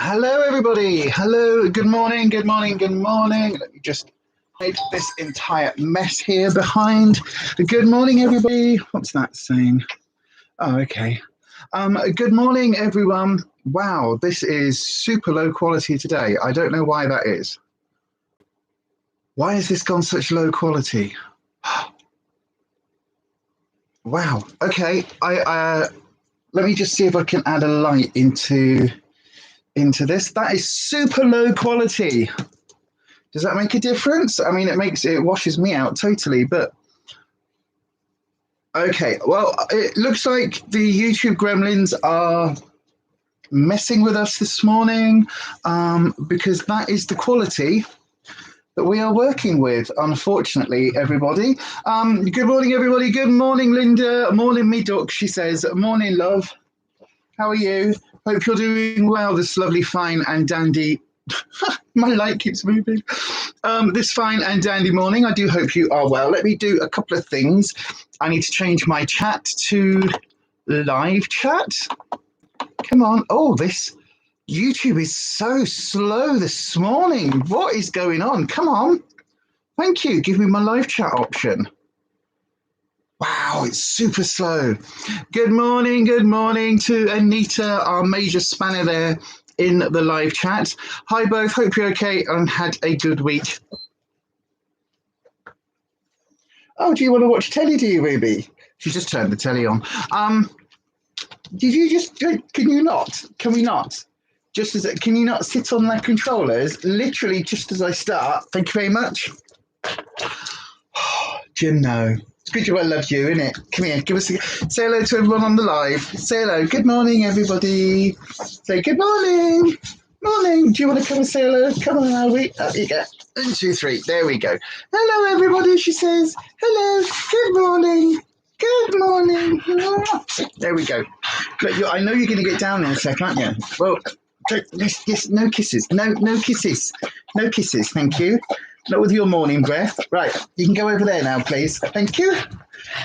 Hello, everybody. Hello. Good morning. Good morning. Good morning. Let me just hide this entire mess here behind. Good morning, everybody. What's that saying? Oh, okay. Good morning, everyone. Wow, this is super low quality today. I don't know why that is. Why has this gone such low quality? Wow. Okay. Let me just see if I can add a light into this. That is super low quality. Does that make a difference? I mean, it washes me out totally, but okay. Well, it looks like the YouTube gremlins are messing with us this morning because that is the quality that we are working with, unfortunately, everybody. Good morning, everybody. Good morning, Linda. Morning, me duck, she says. Morning, love. How are you? Hope you're doing well this lovely, fine and dandy... My light keeps moving. This fine and dandy morning. I do hope you are well. Let me do a couple of things. I need to change my chat to live chat. Come on. Oh, this YouTube is so slow this morning. What is going on? Come on. Thank you. Give me my live chat option. Wow, it's super slow. Good morning to Anita, our major spanner there in the live chat. Hi both, hope you're okay and had a good week. Oh, do you want to watch telly, do you, Ruby? She just turned the telly on. Can we not? Can you not sit on their controllers, literally just as I start? Thank you very much. Jim, no. It's good I love you, isn't it? Come here, say hello to everyone on the live. Say hello. Good morning, everybody. Say good morning. Morning. Do you want to come and say hello? Come on, Albie. Up you go. 1, 2, 3. There we go. Hello, everybody, she says. Hello. Good morning. Good morning. There we go. Look, I know you're going to get down in a sec, aren't you? Well, no kisses. No kisses. No kisses, thank you. Not with your morning breath. Right, you can go over there now, please. Thank you.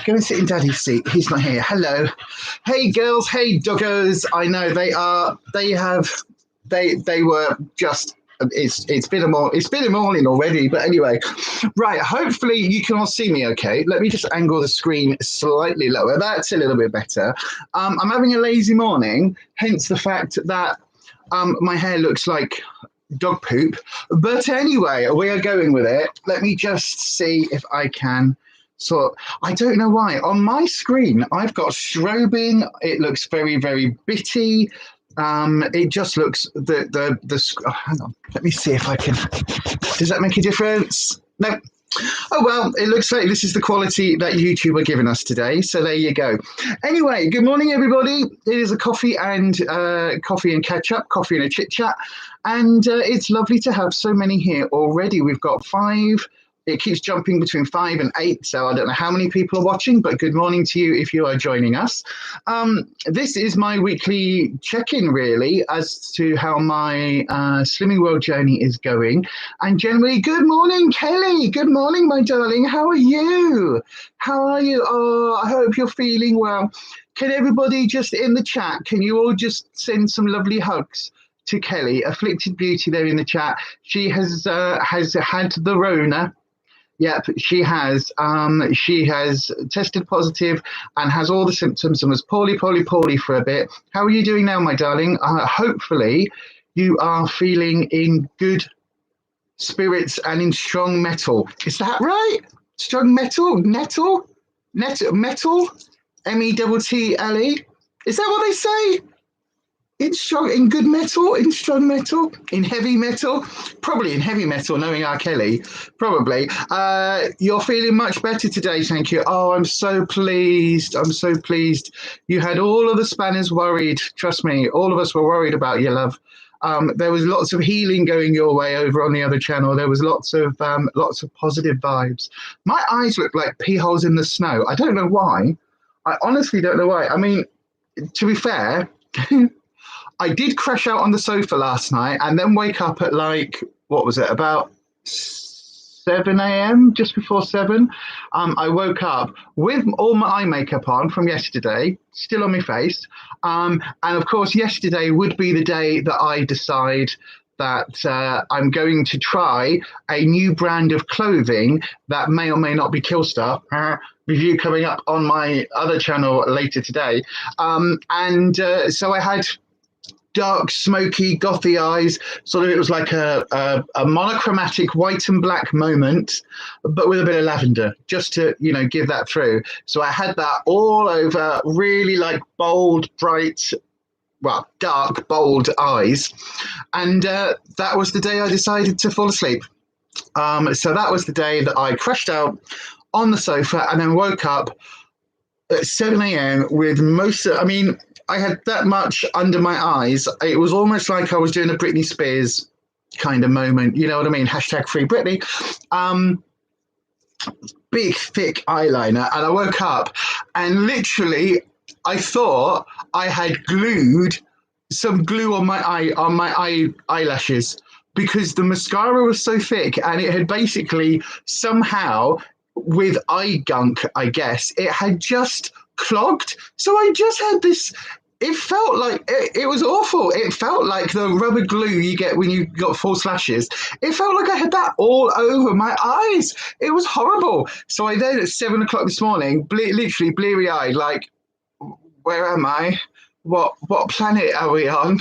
Go and sit in Daddy's seat. He's not here. Hello. Hey, girls. Hey, doggos. I know they were just... It's been a morning already, but anyway. Right, hopefully you can all see me okay. Let me just angle the screen slightly lower. That's a little bit better. I'm having a lazy morning, hence the fact that my hair looks like dog poop. But anyway, we are going with it. Let me just see if I can I don't know why. On my screen, I've got strobing. It looks very, very bitty. It just looks hang on. Let me see if I can. Does that make a difference? No. Oh, well, it looks like this is the quality that YouTube are giving us today. So there you go. Anyway, good morning, everybody. It is a coffee and catch up, coffee and a chit chat. And it's lovely to have so many here already. We've got 5. It keeps jumping between 5 and 8, so I don't know how many people are watching, but good morning to you if you are joining us. This is my weekly check-in, really, as to how my Slimming World journey is going. And generally, good morning, Kelly. Good morning, my darling. How are you? How are you? Oh, I hope you're feeling well. Can everybody just in the chat, can you all just send some lovely hugs to Kelly, Afflicted Beauty there in the chat? She has had the Rona. Yep, she has. She has tested positive and has all the symptoms and was poorly for a bit. How are you doing now, my darling? Hopefully you are feeling in good spirits and in strong metal. Is that right? Strong metal? Metal? Metal? METTLE? Is that what they say? In good metal, in strong metal, in heavy metal, probably in heavy metal, knowing R. Kelly, probably. You're feeling much better today, thank you. Oh, I'm so pleased. I'm so pleased. You had all of the spanners worried. Trust me, all of us were worried about you, love. There was lots of healing going your way over on the other channel. There was lots of positive vibes. My eyes look like pea holes in the snow. I don't know why. I honestly don't know why. I mean, to be fair, I did crash out on the sofa last night and then wake up at about 7 a.m., just before 7. I woke up with all my eye makeup on from yesterday, still on my face. And of course, yesterday would be the day that I decide that I'm going to try a new brand of clothing that may or may not be Killstar. Review coming up on my other channel later today. So I had dark, smoky, gothy eyes. Sort of, it was like a monochromatic white and black moment, but with a bit of lavender, just to, you know, give that through. So I had that all over, really like bold, bright, well, dark, bold eyes. And that was the day I decided to fall asleep. So that was the day that I crashed out on the sofa and then woke up at 7 a.m. with I had that much under my eyes. It was almost like I was doing a Britney Spears kind of moment. You know what I mean? Hashtag free Britney. Big, thick eyeliner. And I woke up and literally I thought I had glued some glue on my eyelashes because the mascara was so thick and it had basically somehow, with eye gunk, I guess, it had just clogged. So I just had this, it felt like, it was awful. It felt like the rubber glue you get when you got false lashes. It felt like I had that all over my eyes. It was horrible. So I then at 7 o'clock this morning, literally bleary-eyed, like, where am I? What planet are we on?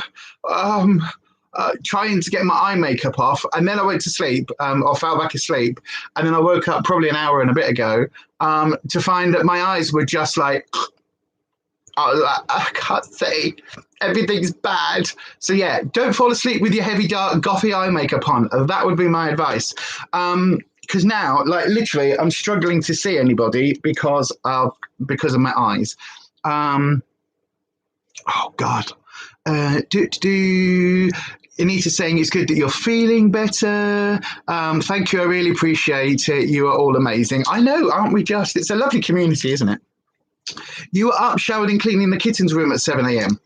Trying to get my eye makeup off, and then I went to sleep, or fell back asleep, and then I woke up probably an hour and a bit ago to find that my eyes were just like, I can't say, everything's bad. So yeah, don't fall asleep with your heavy, dark, gothy eye makeup on. That would be my advice. Because now, like literally, I'm struggling to see anybody because of my eyes. Oh God. Anita's saying it's good that you're feeling better. Thank you. I really appreciate it. You are all amazing. I know, aren't we just? It's a lovely community, isn't it? You were up, showered and cleaning the kitten's room at 7 a.m.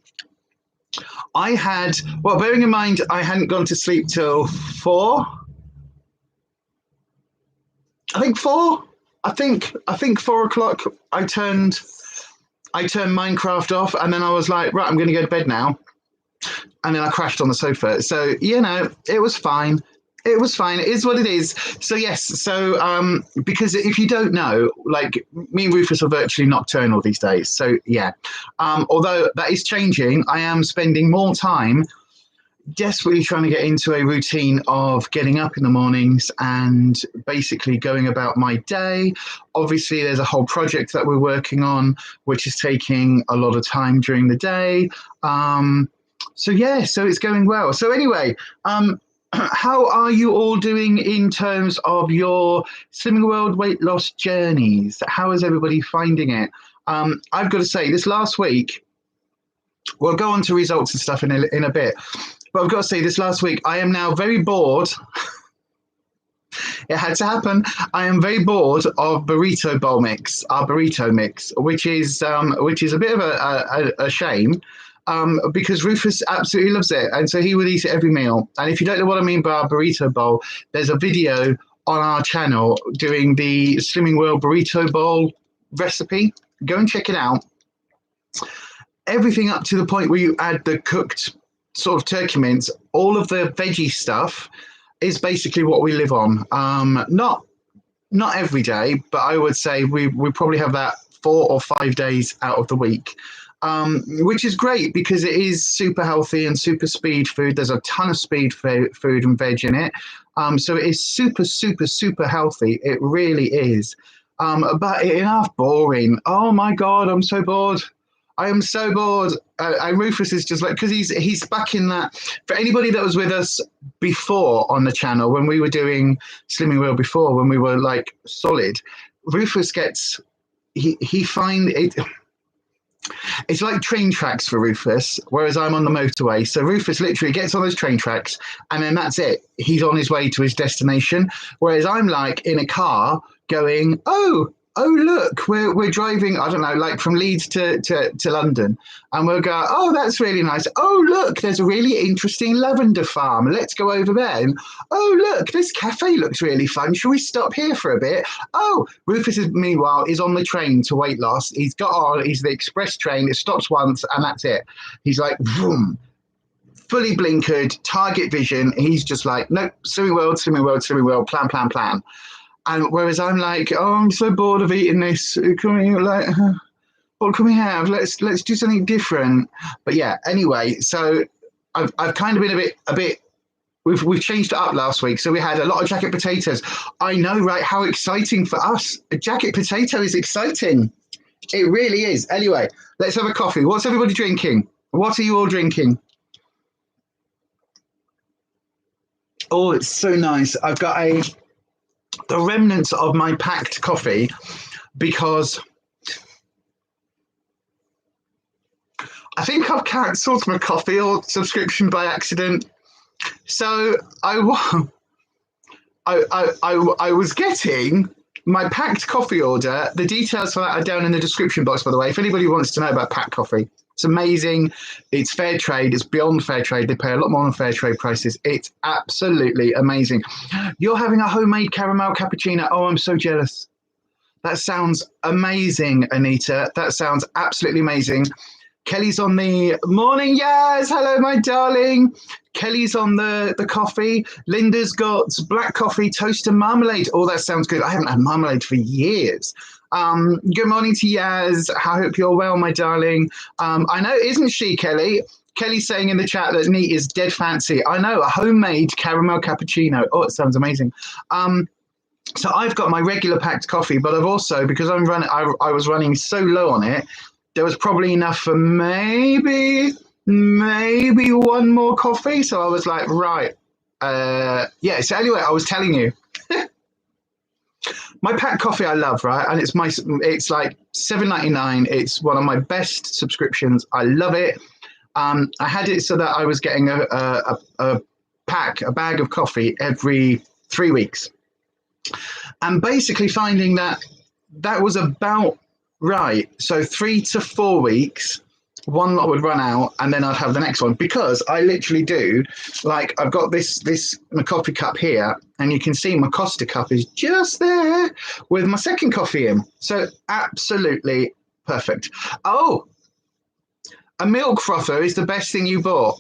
I had, well, bearing in mind, I hadn't gone to sleep till 4. I think 4. I think 4 o'clock I turned Minecraft off, and then I was like, right, I'm going to go to bed now. And then I crashed on the sofa. So, you know, it was fine. It was fine. It is what it is. So, yes. So, because if you don't know, like me and Rufus are virtually nocturnal these days. So, yeah. Although that is changing, I am spending more time desperately trying to get into a routine of getting up in the mornings and basically going about my day. Obviously, there's a whole project that we're working on, which is taking a lot of time during the day. So yeah, so it's going well. So anyway, how are you all doing in terms of your Slimming World weight loss journeys? How is everybody finding it? I've got to say, this last week, we'll go on to results and stuff in a bit. But I've got to say, this last week, I am now very bored. It had to happen. I am very bored of burrito bowl mix, our burrito mix, which is a bit of a shame, because Rufus absolutely loves it, and so he would eat it every meal. And if you don't know what I mean by our burrito bowl, there's a video on our channel doing the Slimming World burrito bowl recipe. Go and check it out. Everything up to the point where you add the cooked sort of turkey mince, all of the veggie stuff is basically what we live on. Not every day, but I would say we probably have that 4 or 5 days out of the week, which is great because it is super healthy and super speed food. There's a ton of speed food and veg in it. So it is super, super, super healthy. It really is. But enough boring. Oh my God, I'm so bored. I am so bored. Rufus is just like, because he's back in that. For anybody that was with us before on the channel, when we were doing Slimming World before, when we were like solid, Rufus gets, he find it, it's like train tracks for Rufus, whereas I'm on the motorway. So Rufus literally gets on those train tracks and then that's it. He's on his way to his destination. Whereas I'm like in a car going, oh, oh, look, we're driving, I don't know, like from Leeds to London. And we'll go, oh, that's really nice. Oh, look, there's a really interesting lavender farm. Let's go over there. And, oh, look, this cafe looks really fun. Shall we stop here for a bit? Oh, Rufus, meanwhile, is on the train to weight loss. He's the express train. It stops once and that's it. He's like, vroom. Fully blinkered, target vision. He's just like, nope, swimming world, plan. And whereas I'm like, oh, I'm so bored of eating this. What can we have? Let's do something different. But yeah, anyway, so I've kind of been a bit. We've changed it up last week. So we had a lot of jacket potatoes. I know, right? How exciting for us. A jacket potato is exciting. It really is. Anyway, let's have a coffee. What's everybody drinking? What are you all drinking? Oh, it's so nice. I've got the remnants of my packed coffee because I think I've cancelled my coffee or subscription by accident. So I was getting my packed coffee order. The details for that are down in the description box, by the way. If anybody wants to know about packed coffee. It's amazing. It's fair trade. It's beyond fair trade. They pay a lot more than fair trade prices. It's absolutely amazing. You're having a homemade caramel cappuccino. Oh, I'm so jealous. That sounds amazing, Anita. That sounds absolutely amazing. Kelly's on the morning. Yes. Hello, my darling. Kelly's on the coffee. Linda's got black coffee, toast and marmalade. Oh, that sounds good. I haven't had marmalade for years. Good morning to Yaz. I hope you're well, my darling. I know, isn't she, Kelly? Kelly's saying in the chat that neat is dead fancy. I know, a homemade caramel cappuccino. Oh, it sounds amazing. So I've got my regular packed coffee, but I've also, because I was running so low on it, there was probably enough for maybe one more coffee. So I was like, right. Yeah, so anyway, I was telling you. My packed coffee I love, right? And it's like $7.99. It's one of my best subscriptions. I love it. I had it so that I was getting a bag of coffee every 3 weeks. And basically finding that was about right. So 3 to 4 weeks, one lot would run out and then I'd have the next one, because I literally do, like, I've got this my coffee cup here and you can see my Costa cup is just there with my second coffee in. So absolutely perfect. Oh, a milk frother is the best thing you bought.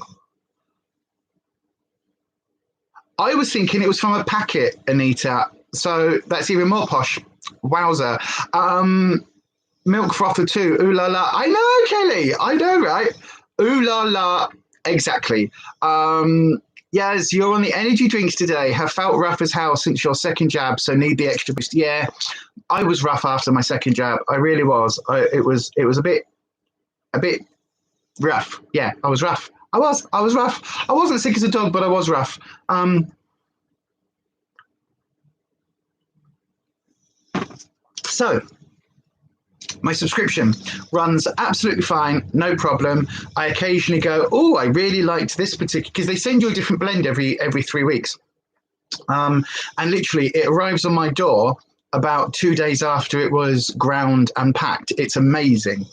I was thinking it was from a packet, Anita. So that's even more posh. Wowza. Milk frother too. Ooh la la. I know, Kelly. I know, right? Ooh la la. Exactly. Yes, you're on the energy drinks today. Have felt rough as hell since your second jab, so need the extra boost. Yeah, I was rough after my second jab. I really was. It was a bit rough. Yeah, I was rough. I was rough. I wasn't sick as a dog, but I was rough. So my subscription runs absolutely fine, no problem. I occasionally go, oh, I really liked this particular, because they send you a different blend every 3 weeks. And literally it arrives on my door about 2 days after it was ground and packed. It's amazing.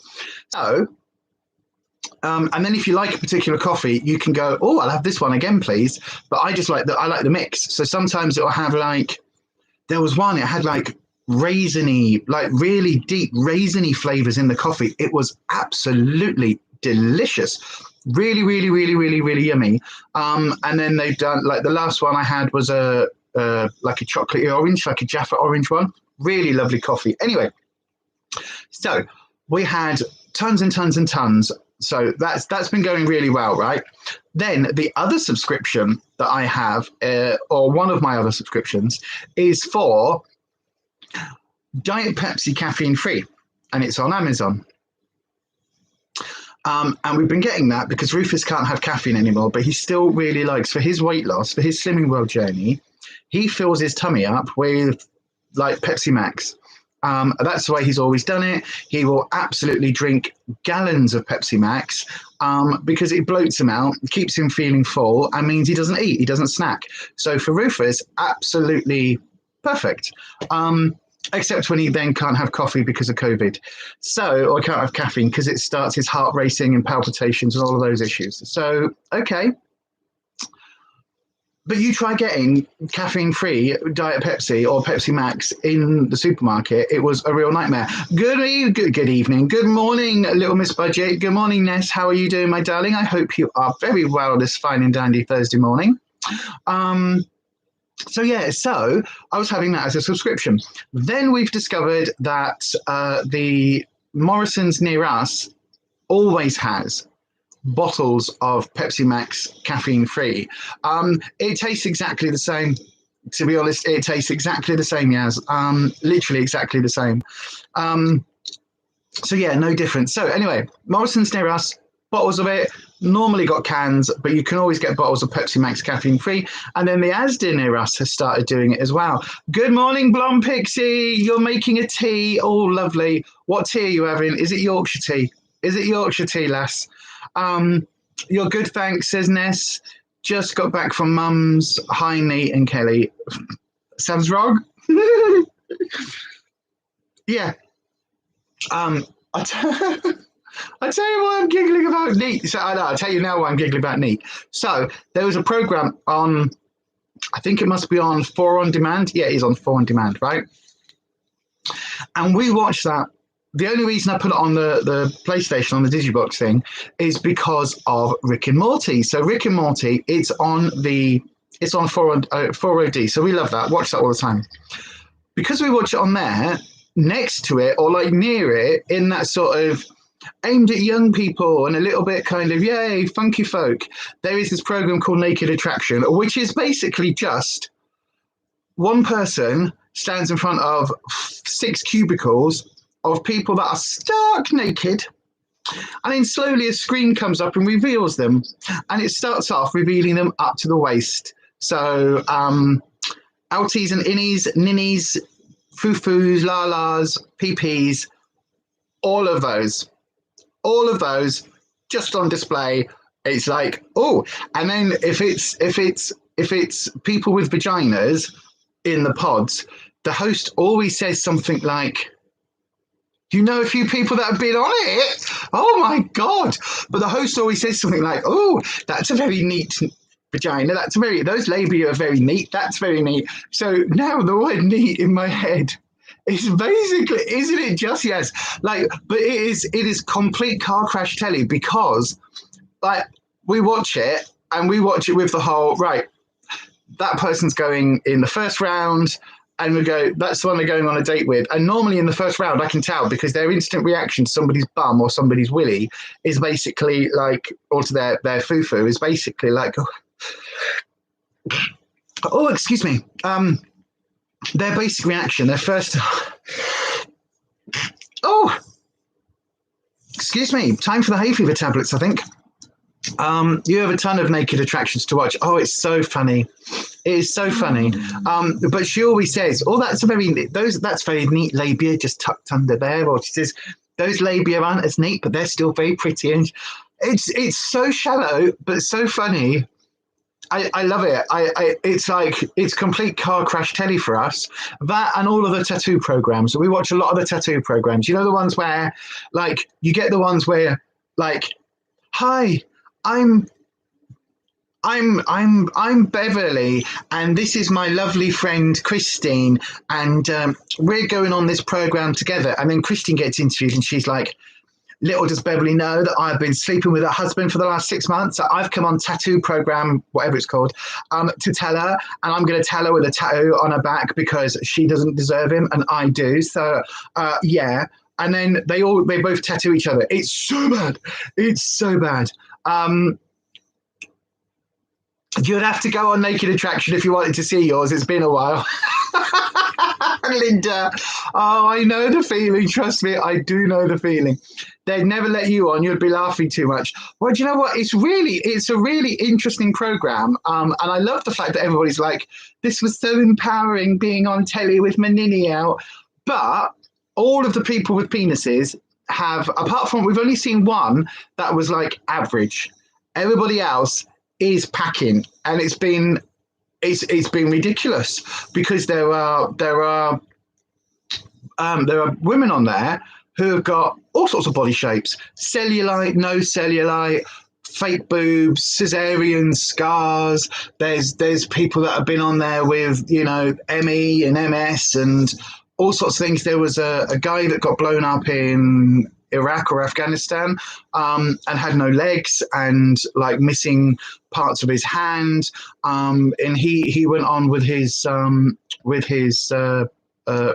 So, and then if you like a particular coffee, you can go, oh, I'll have this one again, please. But I like the mix. So sometimes it'll have like, there was one, it had like raisiny, like really deep raisiny flavors in the coffee. It was absolutely delicious. Really, really, really, really, really yummy. And then they've done, like, the last one I had was like a chocolatey orange, like a Jaffa orange one. Really lovely coffee. Anyway, so we had tons and tons and tons. So that's been going really well, right? Then the other subscription that I have, or one of my other subscriptions, is for Diet Pepsi caffeine free, and it's on Amazon. And we've been getting that because Rufus can't have caffeine anymore, but he still really likes, for his weight loss, for his Slimming World journey, he fills his tummy up with like Pepsi Max. That's the way he's always done it. He will absolutely drink gallons of Pepsi Max because it bloats him out, keeps him feeling full, and means he doesn't eat, he doesn't snack. So for Rufus, absolutely perfect. except when he then can't have coffee because of COVID. So, or can't have caffeine because it starts his heart racing and palpitations and all of those issues. So, okay. But you try getting caffeine-free Diet Pepsi or Pepsi Max in the supermarket. It was a real nightmare. Good evening. Good morning, Little Miss Budget. Good morning, Ness. How are you doing, my darling? I hope you are very well this fine and dandy Thursday morning. So I was having that as a subscription. Then we've discovered that the Morrison's near us always has bottles of Pepsi Max caffeine free. It tastes exactly the same. To be honest, it tastes exactly the same, Yaz. Literally exactly the same. So yeah, no difference. So anyway, Morrison's near us, bottles of it. Normally got cans, but you can always get bottles of Pepsi Max caffeine free. And then the Asda near us has started doing it as well. Good morning, Blonde Pixie. You're making a tea. Oh, lovely. What tea are you having? Is it Yorkshire tea? Is it Yorkshire tea, lass? You're good, thanks, says Ness. Just got back from Mum's. Hi, Nate and Kelly. Sounds wrong? Yeah. I tell you why I'm giggling about Neat. So I'll tell you now why I'm giggling about Neat. So there was a program on, I think it must be on 4 on Demand. Yeah, it is on 4 on Demand, right? And we watched that. The only reason I put it on the PlayStation, on the Digibox thing, is because of Rick and Morty. So Rick and Morty, it's on 4OD. So we love that. Watch that all the time. Because we watch it on there, next to it or like near it, in that sort of aimed at young people and a little bit kind of, yay, funky folk, there is this program called Naked Attraction, which is basically just one person stands in front of 6 cubicles of people that are stark naked, and then slowly a screen comes up and reveals them, and it starts off revealing them up to the waist. So outies and innies, ninnies, foo-foos, la-las, pee-pees, all of those just on display. It's like, oh, and then if it's people with vaginas in the pods, the host always says something like, you know a few people that have been on it? Oh my God. But the host always says something like, oh, that's a very neat vagina. Those labia are very neat. That's very neat. So now the word neat in my head is basically, isn't it just, yes? Like, but it is complete car crash telly, because like we watch it with the whole, right, that person's going in the first round, and we go, that's the one they're going on a date with. And normally in the first round, I can tell, because their instant reaction to somebody's bum or somebody's willy is basically like, or to their foo-foo is basically like, oh, excuse me. Their basic reaction, their first, oh, excuse me, time for the hay fever tablets, I think. You have a ton of Naked Attractions to watch. Oh, it's so funny. It is so funny. But she always says, oh, that's very neat labia just tucked under there. Or she says, those labia aren't as neat, but they're still very pretty. And it's so shallow, but so funny. I love it. It's like, it's complete car crash telly for us. That and all of the tattoo programs. We watch a lot of the tattoo programs. You know, the ones where, like, you get the ones where, like, hi, I'm Beverly, and this is my lovely friend Christine, and we're going on this program together. And then Christine gets interviewed, and she's like, little does Beverly know that I've been sleeping with her husband for the last 6 months. So I've come on tattoo program, whatever it's called, to tell her, and I'm going to tell her with a tattoo on her back because she doesn't deserve him and I do. So yeah. And then they both tattoo each other. It's so bad. It's so bad. You'd have to go on Naked Attraction if you wanted to see yours. It's been a while. Linda, oh, I know the feeling. Trust me, I do know the feeling. They'd never let you on. You'd be laughing too much. Well, do you know what? It's a really interesting program. And I love the fact that everybody's like, this was so empowering being on telly with my ninny out. But all of the people with penises have, apart from, we've only seen one that was like average. Everybody else is packing, and it's been ridiculous, because there are there are women on there who have got all sorts of body shapes: cellulite, no cellulite, fake boobs, cesarean scars. There's people that have been on there with, you know, ME and MS and all sorts of things. There was a guy that got blown up in Iraq or Afghanistan, and had no legs and like missing parts of his hand. And he went on with his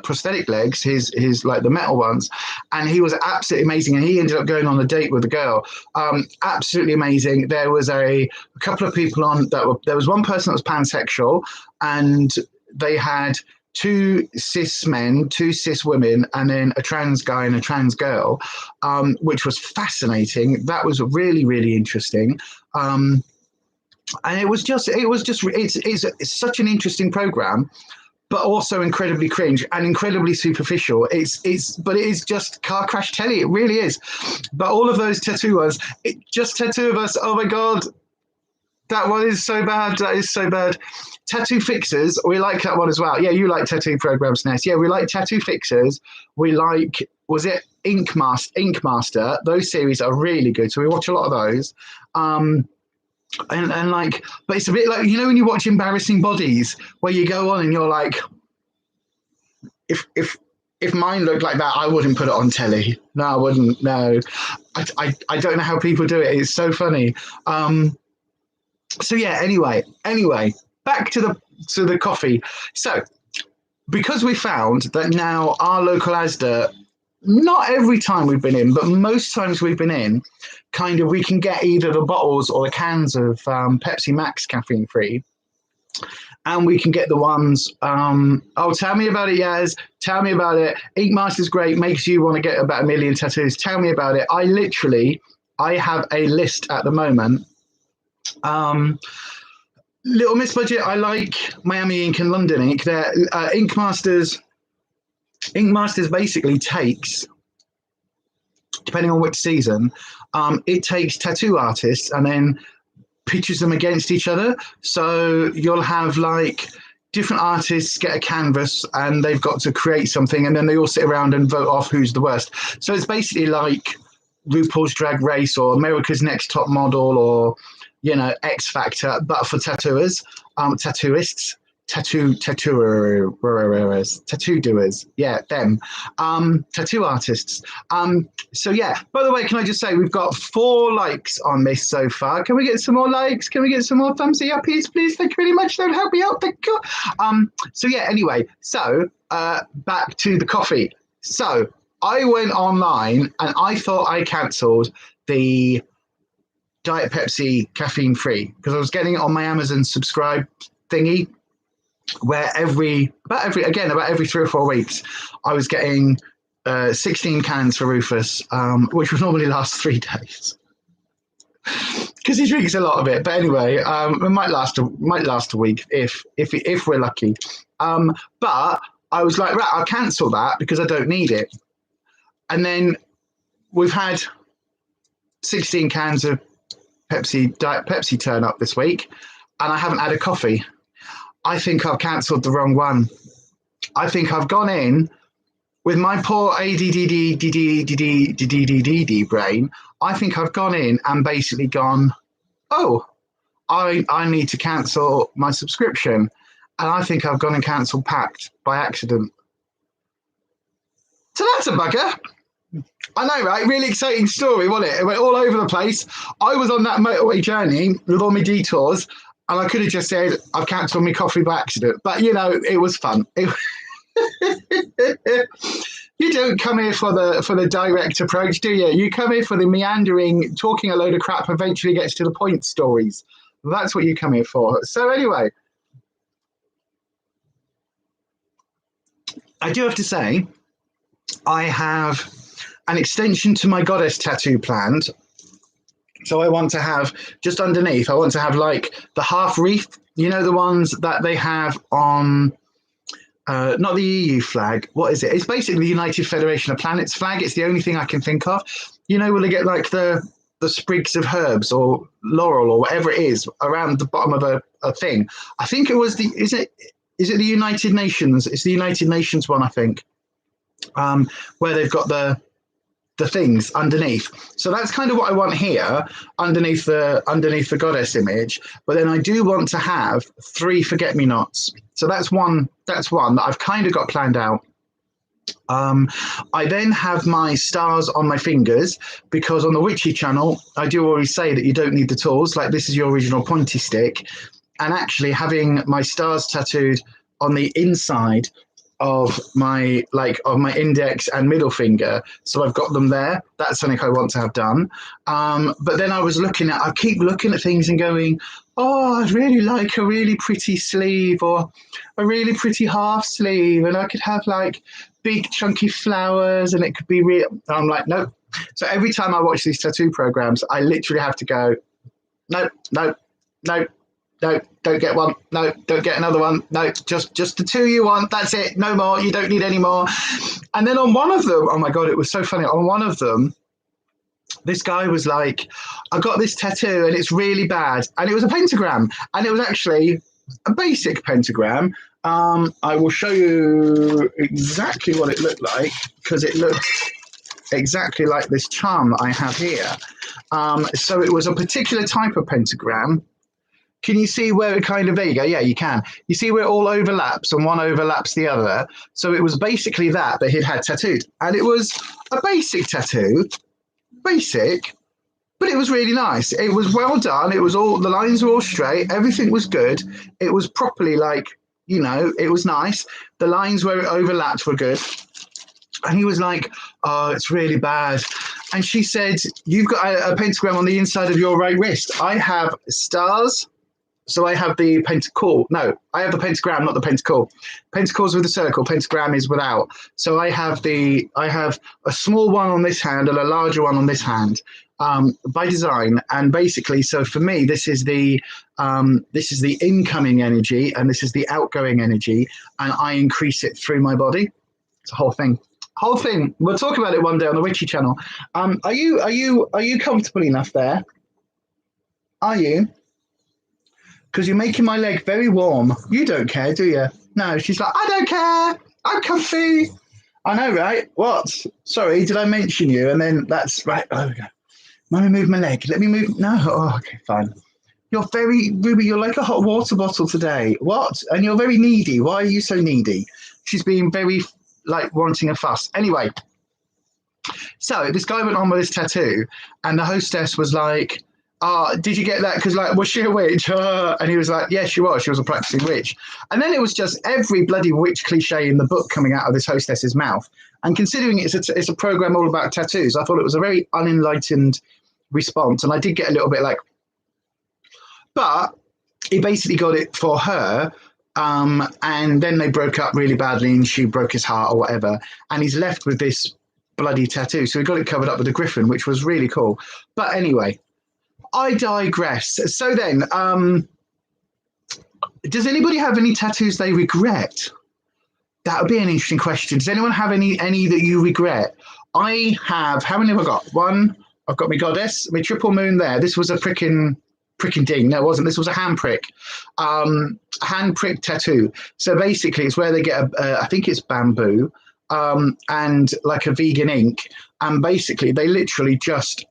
prosthetic legs, his like the metal ones, and he was absolutely amazing. And he ended up going on a date with a girl. Absolutely amazing. There was a couple of people on that were. There was one person that was pansexual, and they had two cis men, two cis women, and then a trans guy and a trans girl, which was fascinating. That was really, really interesting. And it's such an interesting program, but also incredibly cringe and incredibly superficial. But it is just car crash telly. It really is. But all of those tattoo ones, just tattoo of us. Oh my God. That one is so bad. That is so bad. Tattoo Fixers, we like that one as well. Yeah, you like tattoo programs, Ness. Yeah, we like Tattoo Fixers. We like, was it Ink Master? Those series are really good. So we watch a lot of those. And like, but it's a bit like, you know, when you watch Embarrassing Bodies, where you go on and you're like, if mine looked like that, I wouldn't put it on telly. No, I wouldn't. No, I don't know how people do it. It's so funny. So yeah, anyway, back to the coffee. So because we found that now our local Asda, not every time we've been in, but most times we've been in, kind of we can get either the bottles or the cans of Pepsi Max caffeine free. And we can get the ones, oh, tell me about it, Yaz. Tell me about it. Ink Master's great, makes you want to get about 1 million tattoos. Tell me about it. I have a list at the moment. Little Miss Budget, I like Miami Ink and London Ink. They're Ink Masters basically takes, depending on which season, it takes tattoo artists and then pitches them against each other. So you'll have like different artists get a canvas and they've got to create something, and then they all sit around and vote off who's the worst. So it's basically like RuPaul's Drag Race or America's Next Top Model or, you know, X Factor, but for tattooers, tattooists, tattoo doers, yeah, them, tattoo artists. So yeah, by the way, can I just say we've got 4 likes on this so far. Can we get some more likes? Can we get some more thumbs uppies, please? Thank you very much. Don't help me out. Thank you. So yeah, anyway, so back to the coffee. So I went online and I thought I cancelled the Diet Pepsi caffeine free because I was getting it on my Amazon subscribe thingy, where about every 3 or 4 weeks I was getting 16 cans for Rufus, which would normally last 3 days because he drinks a lot of it. But anyway, it might last a week if we're lucky. But I was like, right, I'll cancel that because I don't need it. And then we've had 16 cans of Diet Pepsi turn up this week, and I haven't had a coffee. I think I've cancelled the wrong one. I think I've gone in with my poor ADD brain. I think I've gone in and basically gone, oh, I need to cancel my subscription. And I think I've gone and cancelled Pact by accident. So that's a bugger. I know, right? Really exciting story, wasn't it? It went all over the place. I was on that motorway journey with all my detours, and I could have just said, I've cancelled my coffee by accident. But, you know, it was fun. You don't come here for the direct approach, do you? You come here for the meandering, talking a load of crap, eventually gets to the point stories. That's what you come here for. So anyway, I do have to say, I have an extension to my goddess tattoo planned. So I want to have just underneath, I want to have like the half wreath, you know, the ones that they have on, not the EU flag. What is it? It's basically the United Federation of Planets flag. It's the only thing I can think of. You know, where they get like the sprigs of herbs or laurel or whatever it is around the bottom of a thing. I think it was is it the United Nations? It's the United Nations one, I think. where they've got the things underneath. So that's kind of what I want here underneath the goddess image. But then I do want to have 3 forget-me-nots. So that's one that I've kind of got planned out. I then have my stars on my fingers, because on the Witchy channel, I do always say that you don't need the tools. Like, this is your original pointy stick. And actually having my stars tattooed on the inside of my index and middle finger, so I've got them there. That's something I want to have done. But then I keep looking at things and going, oh, I'd really like a really pretty sleeve or a really pretty half sleeve, and I could have like big chunky flowers and it could be real. And I'm like, nope. So every time I watch these tattoo programs, I literally have to go, no, don't get one. No, don't get another one. No, just the 2 you want. That's it. No more. You don't need any more. And then on one of them, oh my God, it was so funny. On one of them, this guy was like, I got this tattoo and it's really bad. And it was a pentagram. And it was actually a basic pentagram. I will show you exactly what it looked like, because it looked exactly like this charm that I have here. So it was a particular type of pentagram. Can you see where it kind of, there you go, yeah, you can. You see where it all overlaps and one overlaps the other? So it was basically that he'd had tattooed. And it was a basic tattoo, basic, but it was really nice. It was well done. It was all, the lines were all straight. Everything was good. It was properly like, you know, it was nice. The lines where it overlapped were good. And he was like, oh, it's really bad. And she said, you've got a pentagram on the inside of your right wrist. I have stars. So I have the pentacle. No, I have the pentagram, not the pentacle. Pentacle's with a circle. Pentagram is without. So I have a small one on this hand and a larger one on this hand, by design. And basically, so for me, this is the incoming energy and this is the outgoing energy, and I increase it through my body. It's a whole thing. We'll talk about it one day on the Witchy channel. Are you comfortable enough there? Are you? Because you're making my leg very warm. You don't care, do you? No, she's like, I don't care. I'm comfy. I know, right? What? Sorry, did I mention you? And then that's right. Oh, we go. Let me move my leg. Let me move. No. Oh, okay, fine. You're very, Ruby, you're like a hot water bottle today. What? And you're very needy. Why are you so needy? She's being very, like, wanting a fuss. Anyway, so this guy went on with his tattoo, and the hostess was like, did you get that? Because, like, was she a witch? And he was like, yes, she was. She was a practicing witch. And then it was just every bloody witch cliche in the book coming out of this hostess's mouth. And considering it's a program all about tattoos, I thought it was a very unenlightened response. And I did get a little bit like, but he basically got it for her. And then they broke up really badly and she broke his heart or whatever. And he's left with this bloody tattoo. So he got it covered up with a griffin, which was really cool. But anyway, I digress. So then, does anybody have any tattoos they regret? That would be an interesting question. Does anyone have any that you regret? I have. How many have I got? One. I've got my goddess, my triple moon there. This was a pricking ding. No, it wasn't. This was a hand prick tattoo. So basically, it's where they get I think it's bamboo, and like a vegan ink, and basically they literally just.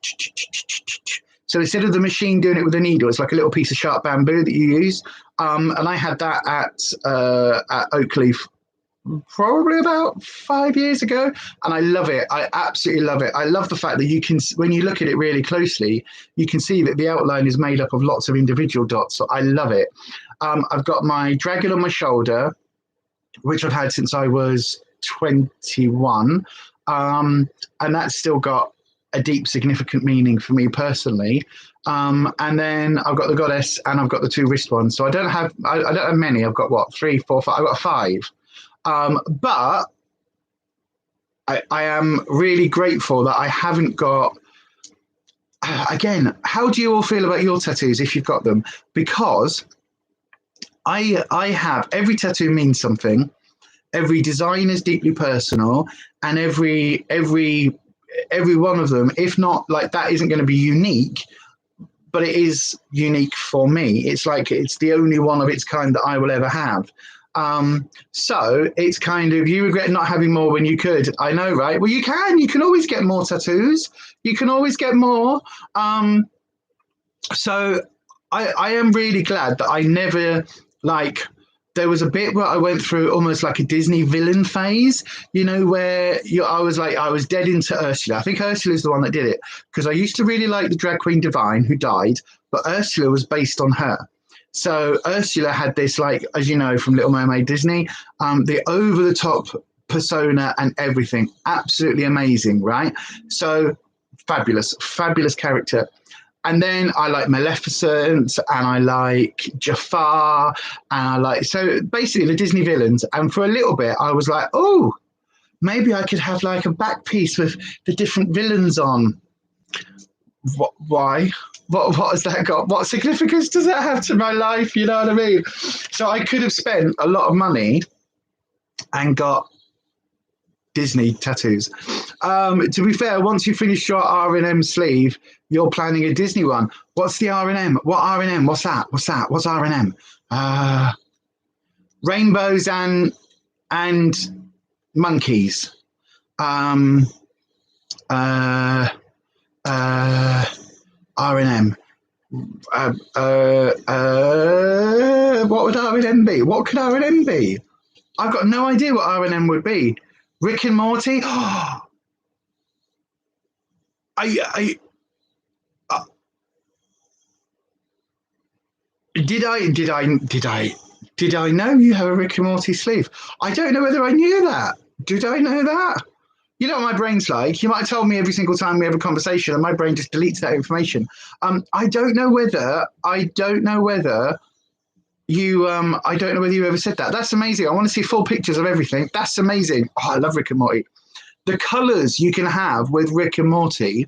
So instead of the machine doing it with a needle, it's like a little piece of sharp bamboo that you use. And I had that at Oakleaf probably about 5 years ago. And I love it. I absolutely love it. I love the fact that you can, when you look at it really closely, you can see that the outline is made up of lots of individual dots. So I love it. I've got my dragon on my shoulder, which I've had since I was 21. And that's still got a deep, significant meaning for me personally. And then I've got the goddess and I've got the 2 wrist ones. So I don't have many. I've got what, 3, 4, 5. I've got 5. But I am really grateful that I haven't got, again, how do you all feel about your tattoos if you've got them? Because I have, every tattoo means something. Every design is deeply personal, and every one of them, if not like that, isn't going to be unique, but it is unique for me. It's like it's the only one of its kind that I will ever have. So it's kind of, you regret not having more when you could. I know, right? Well, you can always get more tattoos. You can always get more. So I am really glad that I never, like, there was a bit where I went through almost like a Disney villain phase, you know, where I was dead into Ursula. I think Ursula is the one that did it, because I used to really like the drag queen Divine, who died, but Ursula was based on her. So Ursula had this, like, as you know, from Little Mermaid Disney, the over-the-top persona and everything. Absolutely amazing, right? So fabulous, fabulous character. And then I like Maleficent, and I like Jafar, and I like, so basically the Disney villains. And for a little bit, I was like, oh, maybe I could have like a back piece with the different villains on. Why? What has that got? What significance does that have to my life? You know what I mean? So I could have spent a lot of money and got Disney tattoos. To be fair, once you finish your R&M sleeve, you're planning a Disney one. What's the R&M? What R&M? What's that? What's R&M? Rainbows and monkeys. R&M. What would R&M be? What could R&M be? I've got no idea what R&M would be. Rick and Morty. Oh, did I know you have a Rick and Morty sleeve? I don't know whether I knew that. Did I know that? You know what my brain's like. You might have told me every single time we have a conversation, and my brain just deletes that information. I don't know whether you ever said that. That's amazing. I want to see full pictures of everything. That's amazing. Oh, I love Rick and Morty. The colours you can have with Rick and Morty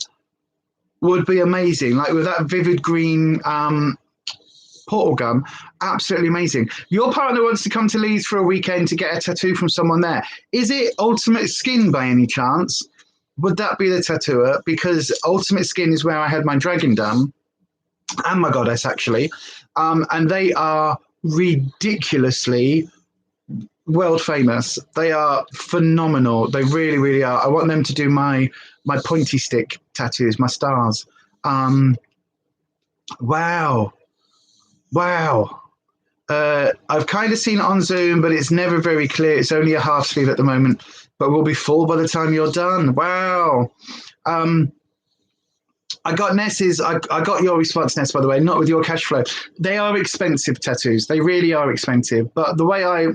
would be amazing. Like with that vivid green portal gun, absolutely amazing. Your partner wants to come to Leeds for a weekend to get a tattoo from someone there. Is it Ultimate Skin by any chance? Would that be the tattooer? Because Ultimate Skin is where I had my dragon done, and my goddess actually, and they are ridiculously world famous. They are phenomenal. They really, really are. I want them to do my pointy stick tattoos, my stars. Wow. I've kind of seen it on Zoom, but it's never very clear. It's only a half sleeve at the moment, but will be full by the time you're done. Wow. I got Ness's. I got your response, Ness, by the way, not with your cash flow. They are expensive tattoos. They really are expensive. But the way I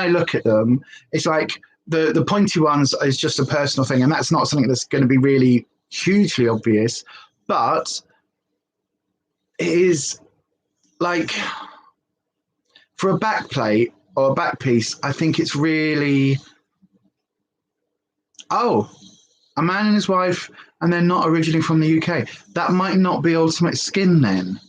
look at them, it's like the pointy ones is just a personal thing, and that's not something that's going to be really hugely obvious. But it is like, for a back plate or a back piece, I think it's really, a man and his wife, and they're not originally from the UK. That might not be Ultimate Skin then.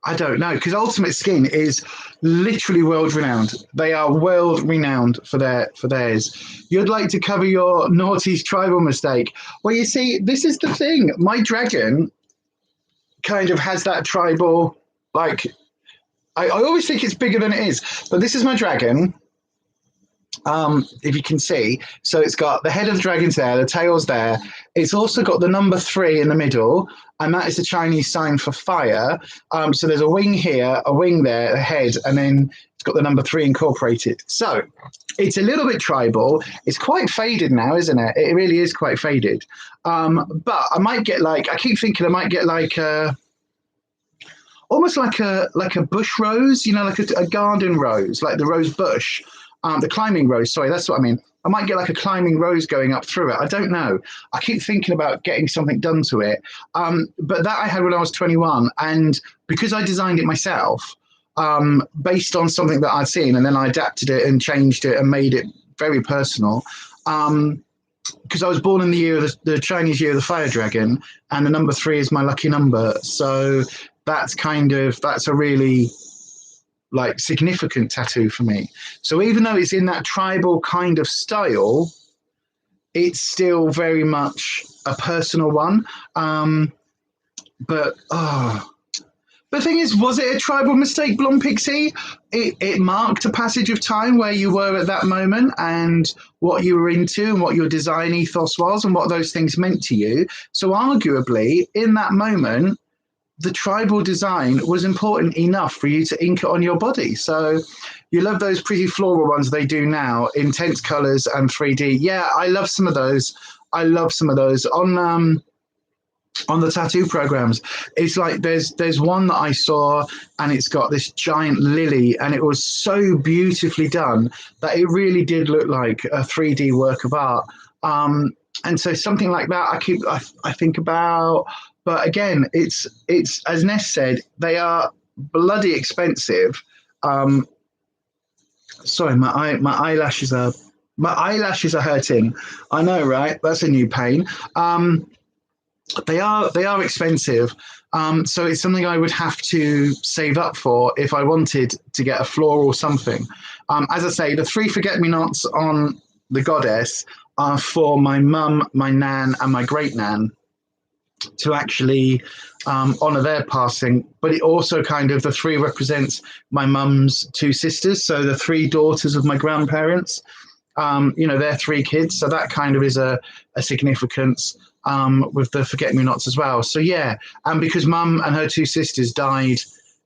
I don't know, because Ultimate Skin is literally world renowned. They are world renowned for theirs. You'd like to cover your naughty's tribal mistake. Well, you see, this is the thing. My dragon kind of has that tribal, like, I always think it's bigger than it is, but this is my dragon. If you can see, so it's got the head of the dragon's there, the tail's there. It's also got the number 3 in the middle, and that is the Chinese sign for fire. So there's a wing here, a wing there, a head, and then it's got the number 3 incorporated. So it's a little bit tribal. It's quite faded now, isn't it? It really is quite faded. But I might get like, I keep thinking I might get like almost like a bush rose, you know, like a garden rose, like the rose bush. The climbing rose, sorry, that's what I mean. I might get like a climbing rose going up through it. I don't know. I keep thinking about getting something done to it. But that I had when I was 21. And because I designed it myself, based on something that I'd seen, and then I adapted it and changed it and made it very personal. Because I was born in the year of the Chinese year of the fire dragon, and the number 3 is my lucky number. So that's a really like significant tattoo for me. So even though it's in that tribal kind of style, it's still very much a personal one. But The thing is, was it a tribal mistake, Blonde Pixie? It marked a passage of time where you were at that moment and what you were into and what your design ethos was and what those things meant to you. So arguably, in that moment, the tribal design was important enough for you to ink it on your body. So you love those pretty floral ones they do now, intense colors and 3D. Yeah, I love some of those. I love some of those. On the tattoo programs, it's like there's one that I saw and it's got this giant lily and it was so beautifully done that it really did look like a 3D work of art. And so something like that I think about. But again, it's as Ness said, they are bloody expensive. Sorry, my eyelashes are hurting. I know, right? That's a new pain. They are expensive, so it's something I would have to save up for if I wanted to get a floral or something. As I say, the 3 forget-me-nots on the goddess are for my mum, my nan, and my great-nan to actually honour their passing. But it also kind of, the 3 represents my mum's 2 sisters, so the 3 daughters of my grandparents, their 3 kids. So that kind of is a significance. With the forget-me-nots as well. So yeah, and because mum and her 2 sisters died,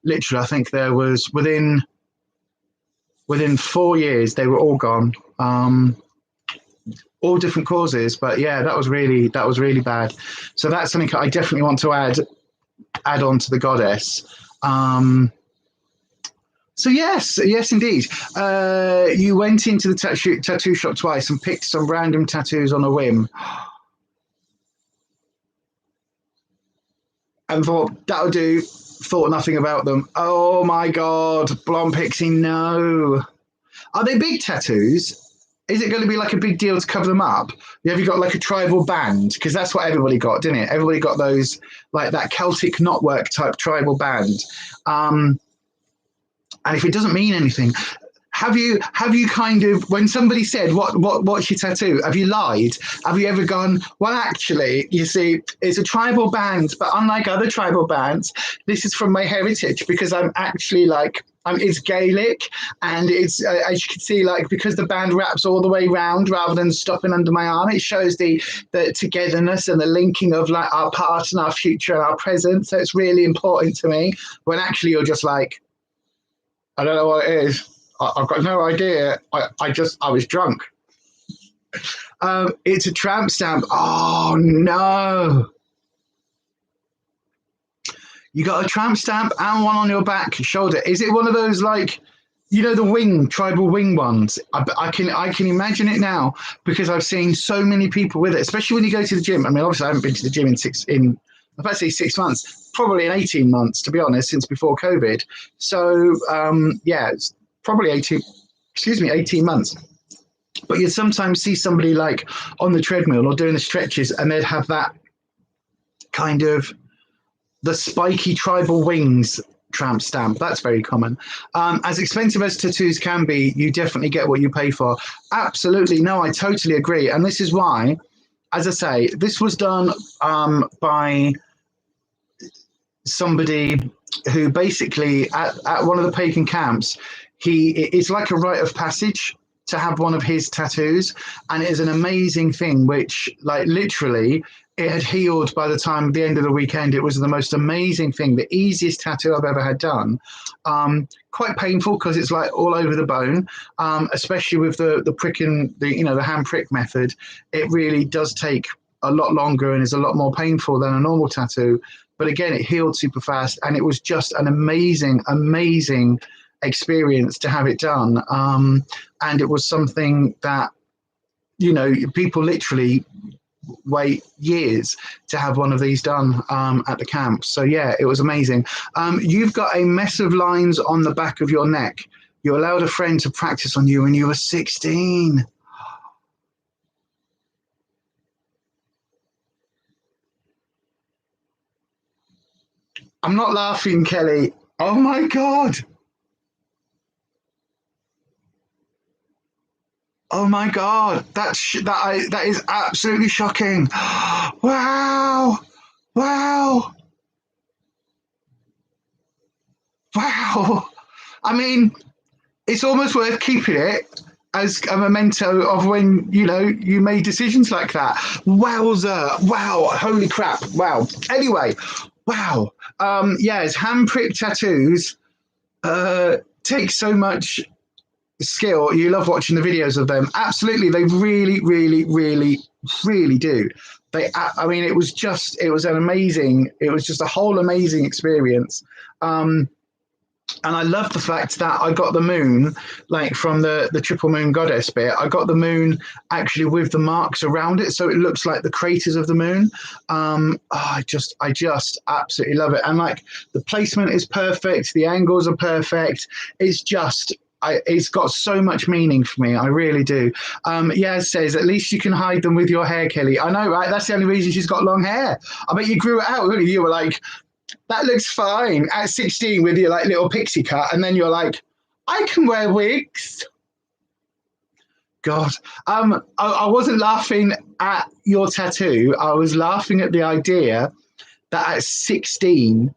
literally, I think there was within 4 years they were all gone, all different causes. But yeah, that was really bad. So that's something I definitely want to add on to the goddess. So yes, indeed. You went into the tattoo shop twice and picked some random tattoos on a whim. And thought, that'll do, thought nothing about them. Oh my God, Blonde Pixie, no. Are they big tattoos? Is it going to be like a big deal to cover them up? Have you got like a tribal band? Because that's what everybody got, didn't it? Everybody got those, like that Celtic knotwork type tribal band. And if it doesn't mean anything, have you kind of, when somebody said, what's your tattoo? Have you lied? Have you ever gone, well, actually, you see, it's a tribal band, but unlike other tribal bands, this is from my heritage because I'm actually like, it's Gaelic and it's, as you can see, like, because the band wraps all the way round rather than stopping under my arm, it shows the togetherness and the linking of like our past and our future and our present. So it's really important to me, when actually you're just like, I don't know what it is. I've got no idea. I was drunk. It's a tramp stamp. Oh no. You got a tramp stamp and one on your back shoulder. Is it one of those, like, the tribal wing ones? I can imagine it now because I've seen so many people with it, especially when you go to the gym. I mean, obviously I haven't been to the gym in 6 months, probably in 18 months, to be honest, since before COVID. So yeah, it's probably 18 months. But you'd sometimes see somebody like on the treadmill or doing the stretches and they'd have that kind of the spiky tribal wings tramp stamp. That's very common. As expensive as tattoos can be, you definitely get what you pay for. Absolutely. No, I totally agree. And this is why, as I say, this was done by somebody who basically at one of the pagan camps, it's like a rite of passage to have one of his tattoos, and it is an amazing thing, which, like, literally it had healed by the time the end of the weekend. It was the most amazing thing, the easiest tattoo I've ever had done. Quite painful because it's like all over the bone, especially with the pricking, the hand prick method. It really does take a lot longer and is a lot more painful than a normal tattoo. But again, it healed super fast, and it was just an amazing experience to have it done. And it was something that, people literally wait years to have one of these done at the camp. So yeah, it was amazing. You've got a mess of lines on the back of your neck. You allowed a friend to practice on you when you were 16. I'm not laughing, Kelly. Oh my God. Oh my God. That is absolutely shocking. Wow. Wow. wow. I mean, it's almost worth keeping it as a memento of when, you know, you made decisions like that. Wowza. Wow. Holy crap. Wow. Anyway, wow. Yes, hand-pricked tattoos take so much skill. You love watching the videos of them. Absolutely. They really, really, really, really do. I mean, it was just a whole amazing experience. And I love the fact that I got the moon, like from the triple moon goddess bit, I got the moon actually with the marks around it. So it looks like the craters of the moon. I just absolutely love it. And like the placement is perfect. The angles are perfect. It's got so much meaning for me. I really do. Yaz says, at least you can hide them with your hair, Kelly. I know, right? That's the only reason she's got long hair. I bet you grew it out. You were like, that looks fine at 16 with your like little pixie cut, and then you're like, I can wear wigs. God, I wasn't laughing at your tattoo. I was laughing at the idea that at 16,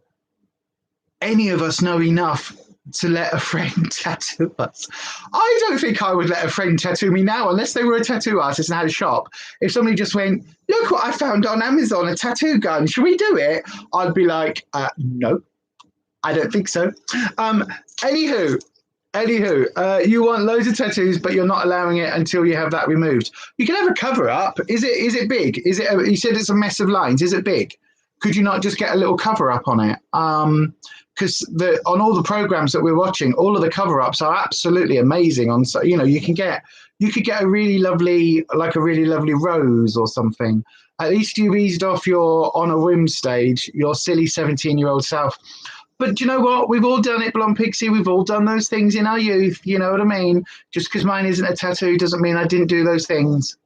any of us know enough to let a friend tattoo us. I don't think I would let a friend tattoo me now unless they were a tattoo artist and had a shop. If somebody just went, look what I found on Amazon, a tattoo gun, should we do it? I'd be like, no, I don't think so. Anywho, you want loads of tattoos, but you're not allowing it until you have that removed. You can have a cover up. Is it big? You said it's a mess of lines. Is it big? Could you not just get a little cover up on it? Because on all the programs that we're watching, all of the cover ups are absolutely amazing. So you know, you could get a really lovely rose or something. At least you've eased off your on a whim stage, your silly 17-year-old self. But do you know what? We've all done it, Blonde Pixie. We've all done those things in our youth. You know what I mean? Just because mine isn't a tattoo doesn't mean I didn't do those things.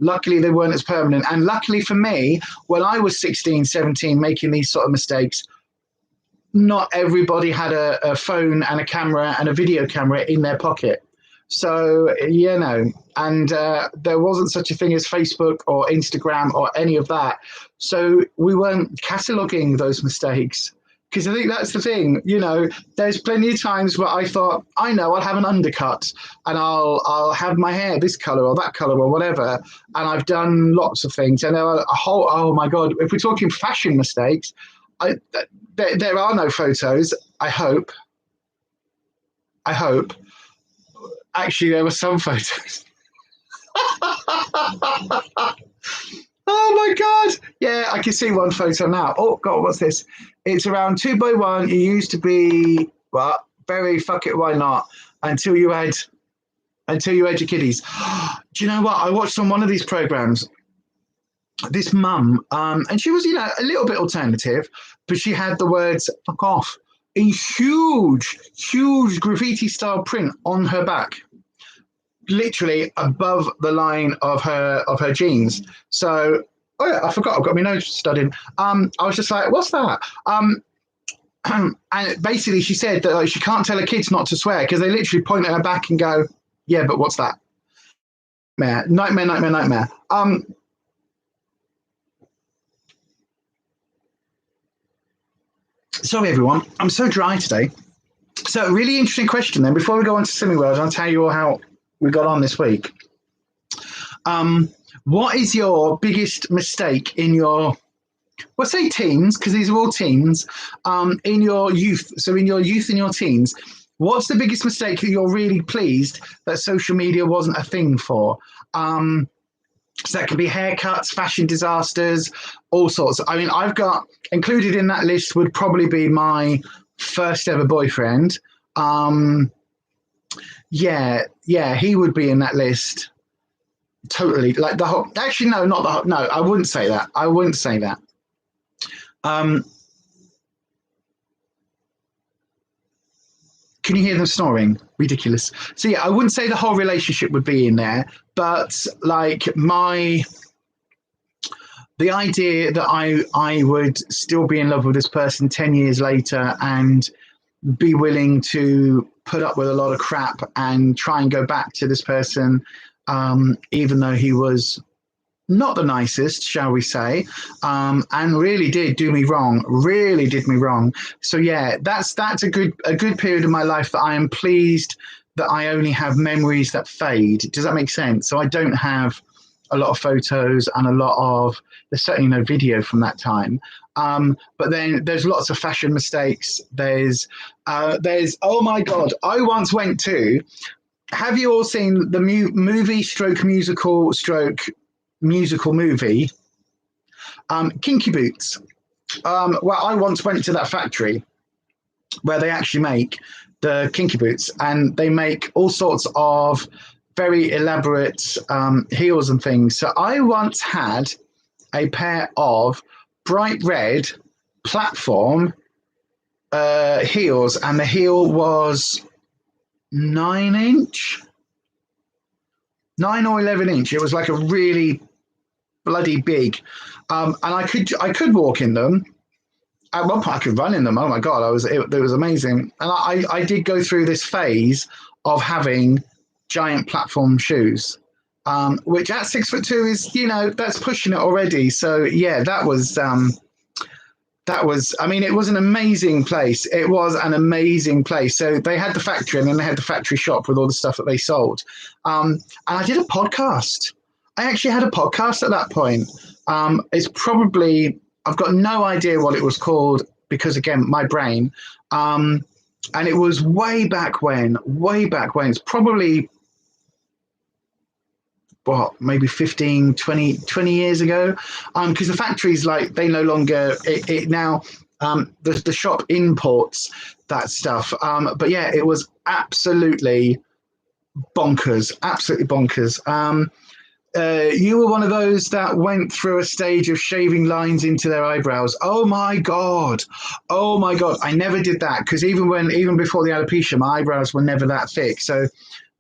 Luckily, they weren't as permanent. And luckily for me, when I was 16, 17, making these sort of mistakes, not everybody had a phone and a camera and a video camera in their pocket. So, you know, and there wasn't such a thing as Facebook or Instagram or any of that. So we weren't cataloguing those mistakes. Because I think that's the thing, you know, there's plenty of times where I thought, I know, I'll have an undercut and I'll have my hair this color or that color or whatever. And I've done lots of things. And there are oh my God, if we're talking fashion mistakes, there are no photos, I hope. Actually, there were some photos. Oh my God. Yeah, I can see one photo now. Oh God, what's this? It's around 2x1. You used to be, well, very fuck it, why not? Until you had your kiddies. Do you know what? I watched on one of these programs, this mum, and she was, you know, a little bit alternative, but she had the words fuck off in huge graffiti style print on her back, literally above the line of her jeans. So, oh yeah, I forgot, I've got my nose studying. I was just like, what's that? And basically she said that like, she can't tell her kids not to swear because they literally point at her back and go, yeah, but what's that? Nightmare. Sorry everyone, I'm so dry today. So a really interesting question then, before we go on to Simi World, I'll tell you all how we got on this week. What is your biggest mistake in your, well, say teens, because these are all teens, in your youth. So in your youth and your teens, what's the biggest mistake that you're really pleased that social media wasn't a thing for? So that could be haircuts, fashion disasters, all sorts. I mean, I've got included in that list would probably be my first ever boyfriend. Yeah, he would be in that list. Totally. Like the whole, actually, no, not the whole, no, I wouldn't say that. Can you hear them snoring? Ridiculous. So yeah, I wouldn't say the whole relationship would be in there, but like the idea that I would still be in love with this person 10 years later and be willing to put up with a lot of crap and try and go back to this person, even though he was not the nicest, shall we say, and really did do me wrong. Really did me wrong. So yeah, that's a good period of my life that I am pleased that I only have memories that fade. Does that make sense? So I don't have a lot of photos and there's certainly no video from that time. But then there's lots of fashion mistakes. There's oh my God, I once went to. Have you all seen the movie stroke musical stroke musical movie, Kinky Boots? Well, I once went to that factory where they actually make the Kinky Boots, and they make all sorts of very elaborate heels and things. So I once had a pair of bright red platform heels, and the heel was 9 or 11 inch. It was like a really bloody big, and I could walk in them. At one point I could run in them. Oh my God, it was amazing. And I did go through this phase of having giant platform shoes, which at 6'2" is, that's pushing it already. So yeah, that was, I mean, it was an amazing place. It was an amazing place. So they had the factory, and then they had the factory shop with all the stuff that they sold. And I did a podcast. I actually had a podcast at that point. It's probably, I've got no idea what it was called because, again, my brain. And it was way back when. It's probably, maybe 15, 20 years ago. Because the factories, like, they no longer, it now, the shop imports that stuff. But yeah, it was absolutely bonkers. You were one of those that went through a stage of shaving lines into their eyebrows. Oh my God. I never did that, because even before the alopecia, my eyebrows were never that thick. So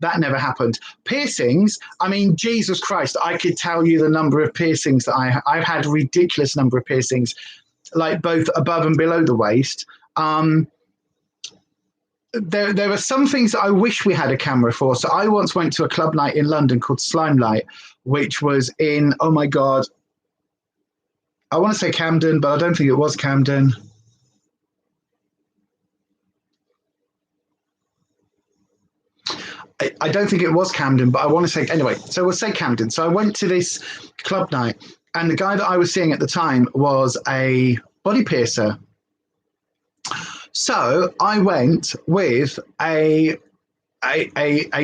that never happened. Piercings, I mean, Jesus Christ, I could tell you the number of piercings that I've had a ridiculous number of piercings, like both above and below the waist. There are some things that I wish we had a camera for. So I once went to a club night in London called Slimelight, which was in, oh my God, I want to say Camden, but I don't think it was Camden. I don't think it was Camden, but I want to say, anyway, so we'll say Camden. So I went to this club night, and the guy that I was seeing at the time was a body piercer. So I went with a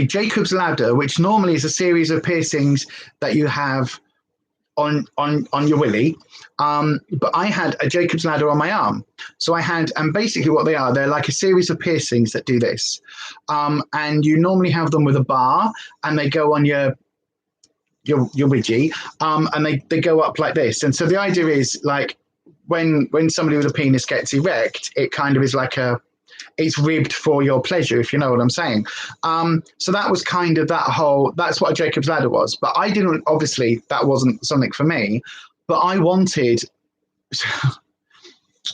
Jacob's ladder, which normally is a series of piercings that you have on your willy. But I had a Jacob's ladder on my arm. So I had, and basically what they are, they're like a series of piercings that do this. And you normally have them with a bar, and they go on your widgie, and they go up like this. And so the idea is, like, when somebody with a penis gets erect, it kind of is like it's ribbed for your pleasure, if you know what I'm saying. So that was kind of that's what a Jacob's ladder was. But I didn't, obviously, that wasn't something for me, but I wanted,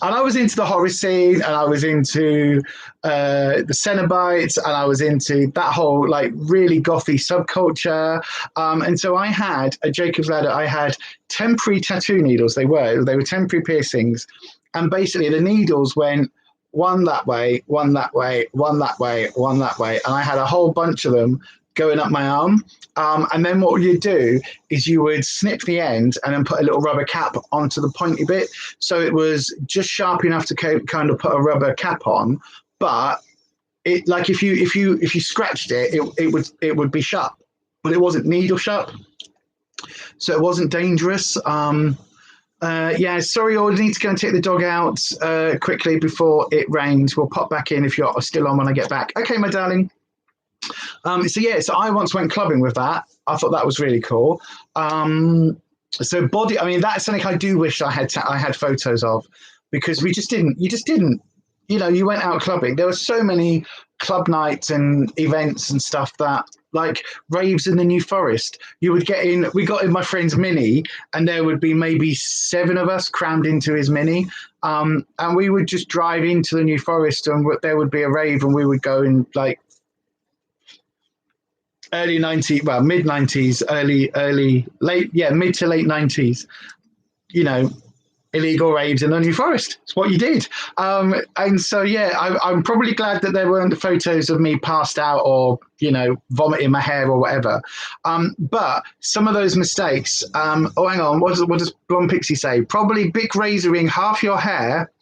and I was into the horror scene, and I was into the Cenobites, and I was into that whole, like, really gothy subculture. And so I had a Jacob's ladder. I had temporary tattoo needles. They were temporary piercings. And basically the needles went one that way, one that way, one that way, one that way. And I had a whole bunch of them going up my arm. And then what you'd do is you would snip the end and then put a little rubber cap onto the pointy bit. So it was just sharp enough to kind of put a rubber cap on, but it, like, if you scratched it would be sharp, but it wasn't needle sharp. So it wasn't dangerous. Yeah, sorry, I need to go and take the dog out quickly before it rains. We'll pop back in if you're still on when I get back. Okay, my darling. So I once went clubbing with that. I thought that was really cool. So body, I mean, that's something I do wish I had photos of, because you just didn't, you went out clubbing. There were so many club nights and events and stuff that, like raves in the New Forest, you would get in. We got in my friend's Mini, and there would be maybe 7 of us crammed into his Mini, and we would just drive into the New Forest, and there would be a rave, and we would go and, like, early 90s, well, mid 90s, mid to late 90s, you know, illegal raves in the New Forest. It's what you did. And so, yeah, I'm probably glad that there weren't photos of me passed out or, you know, vomiting my hair or whatever. But some of those mistakes, oh, hang on, what does Blonde Pixie say? Probably big razoring half your hair,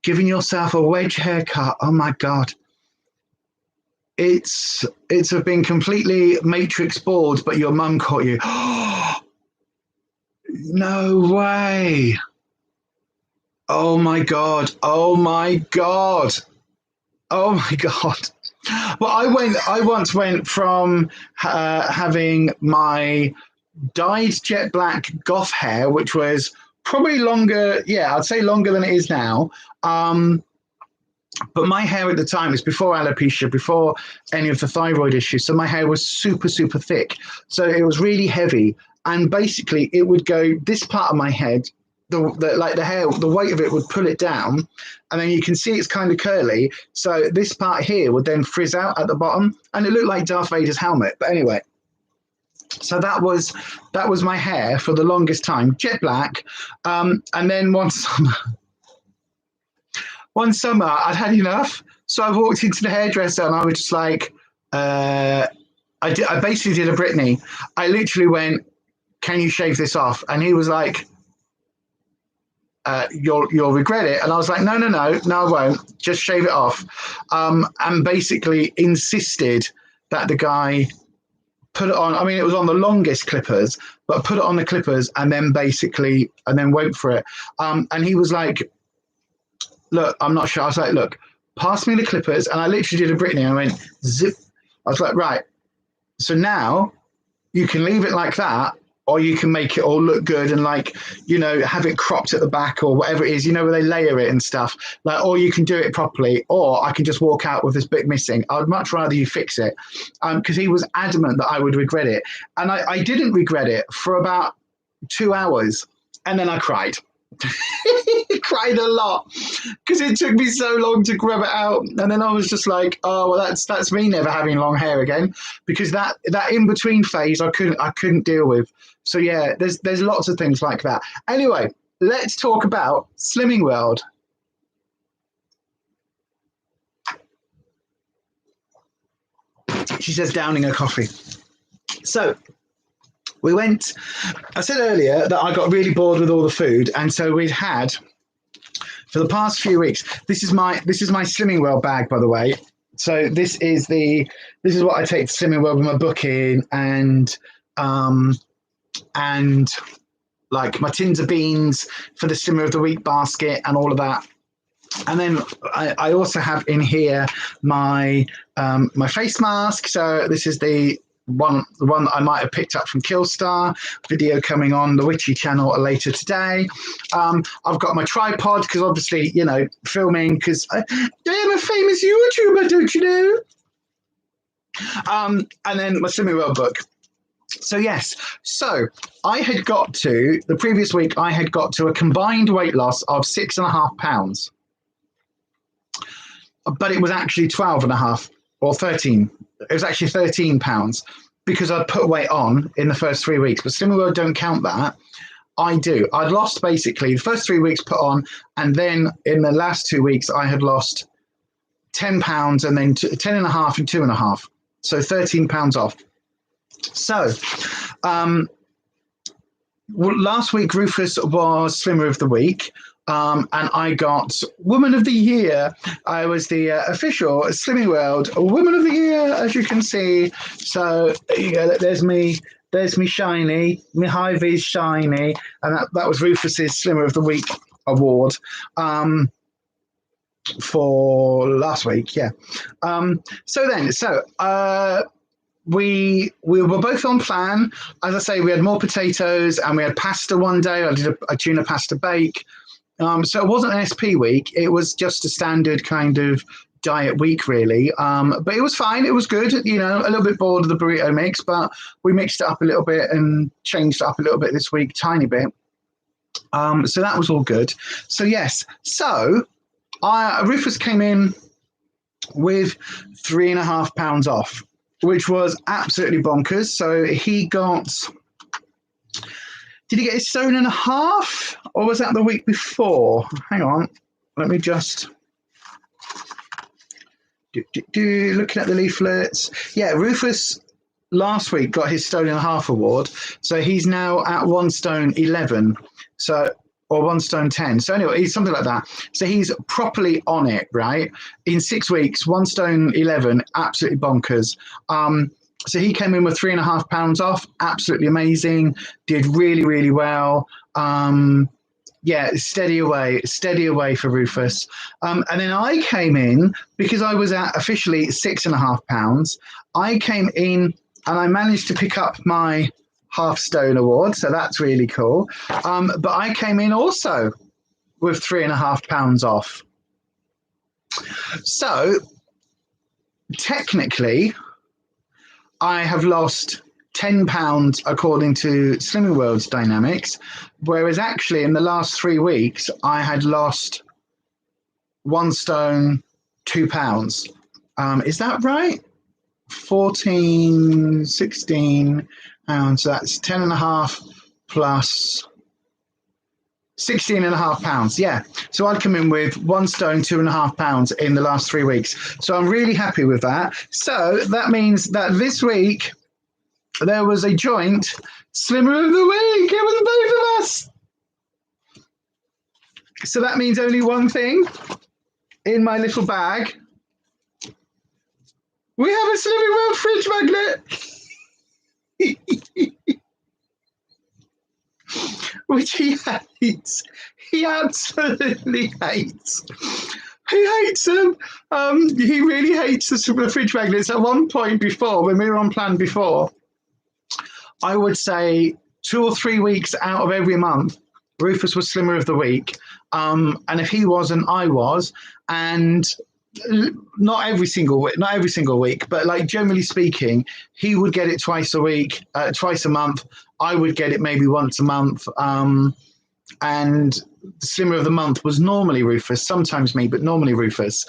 giving yourself a wedge haircut. Oh, my God. It's been completely matrix bored, but your mum caught you. No way. Oh my God. Oh my God. Oh my God. Well, I once went from having my dyed jet black goth hair, which was probably longer. Yeah, I'd say longer than it is now. But my hair at the time was before alopecia, before any of the thyroid issues. So my hair was super, super thick. So it was really heavy. And basically it would go this part of my head, the hair, the weight of it would pull it down. And then you can see it's kind of curly. So this part here would then frizz out at the bottom. And it looked like Darth Vader's helmet. But anyway, so that was my hair for the longest time, jet black. And then one summer I'd had enough, so I walked into the hairdresser and I was just like, I basically did a Britney. I literally went, "Can you shave this off?" And he was like, "You'll regret it." And I was like, no, I won't. Just shave it off. And basically insisted that the guy put it on. I mean, it was on the longest clippers, but put it on the clippers and then went for it. And he was like, "Look, I'm not sure." I was like, "Look, pass me the clippers." And I literally did a Britney. I went, zip. I was like, "Right. So now you can leave it like that, or you can make it all look good and, like, you know, have it cropped at the back or whatever it is, you know, where they layer it and stuff. Like, or you can do it properly, or I can just walk out with this bit missing. I'd much rather you fix it." Because he was adamant that I would regret it. And I didn't regret it for about 2 hours. And then I cried. Cried a lot because it took me so long to grab it out. And then I was just like, oh, well, that's me never having long hair again, because that in between phase I couldn't deal with. So yeah, there's lots of things like that. Anyway, let's talk about Slimming World. She says, downing her coffee. So we went, I said earlier that I got really bored with all the food. And so we'd had, for the past few weeks, this is my Slimming World bag, by the way. So this is what I take to Slimming World with my book in, and like my tins of beans for the Simmer of the Week basket and all of that. And then I also have in here my face mask. So this is the one that I might have picked up from Killstar. Video coming on the Witchy channel later today. I've got my tripod because obviously, you know, filming, because I am a famous YouTuber, don't you know? And then my Slimming World book. So yes, so I had got to, the previous week, I had got to a combined weight loss of 6.5 pounds. But it was actually 12.5 or 13. It was actually 13 pounds because I'd put weight on in the first 3 weeks. But Slimming World don't count that. I do. I'd lost basically the first 3 weeks put on, and then in the last 2 weeks I had lost 10 pounds and then 10.5 and 2.5. So 13 pounds off. So last week Rufus was Slimmer of the Week. And I got Woman of the Year. I was the official Slimming World Woman of the Year, as you can see. So there's me shiny, my high V's shiny, and that was Rufus's Slimmer of the Week award for last week. Yeah. We were both on plan. As I say, we had more potatoes and we had pasta one day. I did a tuna pasta bake. So it wasn't an SP week. It was just a standard kind of diet week, really. But it was fine. It was good. You know, a little bit bored of the burrito mix, but we mixed it up a little bit and changed it up a little bit this week, tiny bit. So that was all good. So yes. So Rufus came in with 3.5 pounds off. which was absolutely bonkers. So he got, did he get his 1.5 stone, or was that the week before? Hang on, let me just looking at the leaflets. Yeah, Rufus last week got his 1.5 stone award, so he's now at 1.11 stone. So, or 1.10 stone. So anyway, he's something like that. So he's properly on it, right? In 6 weeks, 1.11 stone, absolutely bonkers. So he came in with £3.5 off, absolutely amazing. Did really, really well. Yeah, steady away for Rufus. And then I came in, because I was at officially £6.5. I came in and I managed to pick up my half stone award, so that's really cool. But I came in also with £3.5 off. So technically, I have lost £10 according to Slimming World's dynamics, whereas actually in the last 3 weeks I had lost £1 stone, £2. Is that right? 14, 16 pounds. So that's 10.5 plus £16.5. Yeah. So I'd come in with £1 stone, £2.5 in the last 3 weeks. So I'm really happy with that. So that means that this week there was a joint Slimmer of the Week. It was both of us. So that means only one thing in my little bag. We have a Slimming World fridge magnet. Which he hates. He absolutely hates. He hates them. He really hates the fridge magnets. At one point before, when we were on plan before, I would say 2 or 3 weeks out of every month, Rufus was Slimmer of the Week. And if he wasn't, I was. And not every single week, but like generally speaking, he would get it twice a month. I would get it maybe once a month. And the Slimmer of the Month was normally Rufus, sometimes me, but normally Rufus.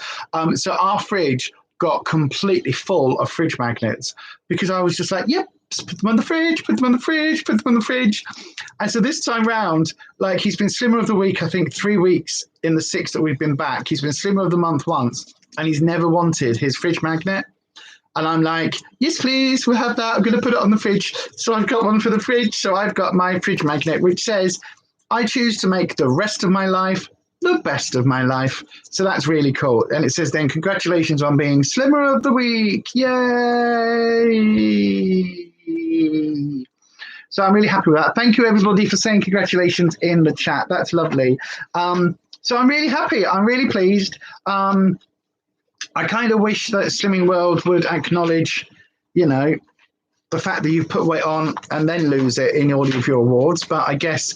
So our fridge got completely full of fridge magnets because I was just like, yep, just put them on the fridge, put them on the fridge, put them on the fridge. And so this time round, like, he's been Slimmer of the Week, I think 3 weeks in the 6 that we've been back. He's been Slimmer of the Month once, and he's never wanted his fridge magnet. And I'm like, yes, please, we'll have that. I'm going to put it on the fridge. So I've got one for the fridge. So I've got my fridge magnet, which says, I choose to make the rest of my life the best of my life. So that's really cool. And it says then, congratulations on being Slimmer of the Week. Yay! So I'm really happy with that. Thank you, everybody, for saying congratulations in the chat. That's lovely. So I'm really happy. I'm really pleased. I kind of wish that Slimming World would acknowledge, you know, the fact that you've put weight on and then lose it in all of your awards. But I guess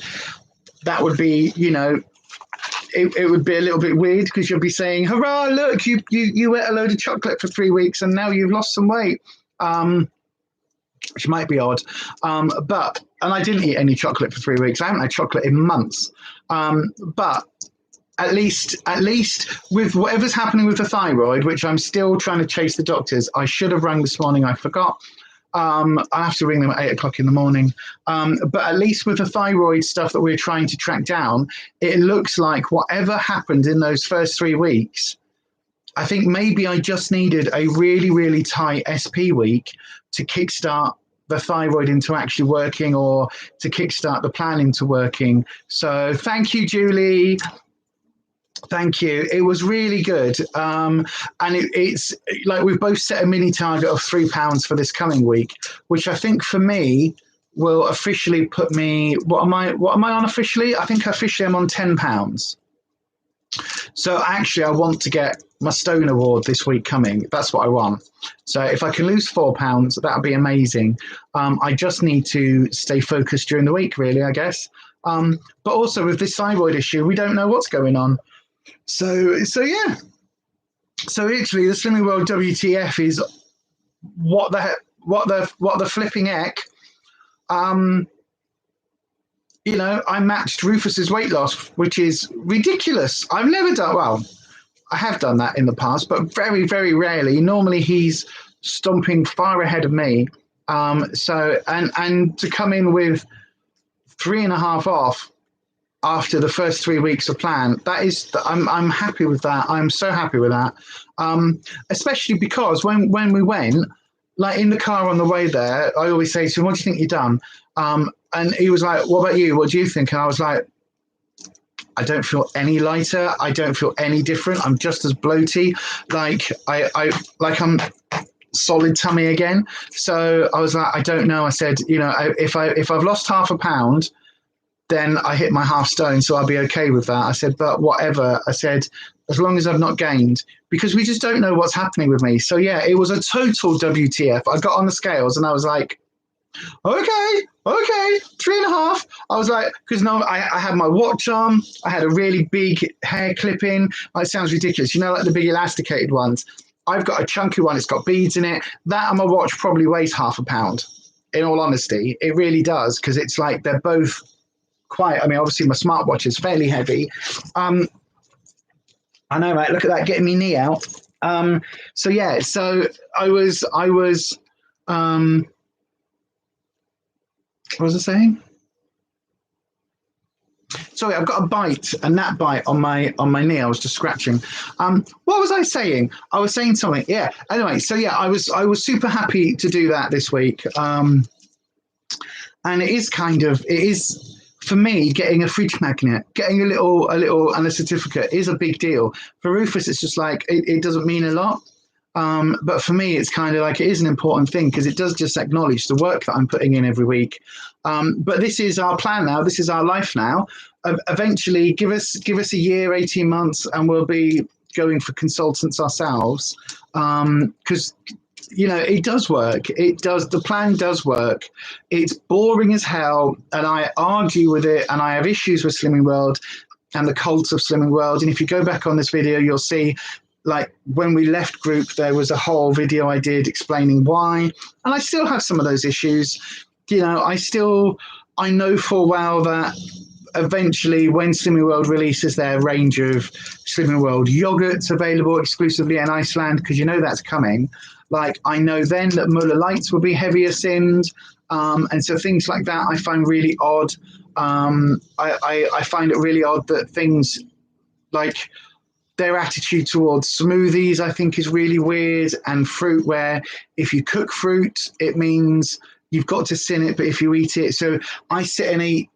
that would be, you know, it would be a little bit weird because you'll be saying, hurrah, look, you ate a load of chocolate for 3 weeks and now you've lost some weight, which might be odd. And I didn't eat any chocolate for 3 weeks. I haven't had chocolate in months. But at least with whatever's happening with the thyroid, which I'm still trying to chase the doctors. I should have rung this morning. I forgot. I have to ring them at 8 o'clock in the morning. But at least with the thyroid stuff that we're trying to track down, it looks like whatever happened in those first 3 weeks, I think maybe I just needed a really, really tight SP week to kickstart the thyroid into actually working, or to kickstart the plan into working. So thank you, Julie. Thank you. It was really good. And it's like we've both set a mini target of £3 for this coming week, which I think for me will officially put me, what am I on officially? I think officially I'm on £10. So actually I want to get my Stone Award this week coming. That's what I want. So if I can lose £4, that would be amazing. I just need to stay focused during the week, really, I guess. But also with this thyroid issue, we don't know what's going on. So yeah. So literally, the Slimming World WTF is what the flipping heck. You know, I matched Rufus's weight loss, which is ridiculous. I've never done, well, I have done that in the past, but very, very rarely. Normally he's stomping far ahead of me. So and to come in with 3.5 off after the first 3 weeks of plan, that is, I'm happy with that. I'm so happy with that. Especially because when we went, like in the car on the way there, I always say to him, what do you think you've done? And he was like, what about you? What do you think? And I was like, I don't feel any lighter. I don't feel any different. I'm just as bloaty. Like I'm solid tummy again. So I was like, I don't know. I said, you know, if I've lost 0.5 pound, then I hit my 0.5 stone, so I'll be okay with that. I said, but whatever. I said, as long as I've not gained, because we just don't know what's happening with me. So yeah, it was a total WTF. I got on the scales and I was like, okay, 3.5. I was like, because no, I had my watch on. I had a really big hair clip in. It sounds ridiculous. You know, like the big elasticated ones. I've got a chunky one. It's got beads in it. That and my watch probably weighs 0.5 pound. In all honesty, it really does, because it's like they're both quite. I mean, obviously my smartwatch is fairly heavy. I know, right? Look at that, getting me knee out. So yeah, so I was. What was I saying? Sorry, I've got a bite, a gnat bite on my knee. I was just scratching. What was I saying? I was saying something. Yeah. Anyway, so yeah, I was super happy to do that this week. And it is for me, getting a fridge magnet, getting a little and a certificate is a big deal. For Rufus, it's just like it doesn't mean a lot. But for me, it's kind of like it is an important thing, because it does just acknowledge the work that I'm putting in every week. But this is our plan now. This is our life now. Eventually, give us a year, 18 months, and we'll be going for consultants ourselves. Because you know, it does work. It does. The plan does work. It's boring as hell, and I argue with it, and I have issues with Slimming World and the cult of Slimming World. And if you go back on this video, you'll see, like, when we left group, there was a whole video I did explaining why, and I still have some of those issues. You know, I know full well that eventually, when Slimming World releases their range of Slimming World yogurts available exclusively in Iceland, because you know that's coming, like, I know then that Muller Lights will be heavier sinned, and so things like that I find really odd. I find it really odd that things like their attitude towards smoothies, I think, is really weird, and fruit, where if you cook fruit, it means you've got to sin it, but if you eat it, so I sit and eat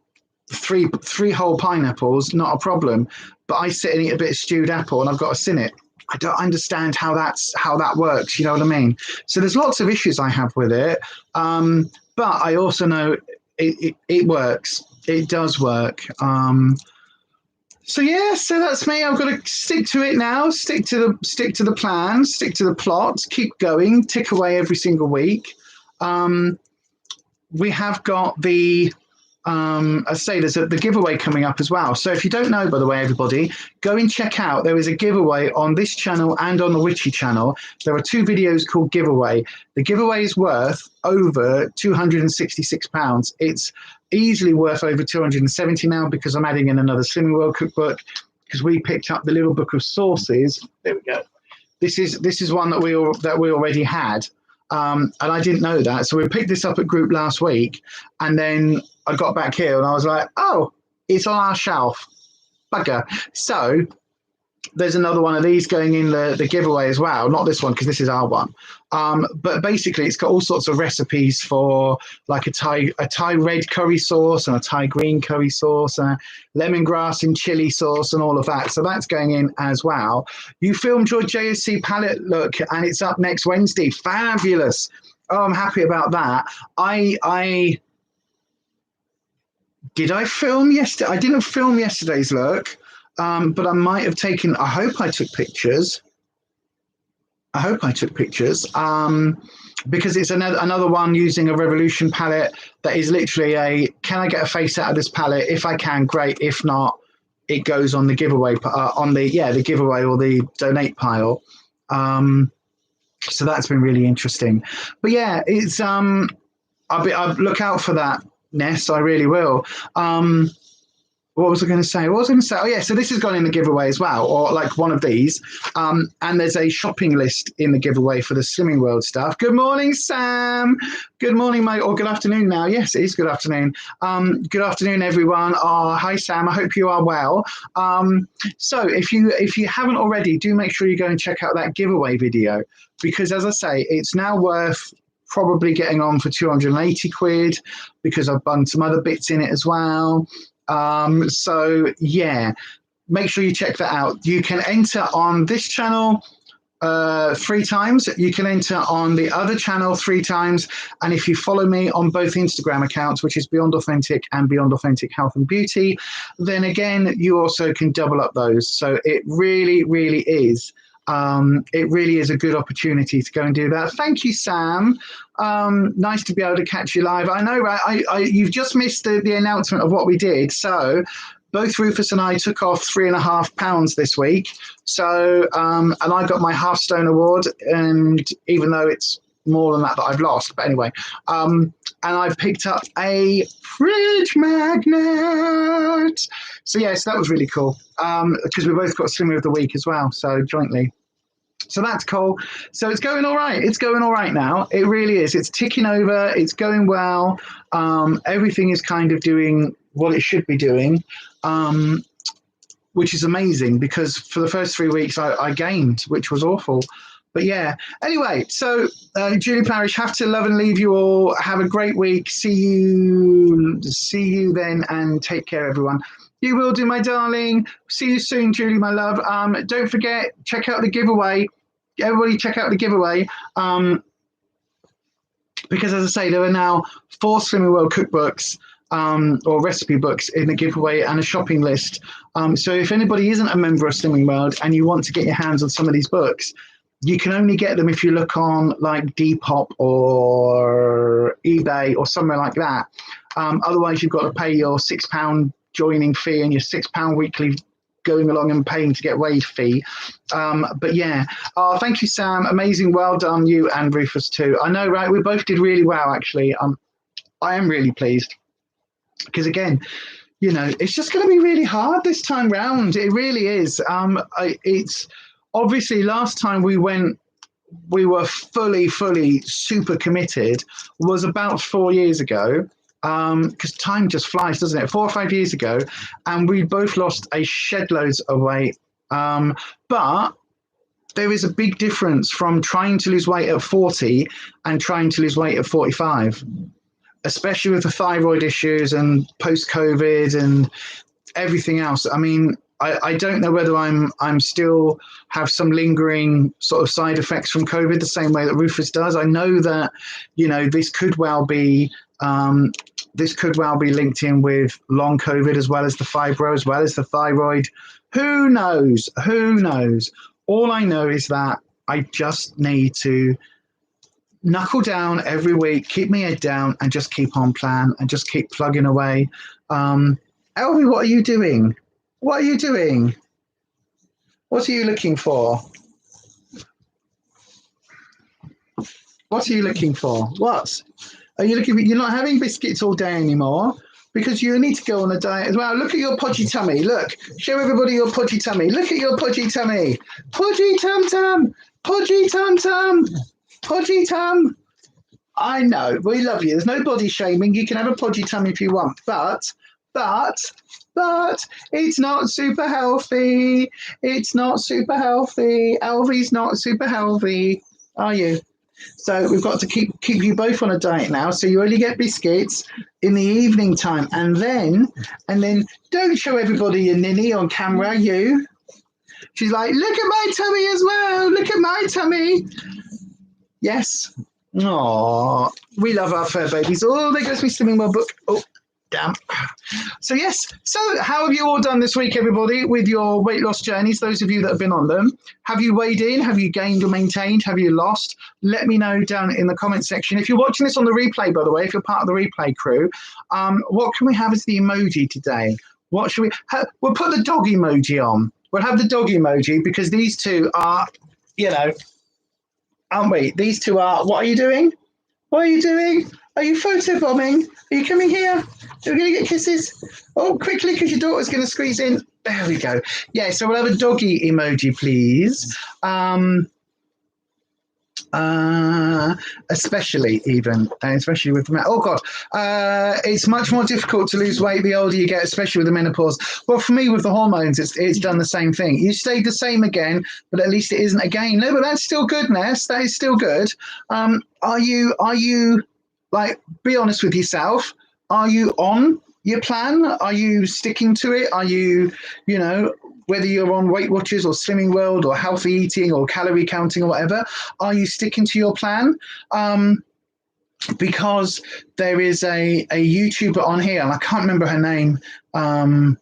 three whole pineapples, not a problem, but I sit and eat a bit of stewed apple and I've got to sin it. I don't understand how that works, you know what I mean? So there's lots of issues I have with it, but I also know it works. It does work. So yeah, so that's me. I've got to stick to it now. Stick to the plan. Stick to the plot. Keep going. Tick away every single week. We have got the. I say there's the giveaway coming up as well. So if you don't know, by the way, everybody, go and check out. There is a giveaway on this channel and on the Witchy channel. There are 2 videos called giveaway. The giveaway is worth over £266. It's easily worth over 270 now, because I'm adding in another Slimming World cookbook, because we picked up the little book of sauces. There we go. This is one that we already had. And I didn't know that. So we picked this up at group last week, and then I got back here and I was like, oh, it's on our shelf. Bugger. So there's another one of these going in the giveaway as well. Not this one, because this is our one. But basically, it's got all sorts of recipes for like a Thai red curry sauce and a Thai green curry sauce and a lemongrass and chili sauce and all of that. So that's going in as well. You filmed your JSC palette look, and it's up next Wednesday. Fabulous. Oh, I'm happy about that. Did I film yesterday? I didn't film yesterday's look. But I might have taken. I hope I took pictures. Because it's another one using a Revolution palette that is literally can I get a face out of this palette? If I can, great. If not, it goes on the giveaway the giveaway or the donate pile. So that's been really interesting. But yeah, it's I'll look out for that, Ness. I really will. what was I going to say? What was I going to say? Oh, yeah. So this has gone in the giveaway as well, or like one of these. And there's a shopping list in the giveaway for the Slimming World stuff. Good morning, Sam. Good morning, mate. Or good afternoon now. Yes, it is good afternoon. Good afternoon, everyone. Hi, Sam. I hope you are well. So if you haven't already, do make sure you go and check out that giveaway video, because as I say, it's now worth probably getting on for 280 quid because I've bunged some other bits in it as well. So yeah, make sure you check that out. You can enter on this channel 3 times. You can enter on the other channel 3 times. And if you follow me on both Instagram accounts, which is Beyond Authentic and Beyond Authentic Health and Beauty, then again, you also can double up those. So it really, really is. It really is a good opportunity to go and do that. Thank you, Sam. Nice to be able to catch you live. I know, right? You've just missed the announcement of what we did. So both Rufus and I took off £3.5 this week. So, and I got my Half Stone Award. And even though it's more than that I've lost, but anyway, and I picked up a fridge magnet. So yes, that was really cool. Because we both got Slimmer of the Week as well. So jointly. So that's cool. So it's going all right. It's going all right now. It really is. It's ticking over. It's going well. Everything is kind of doing what it should be doing, which is amazing because for the first 3 weeks I gained, which was awful. But yeah, anyway, so Julie Parish, have to love and leave you all. Have a great week. See you then, and take care, everyone. You will do, my darling. See you soon, Julie, my love. Don't forget, check out the giveaway. Everybody check out the giveaway. Because as I say, there are now 4 Slimming World cookbooks or recipe books in the giveaway and a shopping list. So if anybody isn't a member of Slimming World and you want to get your hands on some of these books, you can only get them if you look on like Depop or eBay or somewhere like that. Otherwise, you've got to pay your £6 joining fee and your £6 weekly going along and paying to get waived fee. But yeah, thank you, Sam. Amazing. Well done, you and Rufus too. I know, right? We both did really well, actually. I am really pleased because, again, you know, it's just going to be really hard this time round. It really is. It's obviously last time we were fully super committed was about 4 years ago. Because time just flies, doesn't it? 4 or 5 years ago, and we both lost a shed loads of weight. But there is a big difference from trying to lose weight at 40 and trying to lose weight at 45, especially with the thyroid issues and post-COVID and everything else. I mean, I don't know whether I'm still have some lingering sort of side effects from COVID the same way that Rufus does. I know that, you know, this could well be linked in with long COVID as well as the fibro, as well as the thyroid. Who knows? Who knows? All I know is that I just need to knuckle down every week, keep my head down, and just keep on plan and just keep plugging away. Elvie, what are you doing? What are you doing? What are you looking for? What are you looking for? What? Are you looking for? You're not having biscuits all day anymore because you need to go on a diet as well. Look at your podgy tummy. Look, show everybody your podgy tummy. Look at your podgy tummy. Podgy tum tum. Podgy tum tum. Podgy tum. I know, we love you. There's no body shaming. You can have a podgy tummy if you want, but it's not super healthy. It's not super healthy. Elvie's not super healthy. Are you? So we've got to keep you both on a diet now. So you only get biscuits in the evening time, and then don't show everybody your ninny on camera. You. She's like, look at my tummy as well. Look at my tummy. Yes. Oh, we love our fur babies. Oh, there goes my Slimming World book. Oh, damn. So yes. So how have you all done this week, everybody, with your weight loss journeys? Those of you that have been on them, have you weighed in? Have you gained or maintained? Have you lost? Let me know down in the comment section. If you're watching this on the replay, by the way, if you're part of the replay crew, what can we have as the emoji today? What should we have? We'll put the dog emoji on. We'll have the dog emoji because these two are, you know, aren't we? These two are, what are you doing? What are you doing? Are you photobombing? Are you coming here? We're going to get kisses. Oh, quickly, because your daughter's going to squeeze in. There we go. Yeah, so we'll have a doggy emoji, please. Especially with the oh god, it's much more difficult to lose weight the older you get, especially with the menopause. Well, for me with the hormones, it's done the same thing. You stayed the same again, but at least it isn't a gain. No, but that's still good, Ness. That is still good. Are you like, be honest with yourself? Are you on your plan? Are you sticking to it? Are you, you know, whether you're on Weight Watchers or Slimming World or healthy eating or calorie counting or whatever, are you sticking to your plan? Because there is a YouTuber on here, and I can't remember her name. Her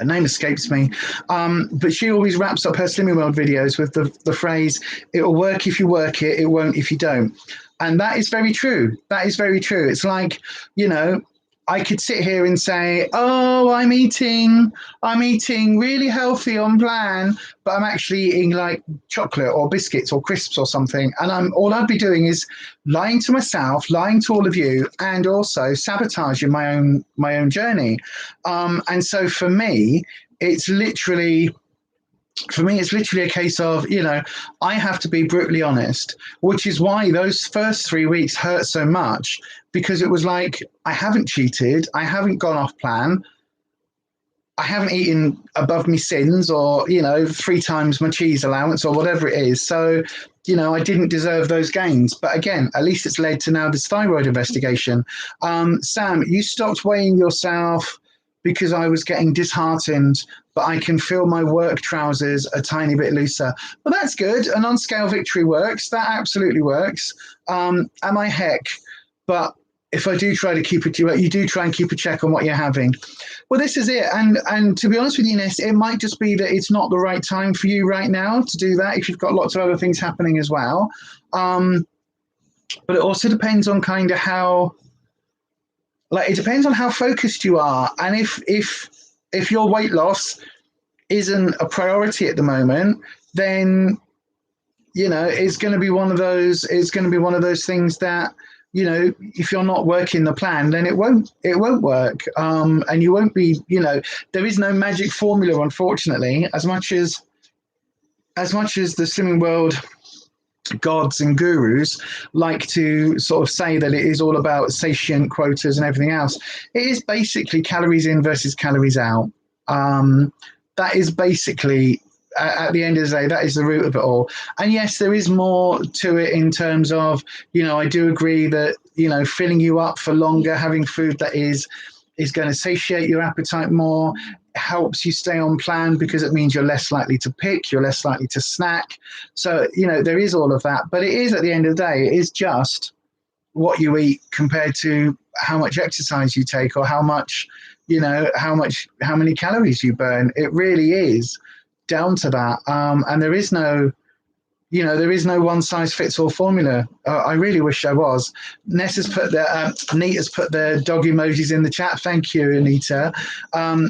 name escapes me. But she always wraps up her Slimming World videos with the phrase, it'll work if you work it, it won't if you don't. And that is very true. That is very true. It's like, you know, I could sit here and say, oh, I'm eating really healthy on plan, but I'm actually eating like chocolate or biscuits or crisps or something. And all I'd be doing is lying to myself, lying to all of you, and also sabotaging my own journey. And so for me, it's literally a case of, you know, I have to be brutally honest, which is why those first 3 weeks hurt so much, because it was like, I haven't cheated, I haven't gone off plan, I haven't eaten above my sins or, you know, 3 times my cheese allowance or whatever it is. So, you know, I didn't deserve those gains. But again, at least it's led to now this thyroid investigation. Sam, you stopped weighing yourself because I was getting disheartened, but I can feel my work trousers a tiny bit looser. Well, that's good. An on-scale victory works. That absolutely works. Am I heck? But if I do try to keep it, you do try and keep a check on what you're having. Well, this is it. And to be honest with you, Ness, it might just be that it's not the right time for you right now to do that if you've got lots of other things happening as well. But it also depends on kind of how, like, it depends on how focused you are. And if your weight loss isn't a priority at the moment, then, you know, it's going to be one of those things that, you know, if you're not working the plan, then it won't work. And you won't be, you know, there is no magic formula, unfortunately, as much as the Slimming World gods and gurus like to sort of say that it is all about satiant quotas and everything else. It is basically calories in versus calories out. That is basically, at the end of the day, that is the root of it all. And yes, there is more to it in terms of, you know, I do agree that, you know, filling you up for longer, having food that is going to satiate your appetite more, helps you stay on plan because it means you're less likely to pick, you're less likely to snack. So, you know, there is all of that. But it is, at the end of the day, it is just what you eat compared to how much exercise you take or how much, you know, how many calories you burn. It really is down to that. And there is no, you know, there is no one size fits all formula. I really wish there was. Ness has put Neat has put the dog emojis in the chat. Thank you, Anita.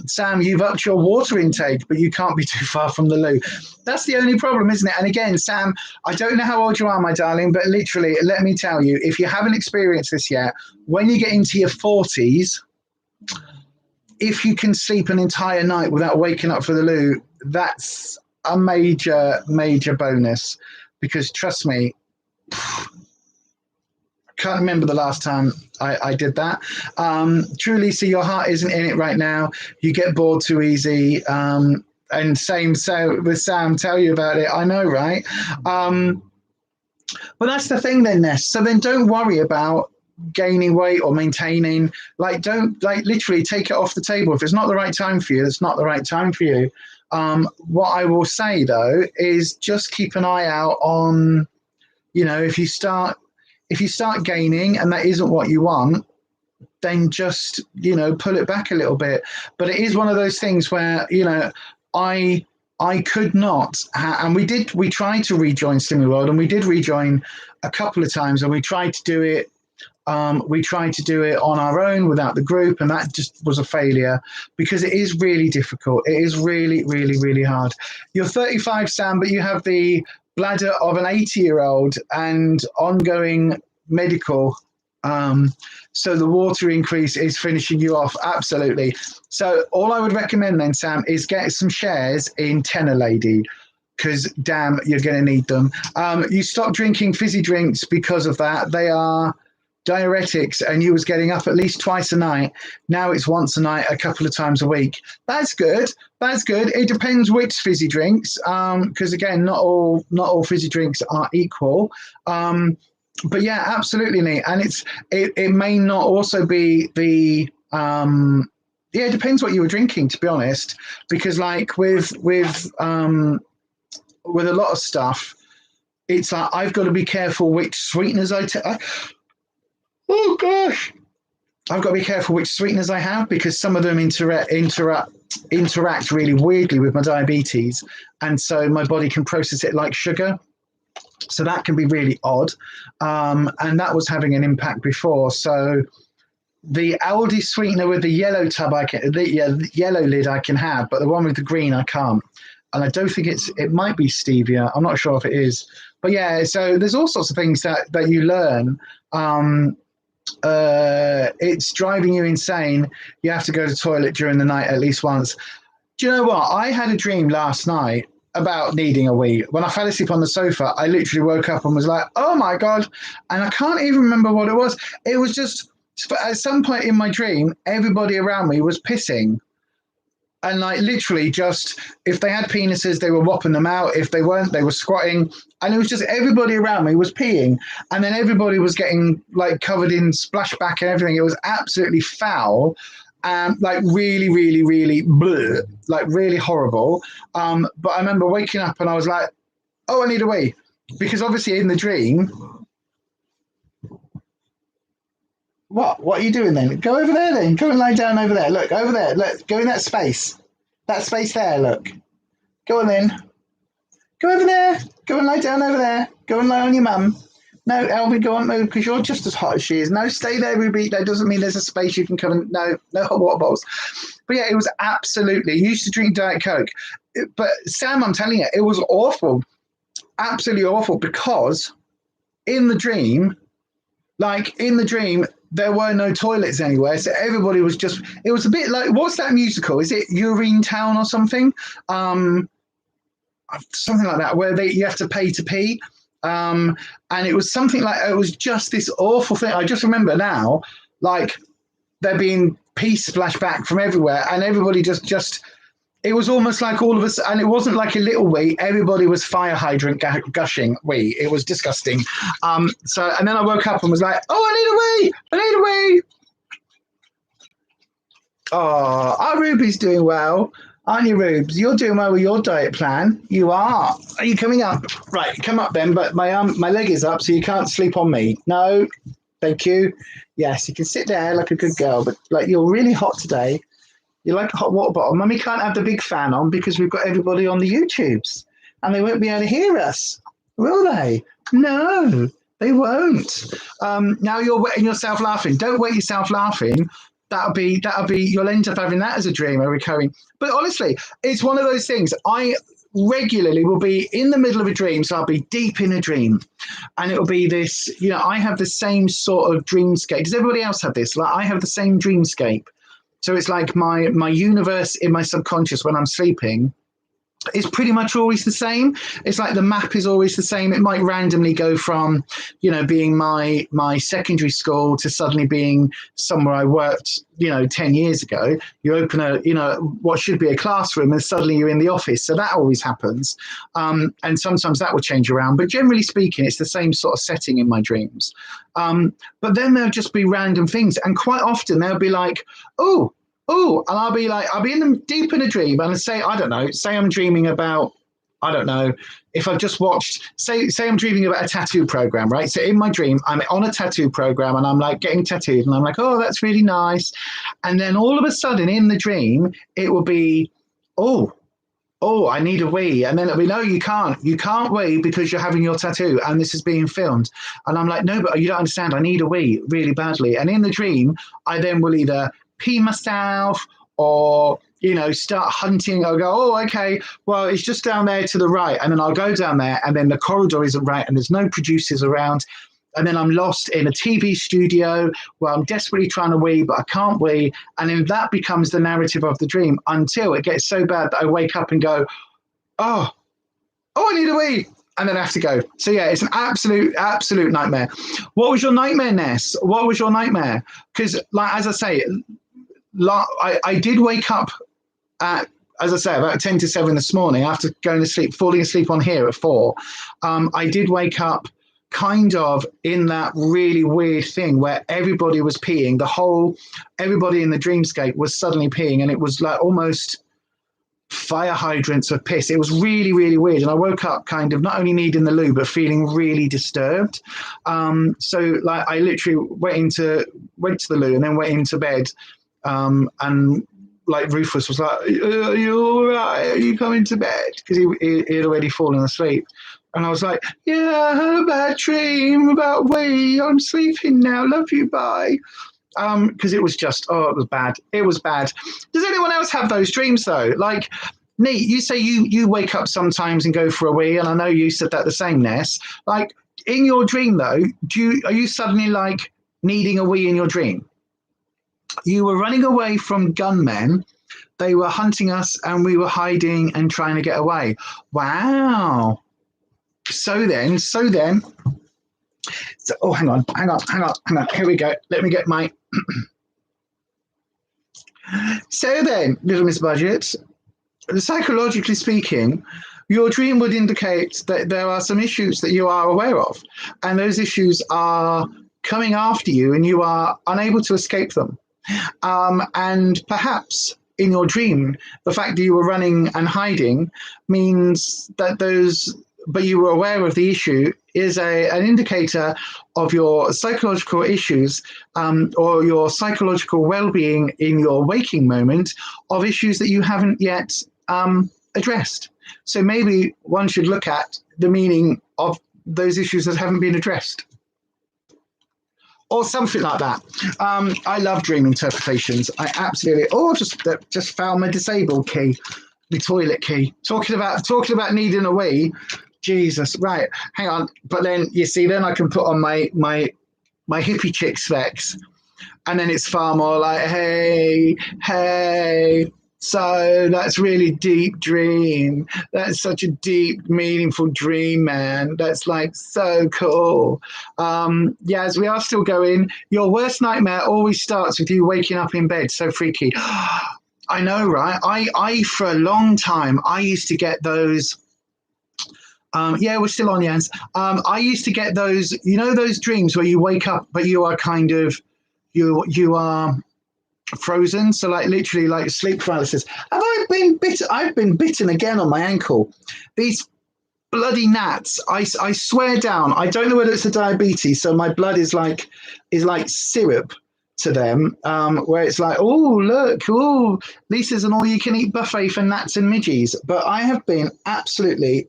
Sam, you've upped your water intake, but you can't be too far from the loo. That's the only problem, isn't it? And again, Sam, I don't know how old you are, my darling, but literally, let me tell you, if you haven't experienced this yet, when you get into your 40s, if you can sleep an entire night without waking up for the loo, that's a major, major bonus, because trust me, can't remember the last time I did that. Truly, see, your heart isn't in it right now. You get bored too easy. And same so with Sam, tell you about it. I know, right? But that's the thing then, Ness. So then don't worry about gaining weight or maintaining. Like, don't, like, literally take it off the table. If it's not the right time for you, it's not the right time for you. What I will say, though, is just keep an eye out on, you know, if you start gaining and that isn't what you want, then just, you know, pull it back a little bit. But it is one of those things where, you know, I could not, and we tried to rejoin Slimming World, and we did rejoin a couple of times, and we tried to do it on our own without the group, and that just was a failure because it is really difficult. It is really, really, really hard. You're 35, Sam, but you have the bladder of an 80-year-old and ongoing medical. So the water increase is finishing you off. Absolutely. So all I would recommend then, Sam, is get some shares in Tenor Lady, because damn, you're going to need them. You stop drinking fizzy drinks because of that. They are diuretics, and you was getting up at least twice a night. Now it's once a night, a couple of times a week. That's good. That's good. It depends which fizzy drinks, because again, not all fizzy drinks are equal. But yeah, absolutely, Nate. And it may not also be the it depends what you were drinking, to be honest, because like with a lot of stuff, it's like I've got to be careful which sweeteners I take. Oh gosh, I've got to be careful which sweeteners I have, because some of them interact really weirdly with my diabetes, and so my body can process it like sugar. So that can be really odd, and that was having an impact before. So the Aldi sweetener with the yellow tub, the yellow lid I can have, but the one with the green I can't. And I don't think it might be stevia. I'm not sure if it is, but yeah. So there's all sorts of things that you learn. It's driving you insane. You have to go to the toilet during the night at least once. Do you know what? I had a dream last night about needing a wee. When I fell asleep on the sofa, I literally woke up and was like, oh my God. And I can't even remember what it was. It was just, at some point in my dream, everybody around me was pissing. And like literally just, if they had penises, they were whopping them out. If they weren't, they were squatting. And it was just everybody around me was peeing. And then everybody was getting like covered in splashback and everything. It was absolutely foul. Like really, really, really bleh, like really horrible. But I remember waking up and I was like, oh, I need a wee. Because obviously in the dream, what are you doing then? Go over there then. Go and lie down over there. Look, over there. Look, go in that space. That space there, look. Go on then. Go over there. Go and lie down over there. Go and lie on your mum. No, Elby, go on, move, because you're just as hot as she is. No, stay there, Ruby. That doesn't mean there's a space you can come and... No hot water bottles. But yeah, it was absolutely... You used to drink Diet Coke. But Sam, I'm telling you, it was awful. Absolutely awful, because in the dream, there were no toilets anywhere. So everybody was just... It was a bit like... What's that musical? Is it Urine Town or something? Something like that, where you have to pay to pee. And it was something like, it was just this awful thing. I just remember now, like there being pee splashback from everywhere, and everybody just it was almost like all of us, and it wasn't like a little wee, everybody was fire hydrant gushing wee. It was disgusting. So, and then I woke up and was like, oh, I need a wee. Oh, our Ruby's doing well. Aren't you, Rubes? You're doing well with your diet plan. You are. Are you coming up? Right, come up then, but my leg is up, so you can't sleep on me. No, thank you. Yes, you can sit there like a good girl, but like you're really hot today. You're like a hot water bottle. Mummy can't have the big fan on because we've got everybody on the YouTubes, and they won't be able to hear us, will they? No, they won't. Now you're wetting yourself laughing. Don't wet yourself laughing. That'll be, you'll end up having that as a dream, a recurring. But honestly, it's one of those things. I regularly will be in the middle of a dream, so I'll be deep in a dream. And it'll be this, I have the same sort of dreamscape. Does everybody else have this? Like, I have the same dreamscape. So it's like my universe in my subconscious when I'm sleeping is pretty much always the same. It's like the map is always the same. It might randomly go from, being my secondary school to suddenly being somewhere I worked, 10 years ago. You open what should be a classroom and suddenly you're in the office. So that always happens. And sometimes that will change around. But generally speaking, it's the same sort of setting in my dreams. But then there'll just be random things. And quite often they'll be like, oh, and I'll be deep in a dream, and say I'm dreaming about, if I've just watched, say I'm dreaming about a tattoo program, right? So in my dream, I'm on a tattoo program and I'm like getting tattooed and I'm like, oh, that's really nice. And then all of a sudden in the dream, it will be, oh, I need a wee. And then it'll be, no, you can't wee because you're having your tattoo and this is being filmed. And I'm like, no, but you don't understand. I need a wee really badly. And in the dream, I then will either pee myself or you know, start hunting. I'll go, oh, okay, well, it's just down there to the right. And then I'll go down there, and then the corridor isn't right, and there's no producers around. And then I'm lost in a TV studio where I'm desperately trying to wee, but I can't wee. And then that becomes the narrative of the dream until it gets so bad that I wake up and go, oh, I need a wee. And then I have to go. So yeah, it's an absolute nightmare. What was your nightmare, Ness? What was your nightmare? Because, like, as I say, I did wake up at, as I say, about 10 to 7 this morning after going to sleep, falling asleep on here at 4. I did wake up kind of in that really weird thing where everybody was peeing. Everybody in the dreamscape was suddenly peeing, and it was like almost fire hydrants of piss. It was really, really weird. And I woke up kind of not only needing the loo, but feeling really disturbed. So like I literally went to the loo and then went into bed. And like Rufus was like, are you all right? Are you coming to bed? Because he had already fallen asleep. And I was like, yeah, I had a bad dream about wee. I'm sleeping now. Love you. Bye. Because it was just, it was bad. It was bad. Does anyone else have those dreams though? Like, Neat, you say you wake up sometimes and go for a wee, and I know you said that the same, Ness. Like, in your dream though, are you suddenly like needing a wee in your dream? You were running away from gunmen. They were hunting us, and we were hiding and trying to get away. Wow. So then, oh, hang on. Here we go. Let me get my. So then, little Miss Budget, psychologically speaking, your dream would indicate that there are some issues that you are aware of, and those issues are coming after you, and you are unable to escape them. And perhaps in your dream, the fact that you were running and hiding means that but you were aware of the issue, is an indicator of your psychological issues or your psychological well-being in your waking moment of issues that you haven't yet addressed. So maybe one should look at the meaning of those issues that haven't been addressed. Or something like that. I love dream interpretations. I absolutely. Oh, just found my disabled key, the toilet key. Talking about needing a wee. Jesus, right? Hang on. But then you see, then I can put on my hippie chick specs, and then it's far more like, hey. So that's really deep dream. That's such a deep, meaningful dream, man. That's like so cool. As we are still going, your worst nightmare always starts with you waking up in bed. So freaky. I know, right? I for a long time, I used to get those. We're still on, Jens. I used to get those, you know, those dreams where you wake up, but you are kind of, you are frozen. So like literally like sleep paralysis. Have I been bitten? I've been bitten again on my ankle. These bloody gnats. I swear down. I don't know whether it's a diabetes. So my blood is like syrup to them, where it's like, oh, look, oh, Lisa's an all-you-can-eat buffet for gnats and midges. But I have been absolutely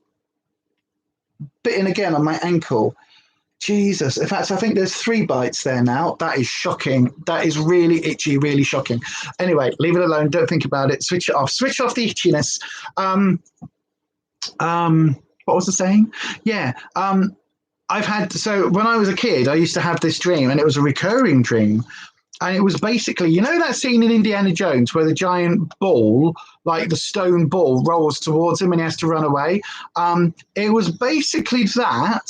bitten again on my ankle. Jesus. In fact, I think there's 3 bites there now. That is shocking. That is really itchy, really shocking. Anyway, leave it alone. Don't think about it. Switch it off. Switch off the itchiness. What was I saying? Yeah. So when I was a kid, I used to have this dream, and it was a recurring dream. And it was basically, you know that scene in Indiana Jones where the giant ball, like the stone ball, rolls towards him and he has to run away? It was basically that.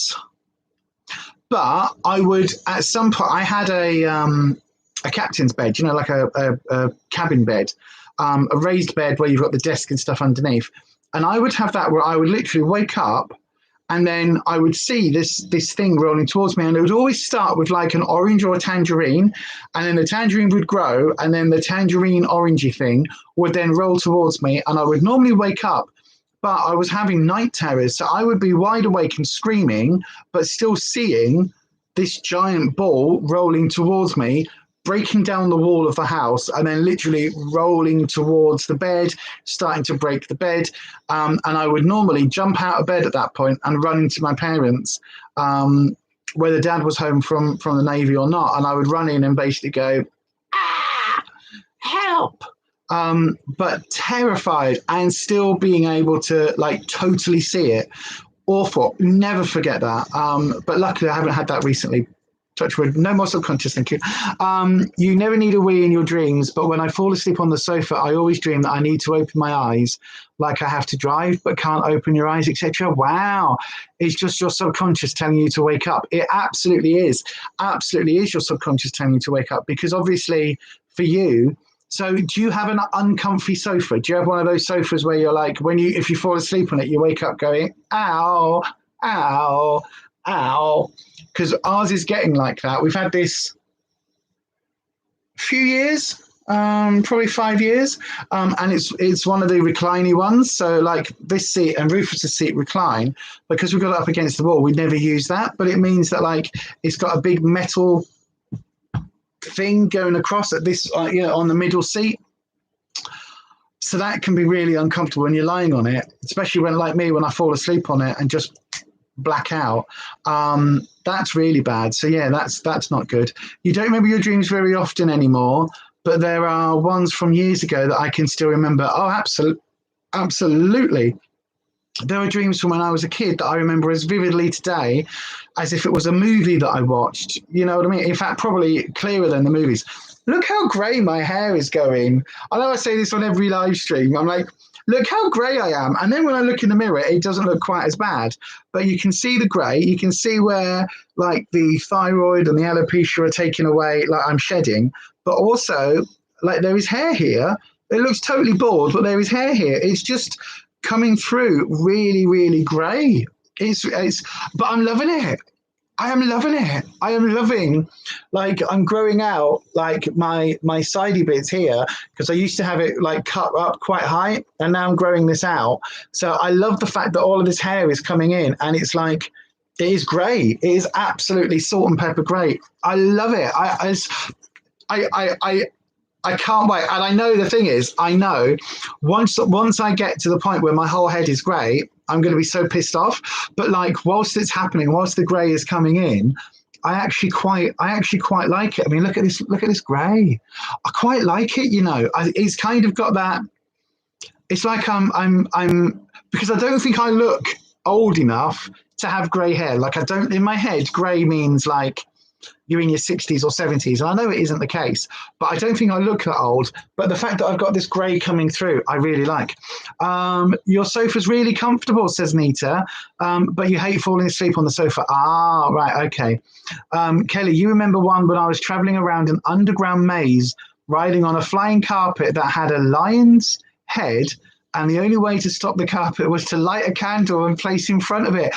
But I would, at some point, I had a captain's bed, you know, like a cabin bed, a raised bed where you've got the desk and stuff underneath. And I would have that where I would literally wake up, and then I would see this thing rolling towards me, and it would always start with like an orange or a tangerine, and then the tangerine would grow, and then the tangerine orangey thing would then roll towards me, and I would normally wake up, but I was having night terrors, so I would be wide awake and screaming, but still seeing this giant ball rolling towards me, breaking down the wall of the house, and then literally rolling towards the bed, starting to break the bed. And I would normally jump out of bed at that point and run into my parents, whether Dad was home from the Navy or not. And I would run in and basically go, help. but terrified and still being able to like totally see it. Awful. Never forget that. But luckily, I haven't had that recently. Touch wood. No more subconscious. Thank you. You never need a wee in your dreams, but when I fall asleep on the sofa, I always dream that I need to open my eyes, like I have to drive, but can't open your eyes, etc. Wow. It's just your subconscious telling you to wake up. It absolutely is. Absolutely is your subconscious telling you to wake up, because obviously for you, so do you have an uncomfy sofa? Do you have one of those sofas where you're like, if you fall asleep on it, you wake up going, ow, ow, ow? Because ours is getting like that. We've had this few years, probably 5 years, and it's one of the recliny ones. So like this seat and Rufus's seat recline, because we've got it up against the wall. We never use that, but it means that like it's got a big metal thing going across at this, on the middle seat. So that can be really uncomfortable when you're lying on it, especially when, like me, when I fall asleep on it and just black out. That's really bad. So yeah, that's not good. You don't remember your dreams very often anymore, but there are ones from years ago that I can still remember. Oh, absolutely. There are dreams from when I was a kid that I remember as vividly today as if it was a movie that I watched. You know what I mean? In fact, probably clearer than the movies. Look how grey my hair is going. I know I say this on every live stream. I'm like, look how grey I am. And then when I look in the mirror, it doesn't look quite as bad. But you can see the grey. You can see where like the thyroid and the alopecia are taken away, like I'm shedding. But also, like there is hair here. It looks totally bald, but there is hair here. It's just coming through really, really grey. But I'm loving it. I am loving it. I am loving, like I'm growing out like my sidey bits here, because I used to have it like cut up quite high, and now I'm growing this out. So I love the fact that all of this hair is coming in, and it's like, it is grey. It is absolutely salt and pepper grey. I love it. I can't wait. And I know the thing is, I know once I get to the point where my whole head is grey, I'm going to be so pissed off. But like, whilst it's happening, whilst the grey is coming in, I actually quite like it. I mean, look at this grey. I quite like it. It's kind of got that. It's like I'm because I don't think I look old enough to have grey hair. Like I don't, in my head, grey means like you're in your 60s or 70s. And I know it isn't the case, but I don't think I look that old. But the fact that I've got this grey coming through, I really like. Your sofa's really comfortable, says Nita, but you hate falling asleep on the sofa. Ah, right, okay. Kelly, you remember one when I was traveling around an underground maze, riding on a flying carpet that had a lion's head, and the only way to stop the carpet was to light a candle and place in front of it.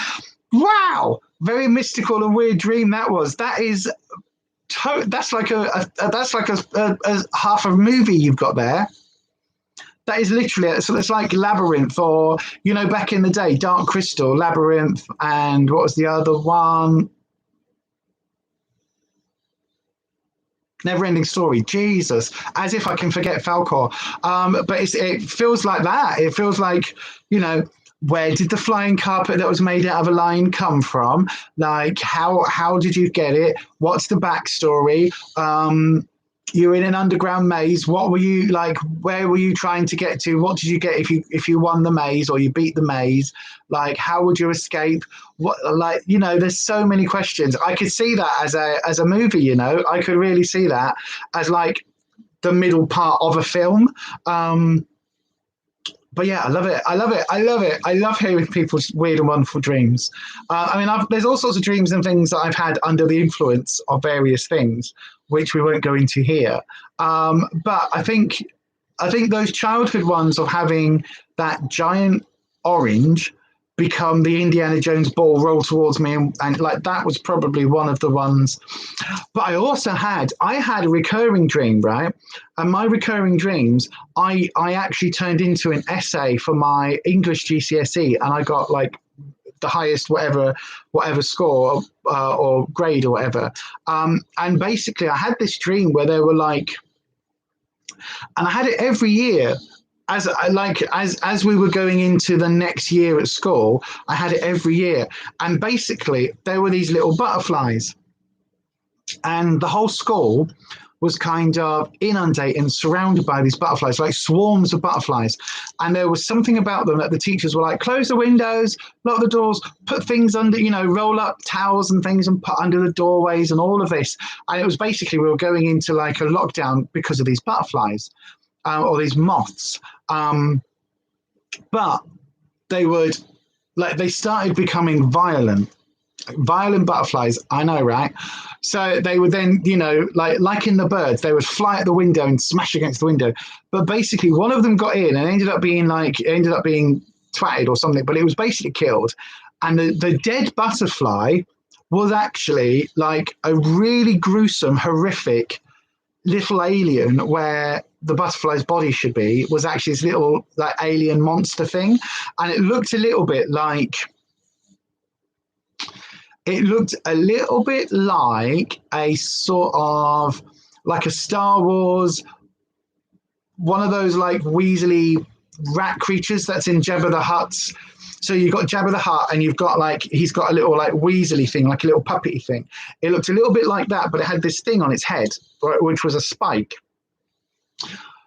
Wow, very mystical and weird dream that was. That is, that's like a half a movie you've got there. That is literally, it's like Labyrinth, or back in the day, Dark Crystal, Labyrinth, and what was the other one? Never-ending Story. Jesus, as if I can forget Falcor. But it feels like that. It feels like, where did the flying carpet that was made out of a lion come from? Like, how did you get it? What's the backstory? You're in an underground maze. What were you like? Where were you trying to get to? What did you get if you won the maze or you beat the maze? Like, how would you escape? What, like, there's so many questions. I could see that as a movie. I could really see that as like the middle part of a film. But yeah, I love it. I love it. I love it. I love hearing people's weird and wonderful dreams. There's all sorts of dreams and things that I've had under the influence of various things, which we won't go into here. But I think those childhood ones of having that giant orange become the Indiana Jones ball roll towards me, and like that was probably one of the ones. But I had a recurring dream, right? And my recurring dreams, I actually turned into an essay for my English GCSE, and I got like the highest whatever score or grade or whatever. And basically I had this dream where they were like, and I had it every year. As we were going into the next year at school, I had it every year. And basically there were these little butterflies, and the whole school was kind of inundated and surrounded by these butterflies, like swarms of butterflies. And there was something about them that the teachers were like, close the windows, lock the doors, put things under, you know, roll up towels and things and put under the doorways and all of this. And it was basically, we were going into like a lockdown because of these butterflies or these moths. But they would, like, they started becoming violent butterflies. I know, right? So they would then, you know, like in the birds, they would fly at the window and smash against the window. But basically, one of them got in and ended up being twatted or something. But it was basically killed. And the dead butterfly was actually like a really gruesome, horrific little alien where the butterfly's body should be, was actually this little like alien monster thing. And it looked a little bit like a sort of like a Star Wars, one of those like Weasley rat creatures that's in Jabba the Hutt's. So you've got Jabba the Hutt and you've got like, he's got a little like Weasley thing, like a little puppety thing. It looked a little bit like that, but it had this thing on its head, which was a spike.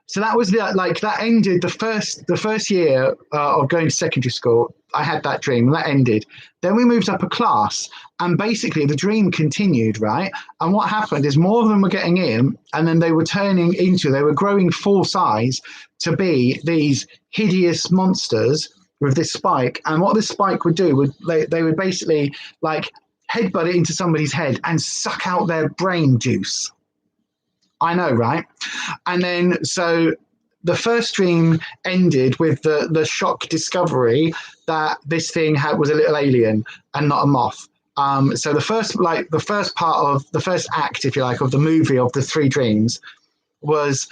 So that was that ended the first year of going to secondary school. I had that dream and that ended. Then we moved up a class and basically the dream continued, right? And what happened is more of them were getting in and then they were growing full size to be these hideous monsters with this spike. And what this spike would do they would basically like headbutt it into somebody's head and suck out their brain juice. I know, right? And then so the first dream ended with the shock discovery that this thing was a little alien and not a moth. So the first act, if you like, of the movie of the three dreams was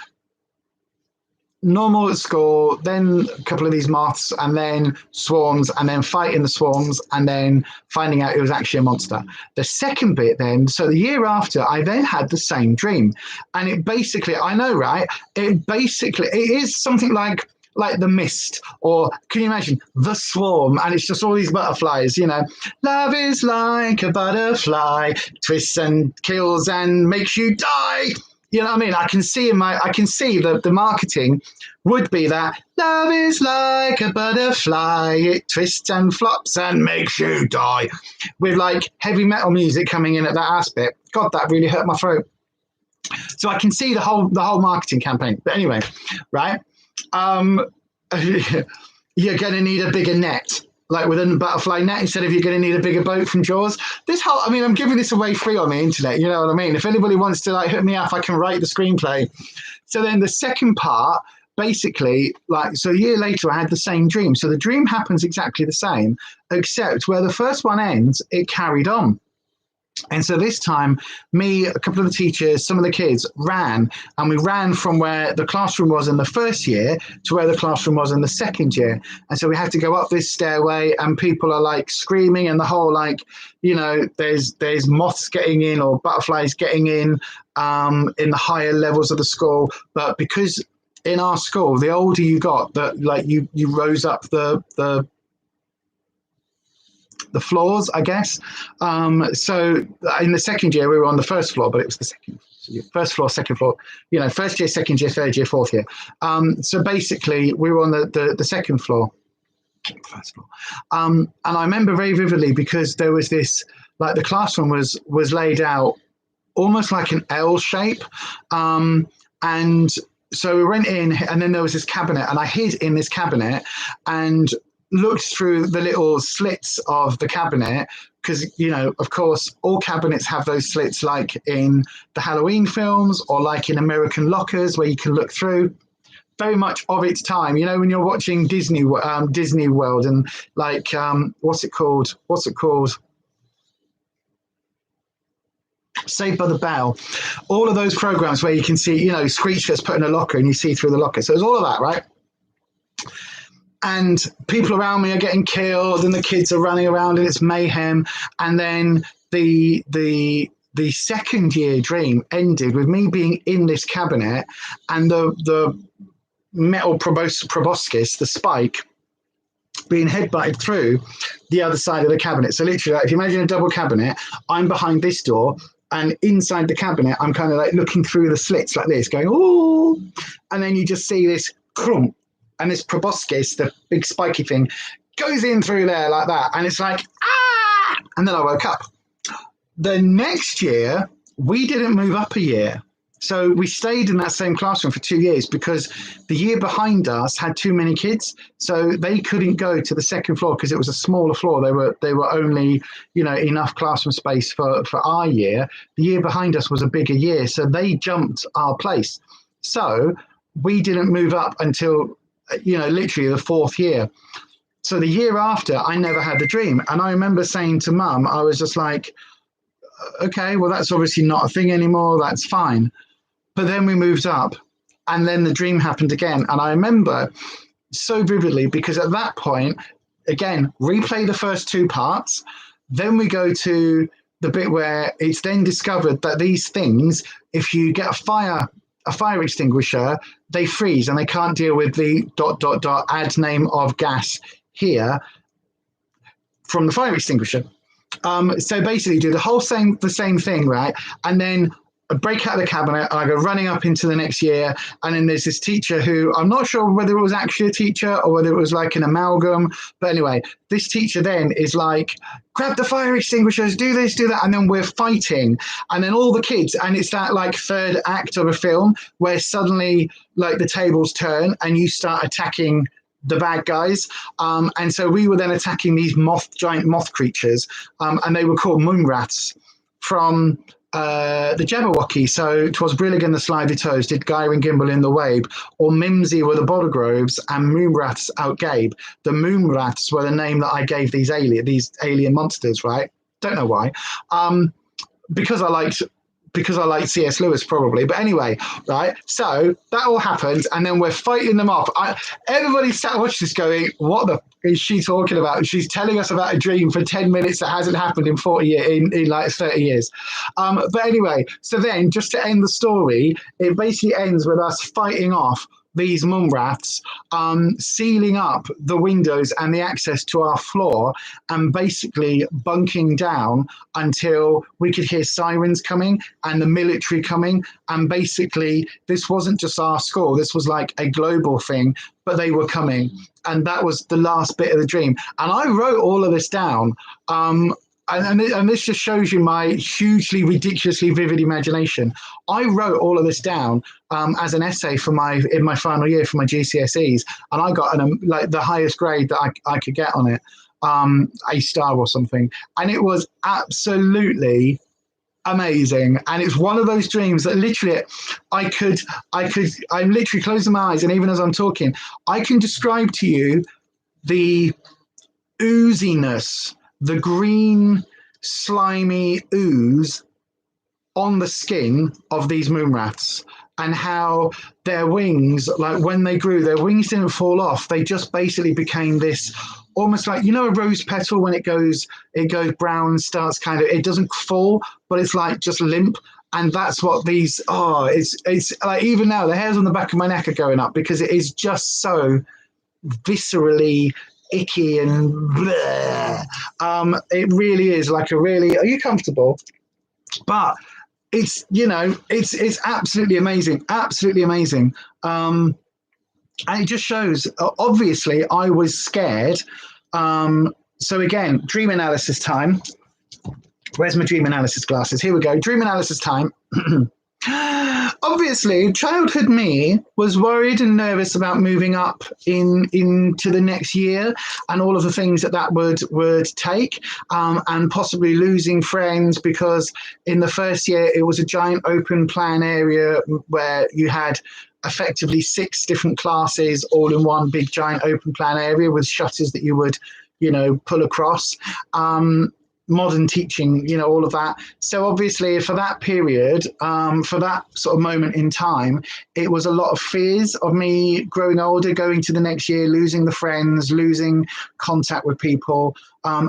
normal at school, then a couple of these moths, and then swarms, and then fighting the swarms, and then finding out it was actually a monster. The second bit then, so the year after, I then had the same dream. And it basically, I know, right? It is something like The Mist, or can you imagine The Swarm? And it's just all these butterflies, you know. Love is like a butterfly, twists and kills and makes you die. You know what I mean? I can see the marketing would be that love is like a butterfly, it twists and flops and makes you die, with like heavy metal music coming in at that aspect. God, that really hurt my throat. So I can see the whole marketing campaign. But anyway, right? You're going to need a bigger net, like with a butterfly net, instead of you're going to need a bigger boat from Jaws. I'm giving this away free on the internet, you know what I mean? If anybody wants to like hit me up, I can write the screenplay. So then the second part, basically, so a year later, I had the same dream. So the dream happens exactly the same, except where the first one ends, it carried on. And so this time, me, a couple of the teachers, some of the kids ran, and we ran from where the classroom was in the first year to where the classroom was in the second year. And so we had to go up this stairway, and people are like screaming, and the whole there's moths getting in or butterflies getting in the higher levels of the school. But because in our school, the older you got, you rose up the floors, I guess. So in the second year, we were on the first floor, but it was the first floor, second floor, first year, second year, third year, fourth year. So basically, we were on the second floor, first floor. And I remember very vividly because there was this, the classroom was laid out almost like an L shape. And so we went in, and then there was this cabinet, and I hid in this cabinet and looked through the little slits of the cabinet, because, of course, all cabinets have those slits, like in the Halloween films or like in American Lockers, where you can look through. Very much of its time, when you're watching Disney World and what's it called? Saved by the Bell. All of those programs where you can see, Screech gets put in a locker and you see through the locker. So it's all of that, right? And people around me are getting killed, and the kids are running around, and it's mayhem. And then the second year dream ended with me being in this cabinet, and the metal proboscis, the spike, being headbutted through the other side of the cabinet. So literally, if you imagine a double cabinet, I'm behind this door, And inside the cabinet, I'm kind of like looking through the slits like this, going, oh, and then you just see this crump, and this proboscis, the big spiky thing, goes in through there like that. And it's like, ah! And then I woke up. The next year, we didn't move up a year. So we stayed in that same classroom for 2 years because the year behind us had too many kids. So they couldn't go to the second floor because it was a smaller floor. They were only, enough classroom space for our year. The year behind us was a bigger year. So they jumped our place. So we didn't move up until, literally the fourth year. So the year after, I never had the dream. And I remember saying to Mum, I was just like, okay, well, that's obviously not a thing anymore. That's fine. But then we moved up, and then the dream happened again. And I remember so vividly because at that point, again, replay the first 2 parts. Then we go to the bit where it's then discovered that these things, if you get a fire extinguisher, they freeze and they can't deal with the ... add name of gas here from the fire extinguisher. So basically do the same thing, right? And then I break out of the cabinet and I go running up into the next year. And then there's this teacher who I'm not sure whether it was actually a teacher or whether it was like an amalgam. But anyway, this teacher then is like, grab the fire extinguishers, do this, do that. And then we're fighting. And then all the kids, and it's that like third act of a film where suddenly like the tables turn and you start attacking the bad guys. And so we were then attacking these giant moth creatures. And they were called moonrats from the Jabberwocky. So 'twas Brilligan the Slithy Toes, did Gyre and Gimble in the Wabe, or Mimsy were the Bottergroves, and Moonrats outgabe. The Moonrats were the name that I gave these alien monsters, right? Don't know why. Because I liked C.S. Lewis probably. But anyway, right? So that all happens, and then we're fighting them off. Everybody sat watching this going, what the f*** is she talking about? She's telling us about a dream for 10 minutes that hasn't happened in 40 years, in like 30 years. But anyway, so then just to end the story, it basically ends with us fighting off these mumrats, sealing up the windows and the access to our floor, and basically bunking down until we could hear sirens coming and the military coming. And basically, this wasn't just our school, this was like a global thing, but they were coming. And that was the last bit of the dream. And I wrote all of this down. And this just shows you my hugely, ridiculously vivid imagination. I wrote all of this down as an essay in my final year for my GCSEs, and I got like the highest grade that I could get on it, A star or something. And it was absolutely amazing. And it's one of those dreams that literally I'm literally closing my eyes, and even as I'm talking, I can describe to you the ooziness, the green, slimy ooze on the skin of these moonrats, and how their wings, like when they grew, their wings didn't fall off. They just basically became this almost like, a rose petal when it goes brown, starts kind of, it doesn't fall, but it's like just limp. And that's what these are. It's like, even now the hairs on the back of my neck are going up because it is just so viscerally icky and bleh. It really is like are you comfortable? But it's it's absolutely amazing, and it just shows, obviously I was scared. So again, dream analysis time. Where's my dream analysis glasses? Here we go. Dream analysis time. Obviously, childhood me was worried and nervous about moving up into the next year and all of the things that would take, and possibly losing friends, because in the first year it was a giant open plan area where you had effectively 6 different classes all in one big giant open plan area with shutters that you would pull across. Modern teaching, all of that. So obviously for that period, for that sort of moment in time, it was a lot of fears of me growing older, going to the next year, losing the friends, losing contact with people,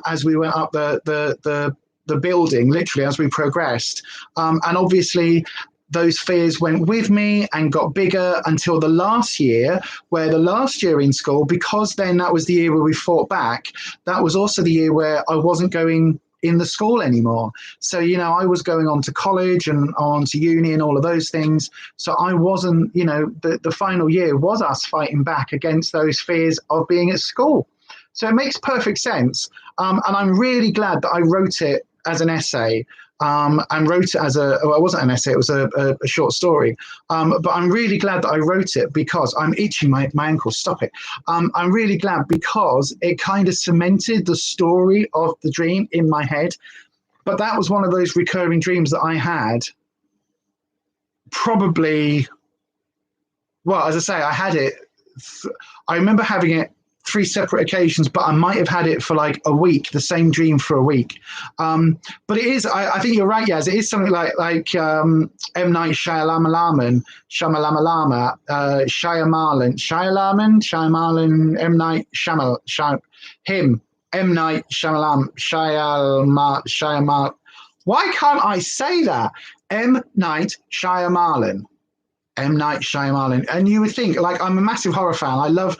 as we went up the building, literally as we progressed. And obviously those fears went with me and got bigger until the last year, where the last year in school, because then that was the year where we fought back, that was also the year where I wasn't going in the school anymore. So, you know, I was going on to college and on to uni and all of those things. So I wasn't, you know, the final year was us fighting back against those fears of being at school. So it makes perfect sense. And I'm really glad that I wrote it as an essay. And wrote it as well, it wasn't an essay, it was a short story. But I'm really glad that I wrote it because I'm itching my ankle, stop it. I'm really glad because it kind of cemented the story of the dream in my head. But that was one of those recurring dreams that I had probably, well, as I say, I had it, I remember having it 3 separate occasions, but I might have had it for like a week, the same dream for a week. But it is, I think you're right, Yaz, it is something like M. Night Shyamalan, M. Night M. Night Shyamalan. Why can't I say that? M. Night Shyamalan. M. Night Shyamalan. And you would think, like, I'm a massive horror fan. I love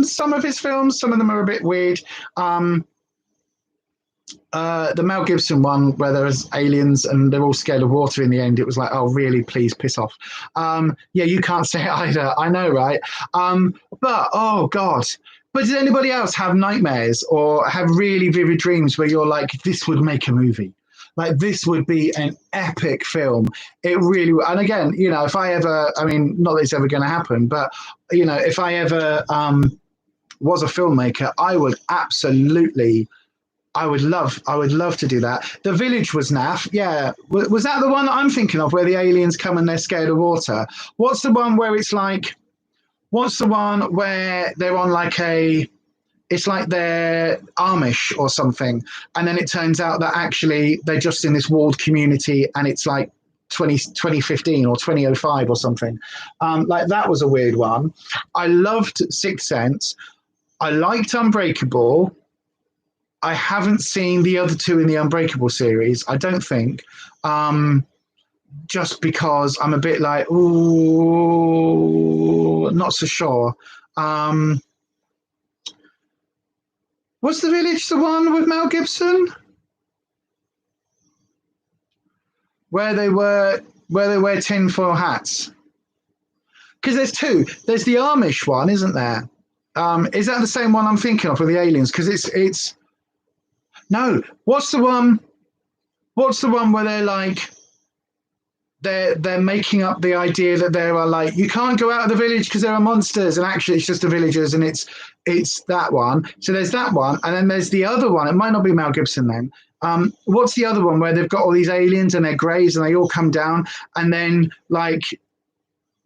some of his films. Some of them are a bit weird. The Mel Gibson one where there's aliens and they're all scared of water in the end, it was like, oh really, please piss off. Yeah, you can't say it either, I know, right? But oh god, but does anybody else have nightmares or have really vivid dreams where you're like, this would make a movie? Like, this would be an epic film. It really would. And again, you know, if I ever, I mean, not that it's ever going to happen, but, you know, if I ever was a filmmaker, I would absolutely, I would love to do that. The Village was naff. Yeah. Was that the one that I'm thinking of where the aliens come and they're scared of water? What's the one where it's like, what's the one where they're on like it's like they're Amish or something. And then it turns out that actually they're just in this walled community and it's like 2015 or 2005 or something. Like that was a weird one. I loved Sixth Sense. I liked Unbreakable. I haven't seen the other 2 in the Unbreakable series, I don't think. Just because I'm a bit like, ooh, not so sure. Was The Village the one with Mel Gibson? Where they wear tinfoil hats? Because there's 2. There's the Amish one, isn't there? Is that the same one I'm thinking of with the aliens? Because it's no. What's the one where they're like they're making up the idea that there are like, you can't go out of the village because there are monsters, and actually it's just the villagers, and it's that one. So there's that one, and then there's the other one. It might not be Mel Gibson then. What's the other one where they've got all these aliens and they're greys and they all come down, and then like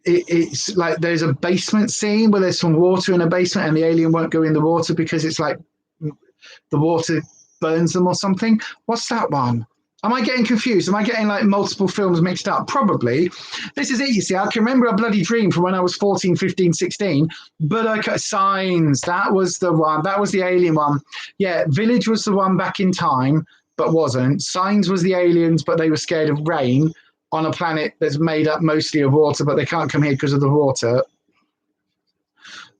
it's like there's a basement scene where there's some water in a basement and the alien won't go in the water because it's like the water burns them or something. What's that one? Am I getting confused? Am I getting like multiple films mixed up? Probably. This is it, you see. I can remember a bloody dream from when I was 14, 15, 16. But Signs, that was the one. That was the alien one. Yeah, Village was the one back in time, but wasn't. Signs was the aliens, but they were scared of rain on a planet that's made up mostly of water, but they can't come here because of the water.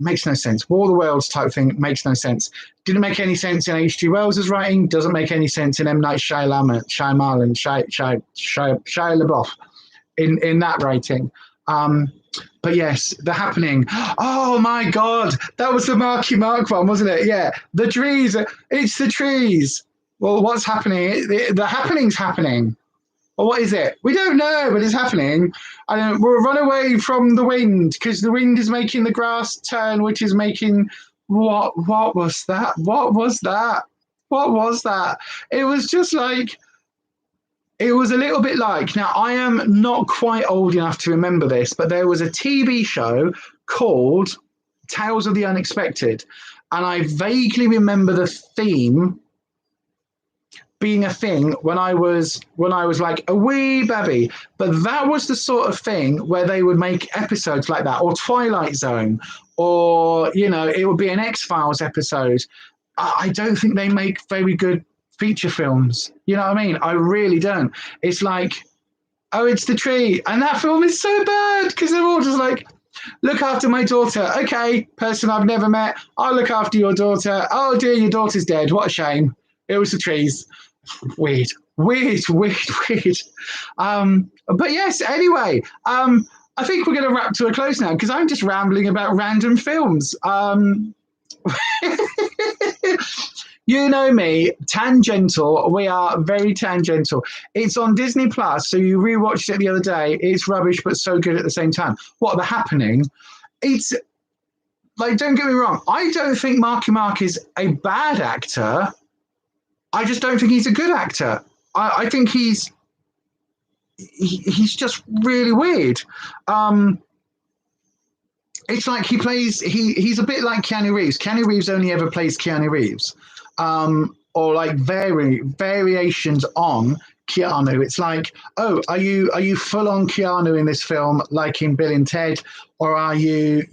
Makes no sense. War of the Worlds type thing makes no sense. Didn't make any sense in H.G. Wells' writing. Doesn't make any sense in M. Night Shyamalan, Shia LaBeouf in that writing. But yes, The Happening. Oh my God, that was the Marky Mark one, wasn't it? Yeah, the trees. It's the trees. Well, what's happening? The happening's happening. Or what is it? We don't know, but it's happening. We'll run away from the wind because the wind is making the grass turn, which is making what was that? What was that? What was that? It was just like, it was a little bit like, now I am not quite old enough to remember this, but there was a TV show called Tales of the Unexpected. And I vaguely remember the theme being a thing when I was like a wee baby, but that was the sort of thing where they would make episodes like that, or Twilight Zone, or you know, it would be an X-Files episode. I don't think they make very good feature films. You know what I mean? I really don't. It's like, oh, it's the tree, and that film is so bad because they're all just like, look after my daughter. Okay, person I've never met, I'll look after your daughter. Oh dear, your daughter's dead. What a shame. It was the trees. Weird. But yes, anyway, I think we're going to wrap to a close now because I'm just rambling about random films. You know me, tangential. We are very tangential. It's on Disney Plus, so you rewatched it the other day. It's rubbish, but so good at the same time. What, The Happening? It's like, don't get me wrong. I don't think Marky Mark is a bad actor. I just don't think he's a good actor. I think he's just really weird. It's like he's a bit like Keanu Reeves. Keanu Reeves only ever plays Keanu Reeves, or like variations on Keanu. It's like, oh, are you full on Keanu in this film, like in Bill and Ted, or are you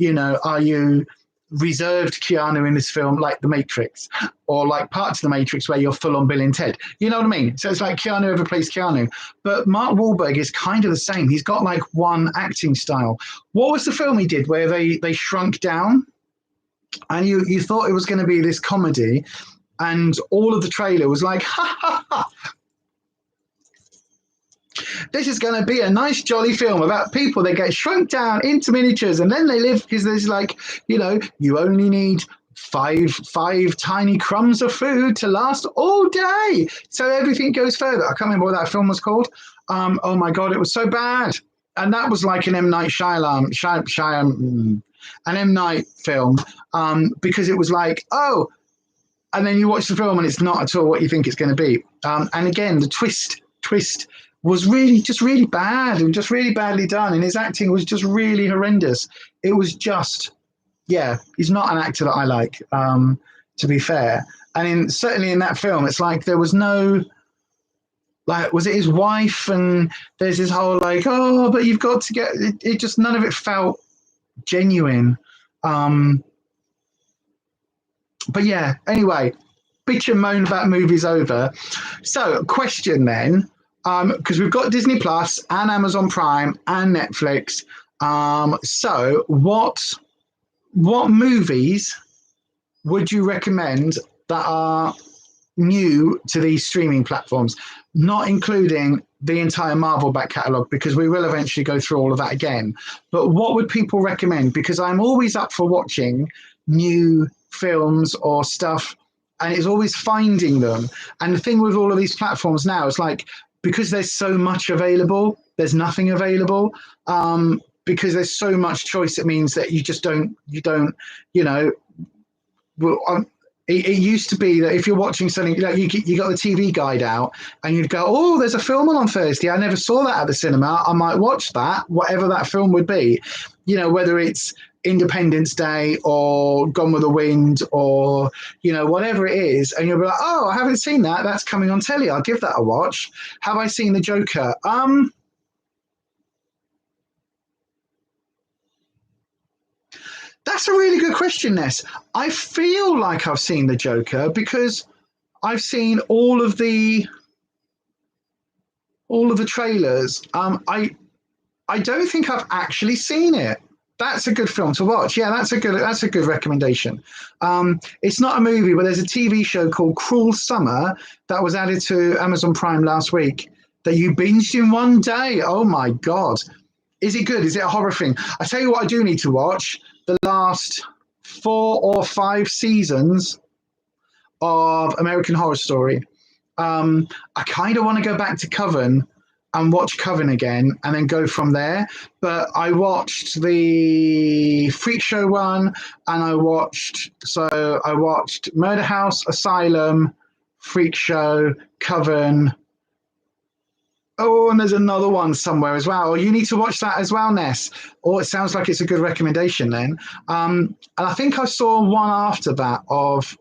reserved Keanu in this film, like The Matrix, or like parts of The Matrix where you're full on Bill and Ted? You know what I mean? So it's like Keanu ever plays Keanu. But Mark Wahlberg is kind of the same. He's got like one acting style. What was the film he did where they shrunk down? And you thought it was going to be this comedy, and all of the trailer was like, ha ha ha. This is going to be a nice, jolly film about people that get shrunk down into miniatures, and then they live because there's like, you only need five tiny crumbs of food to last all day. So everything goes further. I can't remember what that film was called. Oh my God, it was so bad. And that was like an M. Night Shyamalan, an M. Night film, because it was like, oh, and then you watch the film and it's not at all what you think it's going to be. And again, the twist was really bad and just really badly done. And his acting was just really horrendous. It was just, he's not an actor that I like, to be fair. And certainly in that film, it's like there was no, like, was it his wife? And there's this whole like, oh, but you've got to get, it just, none of it felt genuine. But yeah, anyway, bitch and moan about movies over. So question then, because we've got Disney Plus and Amazon Prime and Netflix. So what movies would you recommend that are new to these streaming platforms, not including the entire Marvel back catalogue, because we will eventually go through all of that again. But what would people recommend? Because I'm always up for watching new films or stuff, and it's always finding them. And the thing with all of these platforms now is like, because there's so much available, there's nothing available. Because there's so much choice, it means that you don't, it used to be that if you're watching something, like you got the TV guide out and you'd go, oh, there's a film on Thursday. I never saw that at the cinema. I might watch that, whatever that film would be, whether it's Independence Day or Gone with the Wind or, whatever it is. And you'll be like, oh, I haven't seen that. That's coming on telly. I'll give that a watch. Have I seen The Joker? That's a really good question, Ness. I feel like I've seen The Joker because I've seen all of the trailers. I don't think I've actually seen it. That's a good film to watch. Yeah, that's a good recommendation. It's not a movie, but there's a TV show called Cruel Summer that was added to Amazon Prime last week that you binged in one day. Oh my God. Is it good? Is it a horror thing? I tell you what I do need to watch. The last 4 or 5 seasons of American Horror Story. I kind of want to go back to Coven and watch Coven again and then go from there. But I watched the Freak Show one, and I watched Murder House, Asylum, Freak Show, Coven. Oh, and there's another one somewhere as well. You need to watch that as well, Ness. It sounds like it's a good recommendation then. And I think I saw one after that of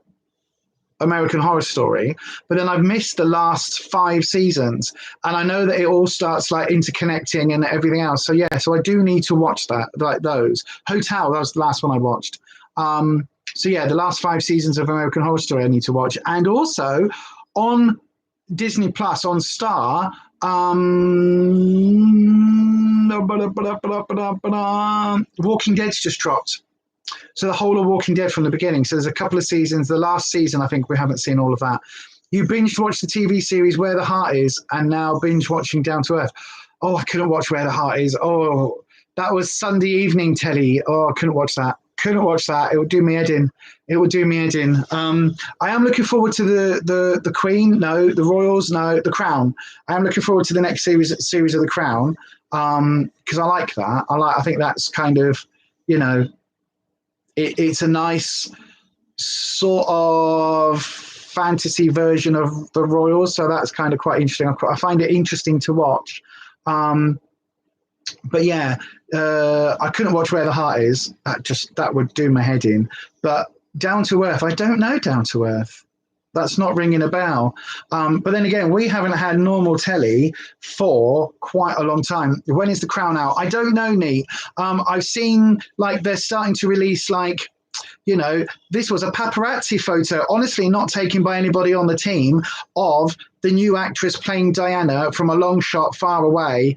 American Horror Story, but then I've missed the last 5 seasons. And I know that it all starts like interconnecting and everything else. So yeah, so I do need to watch that, like those. Hotel, that was the last one I watched. So yeah, the last 5 seasons of American Horror Story I need to watch. And also on Disney Plus, on Star, Walking Dead's just dropped. So the whole of Walking Dead from the beginning. So there's a couple of seasons. The last season, I think we haven't seen all of that. You binge watched the TV series Where the Heart Is, and now binge watching Down to Earth. Oh, I couldn't watch Where the Heart Is. Oh, that was Sunday evening telly. Oh, I couldn't watch that. Couldn't watch that. It would do me head in. It would do me head in. I am looking forward to the Queen. No, the Royals. No, the Crown. I am looking forward to the next series of the Crown because I like that. I think that's kind of, you know, it's a nice sort of fantasy version of the Royals, so that's kind of quite interesting. I find it interesting to watch. But yeah, I couldn't watch Where the Heart Is. That would do my head in. But Down to Earth, I don't know Down to Earth. That's not ringing a bell. But then again, we haven't had normal telly for quite a long time. When is The Crown out? I don't know, Neat. I've seen like they're starting to release like, you know, this was a paparazzi photo, honestly not taken by anybody on the team, of the new actress playing Diana from a long shot far away,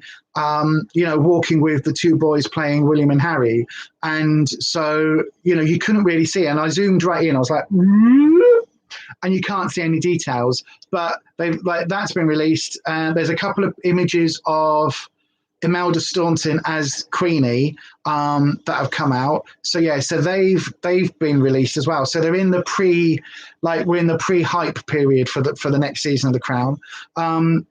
you know, walking with the two boys playing William and Harry. And so, you know, you couldn't really see it. And I zoomed right in. I was like, and you can't see any details. But that's been released. And there's a couple of images of Imelda Staunton as Queenie that have come out. So yeah, so they've been released as well. So they're in the we're in the pre-hype period for the next season of The Crown.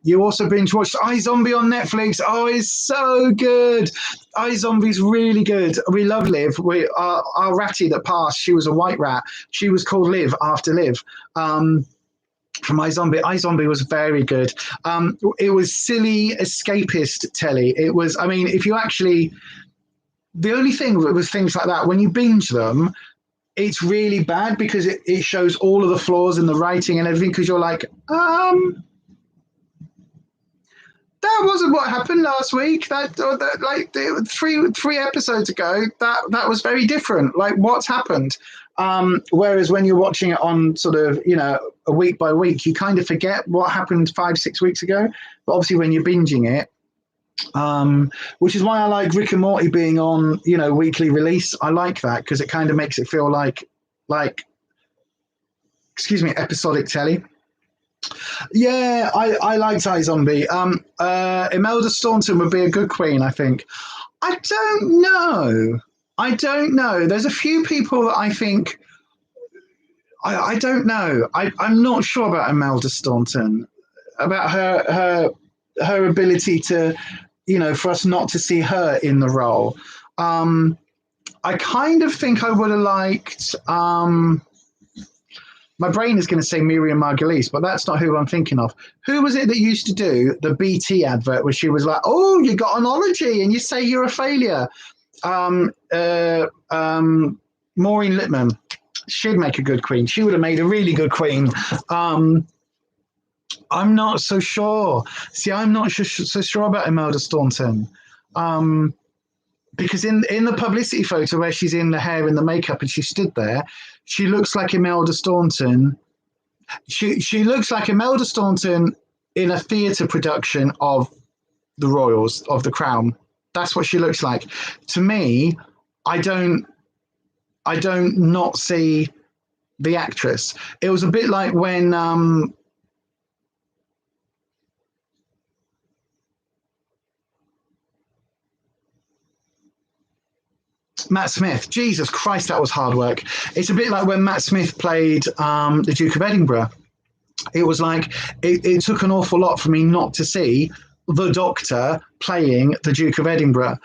You also binge watched iZombie on Netflix. Oh, it's so good. iZombie's really good. We love Liv. Our ratty that passed, she was a white rat. She was called Liv after Liv. From iZombie. iZombie was very good. It was silly, escapist telly. It was, I mean, if you actually, the only thing with things like that, when you binge them, it's really bad because it shows all of the flaws in the writing and everything, because you're like, that wasn't what happened last week. That like three episodes ago, that was very different. Like, what's happened? Whereas when you're watching it on sort of, you know, a week by week, you kind of forget what happened 5-6 weeks ago. But obviously when you're binging it, which is why I like Rick and Morty being on, you know, weekly release. I like that because it kind of makes it feel like episodic telly. Yeah, I liked iZombie. Imelda Staunton would be a good Queen, I think. I don't know. There's a few people that I think. I don't know. I'm not sure about Imelda Staunton, about her ability to, you know, for us not to see her in the role. I kind of think I would have liked. My brain is going to say Miriam Margolyes, but that's not who I'm thinking of. Who was it that used to do the BT advert where she was like, "Oh, you got an ology and you say you're a failure"? Maureen Lipman. She'd make a good Queen. She would have made a really good Queen. I'm not so sure. See, I'm not so sure about Imelda Staunton. Because in the publicity photo where she's in the hair and the makeup and she stood there, she looks like Imelda Staunton. She looks like Imelda Staunton in a theatre production of the Royals, of The Crown. That's what she looks like. To me, I don't not see the actress. It was a bit like when Matt Smith. Jesus Christ, that was hard work. It's a bit like when Matt Smith played the Duke of Edinburgh. It was like it took an awful lot for me not to see the Doctor playing the Duke of Edinburgh.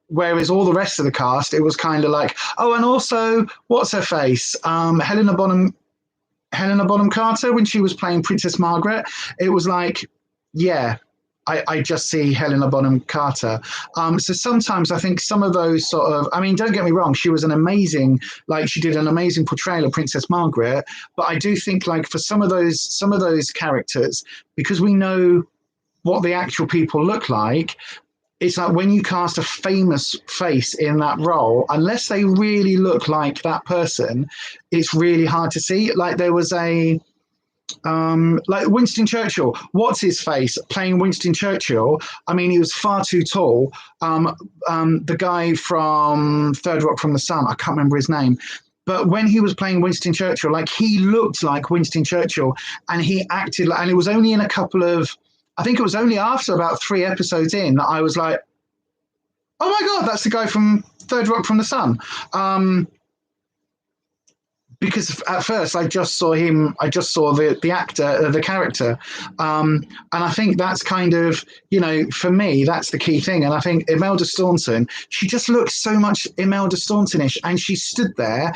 Whereas all the rest of the cast, it was kind of like, oh, and also, what's her face? Helena Bonham Carter, when she was playing Princess Margaret, it was like, yeah, I just see Helena Bonham Carter. So sometimes I think some of those sort of, I mean, don't get me wrong, she was she did an amazing portrayal of Princess Margaret, but I do think like for some of those characters, because we know what the actual people look like, it's like when you cast a famous face in that role, unless they really look like that person, it's really hard to see. Like there was like Winston Churchill, what's his face playing Winston Churchill? I mean, he was far too tall. The guy from Third Rock from the Sun, I can't remember his name. But when he was playing Winston Churchill, like he looked like Winston Churchill, and he acted like, and it was only in a couple of, I think it was only after about 3 episodes in that I was like, oh my God, that's the guy from Third Rock from the Sun. Because at first I just saw him, I just saw the actor, the character. And I think that's kind of, you know, for me, that's the key thing. And I think Imelda Staunton, she just looks so much Imelda Staunton-ish. And she stood there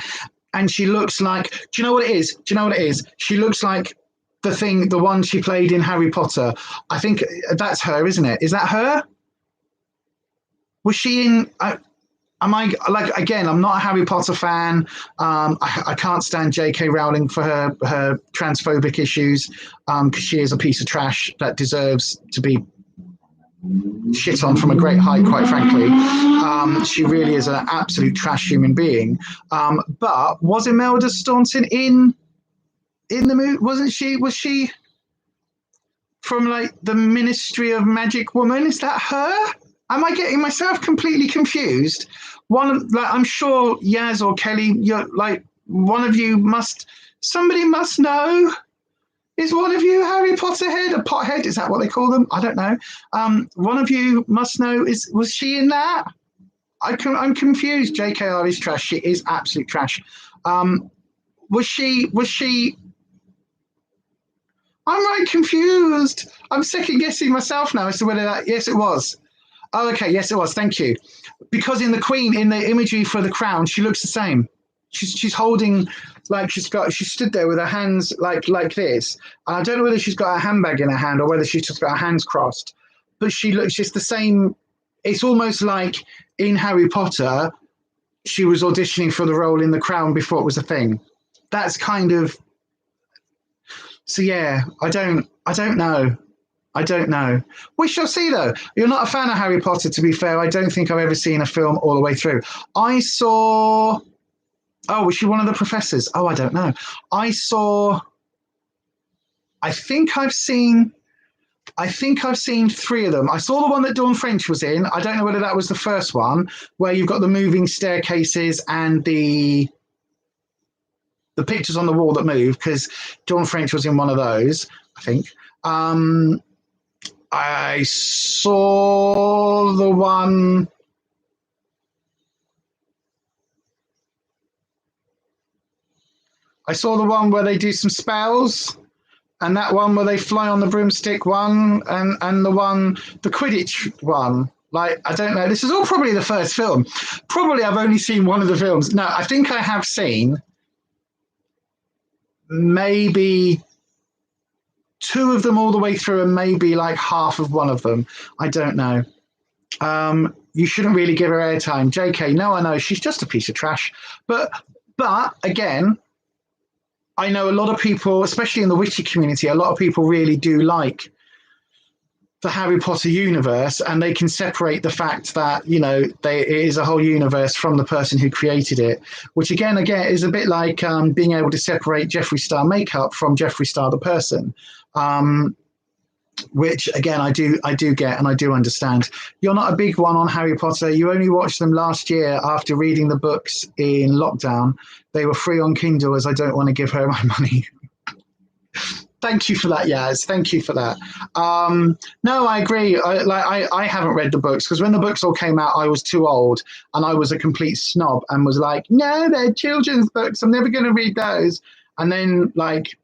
and she looks like, do you know what it is? Do you know what it is? She looks like the one she played in Harry Potter. I think that's her, isn't it? Is that her? Was she in... Am I, like, again, I'm not a Harry Potter fan. I can't stand J.K. Rowling for her transphobic issues, because she is a piece of trash that deserves to be shit on from a great height, quite frankly. She really is an absolute trash human being. But was Imelda Staunton in the movie? Wasn't she? Was she from, like, the Ministry of Magic Woman? Is that her? Am I getting myself completely confused? I'm sure Yaz or Kelly, you're like, one of you somebody must know. Is one of you Harry Potter head, a pothead? Is that what they call them? I don't know. One of you must know. Was she in that? I'm confused. JKR is trash. She is absolute trash. Was she? I'm like confused. I'm second guessing myself now as to whether that. Yes, it was. Oh, okay. Yes, it was. Thank you. Because in the imagery for the crown, she looks the same. She's holding, like she stood there with her hands like this. And I don't know whether she's got a handbag in her hand or whether she's just got her hands crossed. But she looks just the same. It's almost like in Harry Potter, she was auditioning for the role in The Crown before it was a thing. That's kind of. So yeah, I don't know. I don't know. We shall see, though. You're not a fan of Harry Potter, to be fair. I don't think I've ever seen a film all the way through. I saw... Oh, was she one of the professors? Oh, I don't know. I think I've seen 3 of them. I saw the one that Dawn French was in. I don't know whether that was the first one, where you've got the moving staircases and the pictures on the wall that move, because Dawn French was in one of those, I think. I saw the one. I saw the one where they do some spells, and that one where they fly on the broomstick one, and the Quidditch one. Like, I don't know. This is all probably the first film. Probably I've only seen one of the films. No, I think I have seen maybe 2 of them all the way through and maybe like half of one of them. I don't know. You shouldn't really give her airtime. JK, no, I know. She's just a piece of trash. But again, I know a lot of people, especially in the witchy community, a lot of people really do like the Harry Potter universe, and they can separate the fact that, you know, it is a whole universe from the person who created it, which again is a bit like being able to separate Jeffree Star makeup from Jeffree Star the person. Which again I do get and I do understand. You're not a big one on Harry Potter. You only watched them last year after reading the books in lockdown. They were free on Kindle, as I don't want to give her my money. Thank you for that, Yaz. Thank you for that. No, I agree. I haven't read the books because when the books all came out, I was too old and I was a complete snob and was like, no, they're children's books. I'm never going to read those. And then like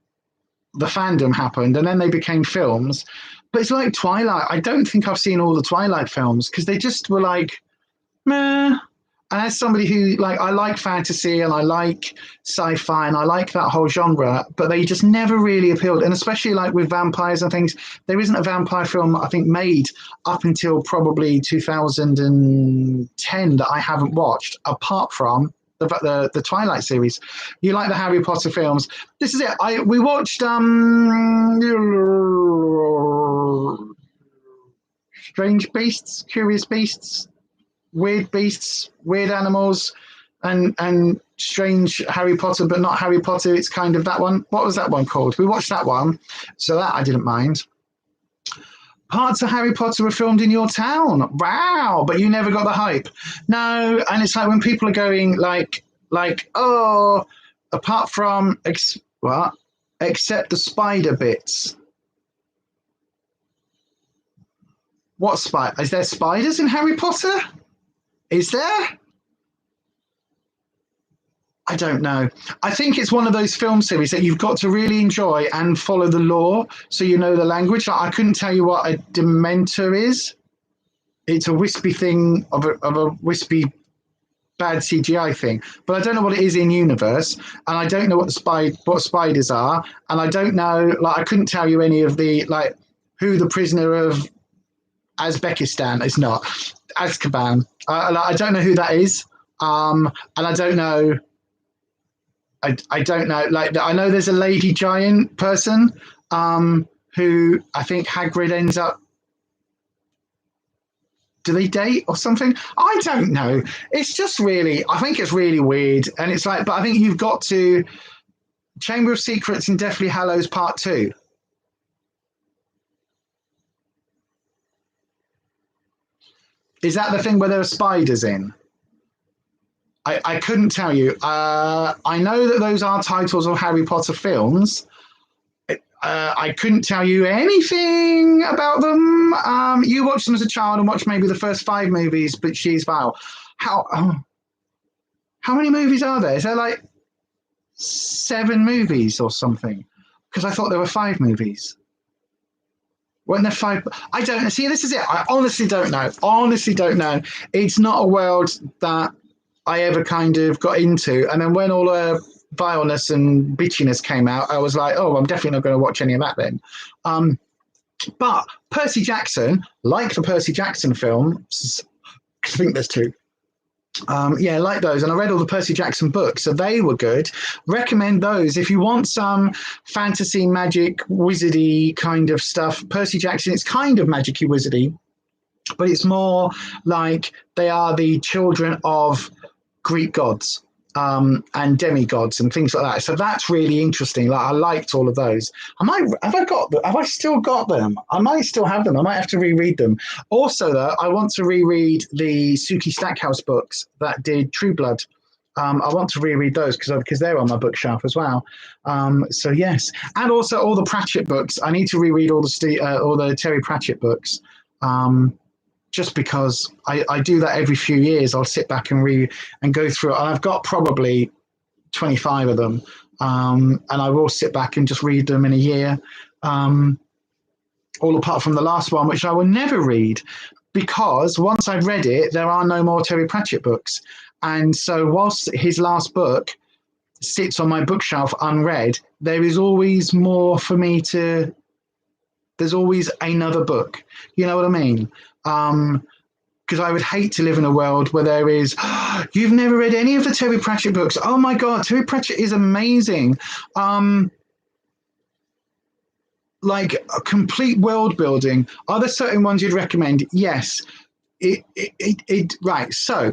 the fandom happened and then they became films. But it's like Twilight. I don't think I've seen all the Twilight films because they just were like, meh. And as somebody who, like, I like fantasy and I like sci-fi and I like that whole genre, but they just never really appealed. And especially like with vampires and things, there isn't a vampire film, I think, made up until probably 2010 that I haven't watched, apart from the Twilight series. You like the Harry Potter films. This is it. We watched Strange Beasts, Curious Beasts, Weird Beasts, Weird Animals, and Strange Harry Potter, but not Harry Potter. It's kind of that one. What was that one called? We watched that one, so that I didn't mind. Parts of Harry Potter were filmed in your town. Wow, but you never got the hype. No, and it's like when people are going like, Like, oh, apart from what? Except the spider bits. What spider? Is there spiders in Harry Potter? Is there? I don't know. I think it's one of those film series that you've got to really enjoy and follow the lore so you know the language. Like, I couldn't tell you what a Dementor is. It's a wispy thing of a wispy bad CGI thing, but I don't know what it is in universe, and I don't know what what spiders are, and I don't know. Like, I couldn't tell you any of the like who the prisoner of Uzbekistan is not. Azkaban. I don't know who that is, and I don't know. I don't know. Like, I know there's a lady giant person who I think Hagrid ends up. Do they date or something? I don't know. It's just really, I think it's really weird. And it's like, but I think you've got to Chamber of Secrets and Deathly Hallows Part 2. Is that the thing where there are spiders in? I couldn't tell you. I know that those are titles of Harry Potter films. I couldn't tell you anything about them. You watched them as a child and watched maybe the first 5 movies, but she's wow. How many movies are there? Is there like 7 movies or something? Because I thought there were 5 movies. Weren't there 5? I don't see. This is it. I honestly don't know. Honestly don't know. It's not a world that I ever kind of got into. And then when all the vileness and bitchiness came out, I was like, oh, I'm definitely not going to watch any of that then. But Percy Jackson, like the Percy Jackson films, I think there's 2. Yeah, like those. And I read all the Percy Jackson books, so they were good. Recommend those. If you want some fantasy, magic, wizardy kind of stuff, Percy Jackson, it's kind of magic-y, wizardy, but it's more like they are the children of Greek gods. And demigods and things like that. So that's really interesting. Like, I liked all of those. Have I still got them? I might still have them. I might have to reread them. Also, though, I want to reread the Suki Stackhouse books that did True Blood. I want to reread those because they're on my bookshelf as well. So yes, and also all the Pratchett books. I need to reread all the Terry Pratchett books. Just because I do that every few years. I'll sit back and go through it. And I've got probably 25 of them. And I will sit back and just read them in a year. All apart from the last one, which I will never read, because once I've read it, there are no more Terry Pratchett books. And so whilst his last book sits on my bookshelf unread, there is always more for me to... There's always another book. You know what I mean? Because I would hate to live in a world where there is, you've never read any of the Terry Pratchett books. Oh my God, Terry Pratchett is amazing. Like a complete world building. Are there certain ones you'd recommend? Yes. Right. So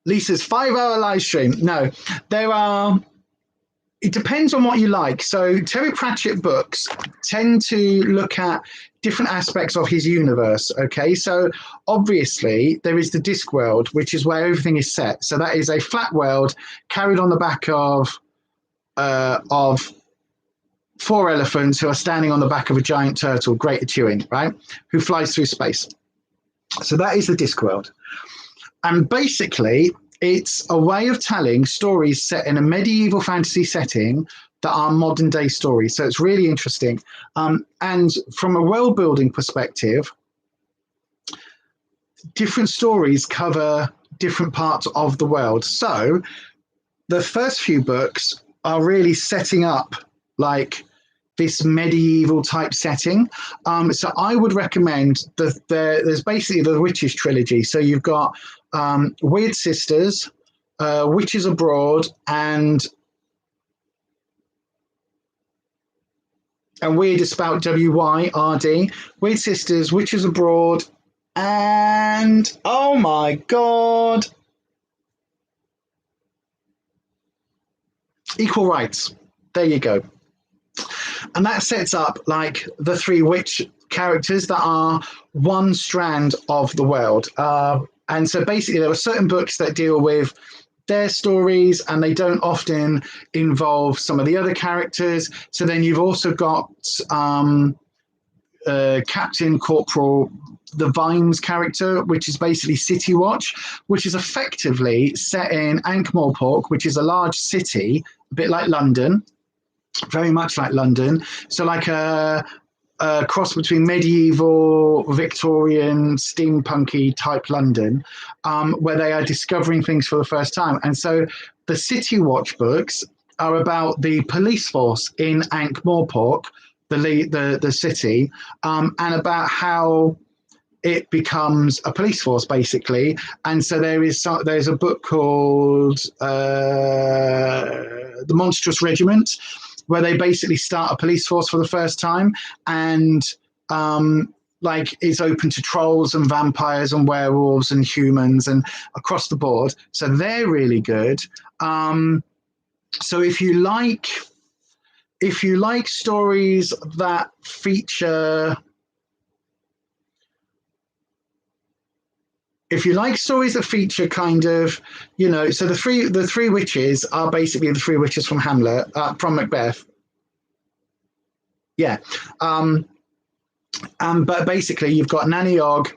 Lisa's 5-hour live stream. No, there are. It depends on what you like. So Terry Pratchett books tend to look at different aspects of his universe. Okay, so obviously there is the Discworld, which is where everything is set. So that is a flat world carried on the back of 4 elephants who are standing on the back of a giant turtle, Greater Chewing, right? Who flies through space. So that is the Discworld. And basically, it's a way of telling stories set in a medieval fantasy setting that are modern day stories. So it's really interesting. And from a world building perspective, different stories cover different parts of the world. So the first few books are really setting up like this medieval type setting. So I would recommend there's basically the Witches trilogy. So you've got Weird Sisters, Witches Abroad, and Weird is spelled W-Y-R-D. Weird Sisters, Witches Abroad, and oh my God, Equal Rights. There you go. And that sets up like the 3 witch characters that are one strand of the world. And so basically there are certain books that deal with their stories and they don't often involve some of the other characters. So then you've also got Captain Corporal the Vimes character, which is basically City Watch, which is effectively set in Ankh-Morpork, which is a large city, a bit like London, very much like London. So like a cross between medieval, Victorian, steampunky type London, where they are discovering things for the first time. And so the City Watch books are about the police force in Ankh-Morpork, the city, and about how it becomes a police force, basically. And so there's a book called The Monstrous Regiment, where they basically start a police force for the first time, and like it's open to trolls and vampires and werewolves and humans and across the board. So they're really good. So if you like stories that feature, kind of, you know, so the three witches are basically the three witches from Hamlet, from Macbeth. Yeah. But basically you've got Nanny Og,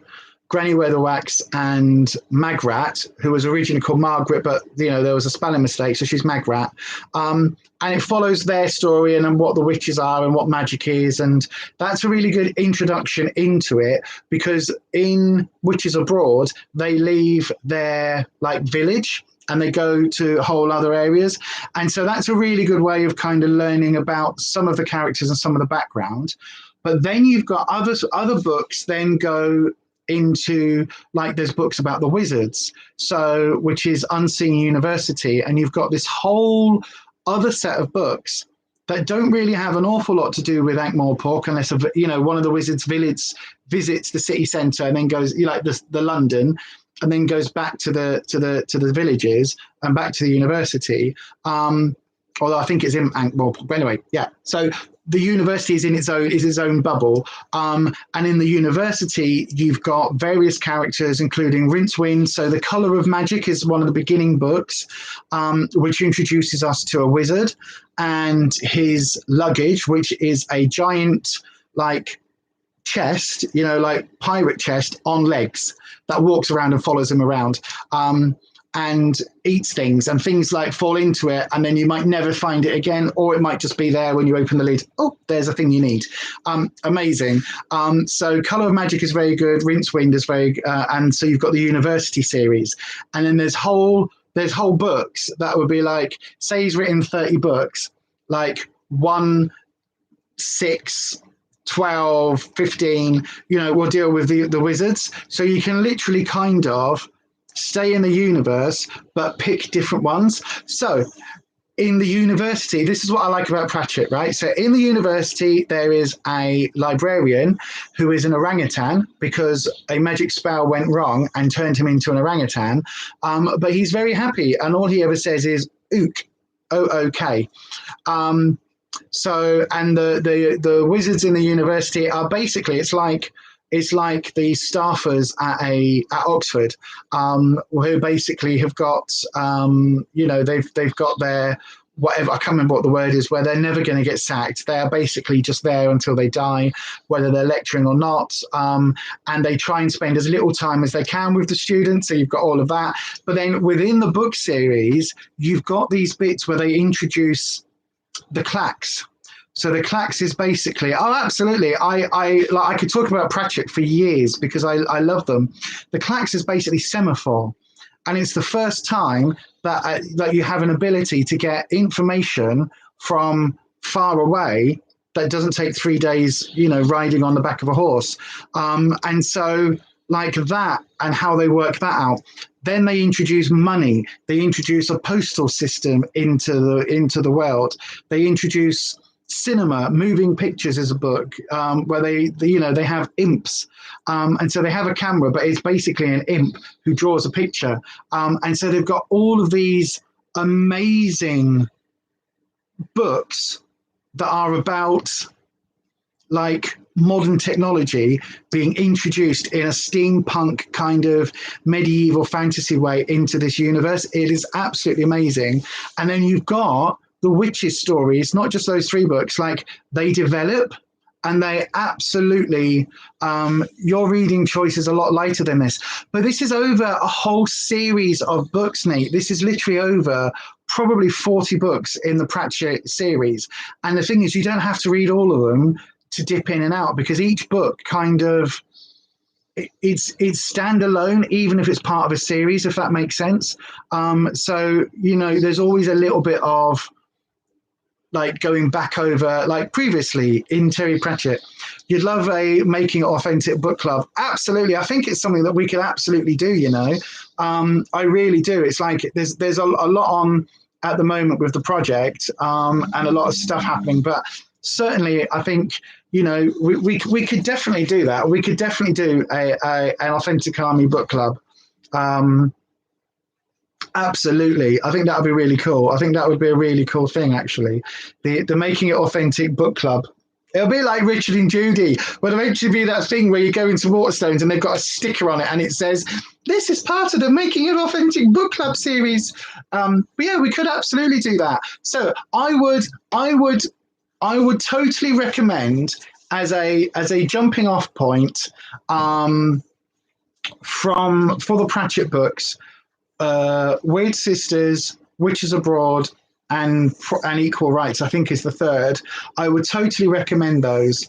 Granny Weatherwax, and Magrat, who was originally called Margaret, but you know there was a spelling mistake, so she's Magrat. And it follows their story and what the witches are and what magic is, and that's a really good introduction into it, because in Witches Abroad they leave their like village and they go to whole other areas, and so that's a really good way of kind of learning about some of the characters and some of the background. But then you've got other books then go into, like, there's books about the wizards, so which is Unseen University, and you've got this whole other set of books that don't really have an awful lot to do with Ankh-Morpork, unless one of the wizards visits the city centre and then goes, like the London, and then goes back to the villages and back to the university. Although I think it's in Ankh-Morpork, but anyway, yeah. So the university is its own bubble, and in the university you've got various characters, including Rincewind. So The Colour of Magic is one of the beginning books, which introduces us to a wizard and his luggage, which is a giant like chest, like pirate chest on legs that walks around and follows him around. And eats things, and things like fall into it, and then you might never find it again, or it might just be there when you open the lid. Oh, there's a thing you need. Amazing. So Colour of Magic is very good. Rincewind is very, and so you've got the university series, and then there's whole books that would be like, say he's written 30 books, like 1, 6, 12, 15, will deal with the wizards. So you can literally kind of stay in the universe, but pick different ones. So in the university, this is what I like about Pratchett, right? So in the university, there is a librarian who is an orangutan because a magic spell went wrong and turned him into an orangutan. But he's very happy, and all he ever says is ook, O-O-K. So, and the wizards in the university are basically, it's like the staffers at Oxford, who basically have got, they've got their whatever, I can't remember what the word is, where they're never going to get sacked. They are basically just there until they die, whether they're lecturing or not. And they try and spend as little time as they can with the students. So you've got all of that. But then within the book series, you've got these bits where they introduce the clacks. So the clacks is basically, absolutely. I could talk about Pratchett for years because I love them. The clacks is basically semaphore, and it's the first time that you have an ability to get information from far away that doesn't take 3 days, riding on the back of a horse. And so like that, and how they work that out. Then they introduce money. They introduce a postal system into the world. They introduce cinema. Moving Pictures is a book where they have imps, and so they have a camera, but it's basically an imp who draws a picture, and so they've got all of these amazing books that are about like modern technology being introduced in a steampunk kind of medieval fantasy way into this universe. It is absolutely amazing. And then you've got the witches stories, not just those 3 books, like they develop and they absolutely, your reading choice is a lot lighter than this. But this is over a whole series of books, Nate. This is literally over probably 40 books in the Pratchett series. And the thing is, you don't have to read all of them to dip in and out, because each book kind of, it's standalone, even if it's part of a series, if that makes sense. So, you know, there's always a little bit of like going back over, like previously in Terry Pratchett. You'd love a Making It Authentic book club. Absolutely. I think it's something that we could absolutely do, you know. I really do. It's like there's a lot on at the moment with the project, and a lot of stuff happening, but certainly I think, you know, we could definitely do that. We could definitely do an Authentic Army book club. Absolutely. I think that would be really cool. I think that would be a really cool thing, actually. The Making It Authentic book club. It'll be like Richard and Judy. Will eventually be that thing where you go into Waterstones and they've got a sticker on it and it says, this is part of the Making It Authentic book club series. But yeah, we could absolutely do that. So I would totally recommend as a jumping off point for the Pratchett books, Weird Sisters, Witches Abroad, and Equal Rights, I think, is the third. I would totally recommend those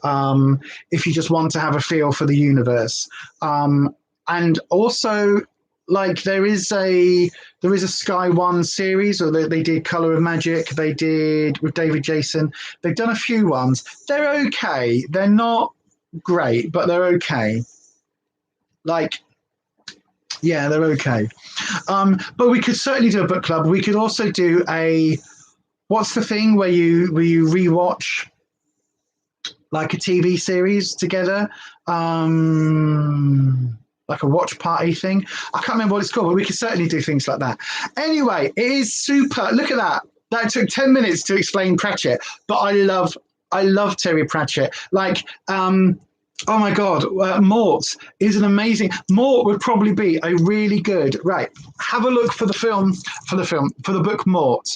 if you just want to have a feel for the universe. And also, like, there is a Sky One series, or they did Color of Magic. They did with David Jason. They've done a few ones. They're okay. They're not great, but they're okay. Like, yeah, they're okay. But we could certainly do a book club. We could also do what's the thing where you rewatch like a TV series together, like a watch party thing. I can't remember what it's called, but we could certainly do things like that. Anyway, it is super. Look at that. That took 10 minutes to explain Pratchett, but I love Terry Pratchett. Like, oh my God, Mort is an amazing. Mort would probably be a really good. Right, have a look for the book Mort.